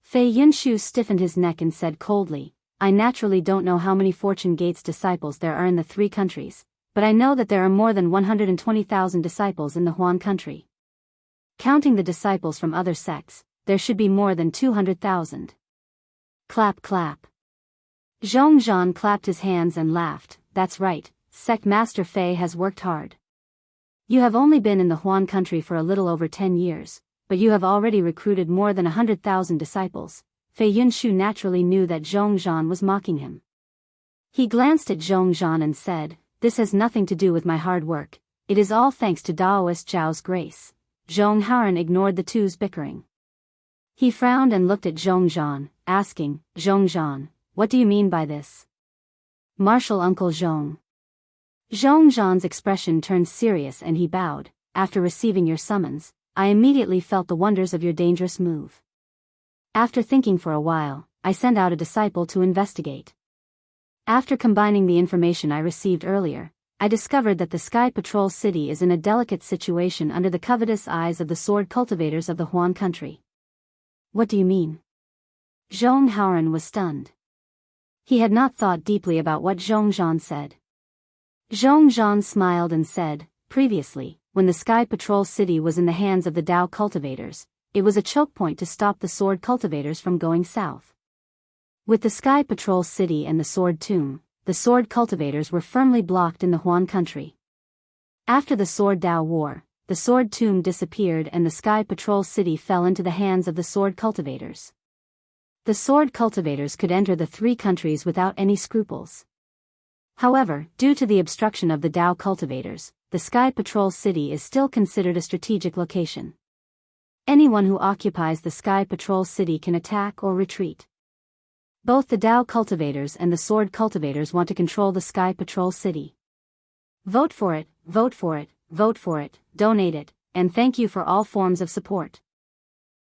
Fei Yinshu stiffened his neck and said coldly, I naturally don't know how many Fortune Gates disciples there are in the 3 countries, but I know that there are more than 120,000 disciples in the Huan country. Counting the disciples from other sects, there should be more than 200,000. Clap clap. Zhongzhan clapped his hands and laughed. That's right, Sect Master Fei has worked hard. You have only been in the Huan country for a little over 10 years, but you have already recruited more than 100,000 disciples. Fei Yunshu naturally knew that Zhongzhan was mocking him. He glanced at Zhongzhan and said, "This has nothing to do with my hard work, it is all thanks to Daoist Zhao's grace." Zhongharan ignored the two's bickering. He frowned and looked at Zhongzhan, asking, "Zhongzhan, what do you mean by this?" "Martial Uncle Zhong." Zhongzhan's expression turned serious and he bowed. "After receiving your summons, I immediately felt the wonders of your dangerous move. After thinking for a while, I sent out a disciple to investigate. After combining the information I received earlier, I discovered that the Sky Patrol City is in a delicate situation under the covetous eyes of the sword cultivators of the Huan country." "What do you mean?" Zhong Haoran was stunned. He had not thought deeply about what Zhongzhan said. Zhongzhan smiled and said, "Previously, when the Sky Patrol City was in the hands of the Dao cultivators, it was a choke point to stop the sword cultivators from going south. With the Sky Patrol City and the Sword Tomb, the sword cultivators were firmly blocked in the Huan country. After the Sword Dao War, the Sword Tomb disappeared and the Sky Patrol City fell into the hands of the sword cultivators. The sword cultivators could enter the 3 countries without any scruples. However, due to the obstruction of the Dao cultivators, the Sky Patrol City is still considered a strategic location. Anyone who occupies the Sky Patrol City can attack or retreat. Both the Dao cultivators and the sword cultivators want to control the Sky Patrol City. Vote for it, vote for it, vote for it, donate it, and thank you for all forms of support."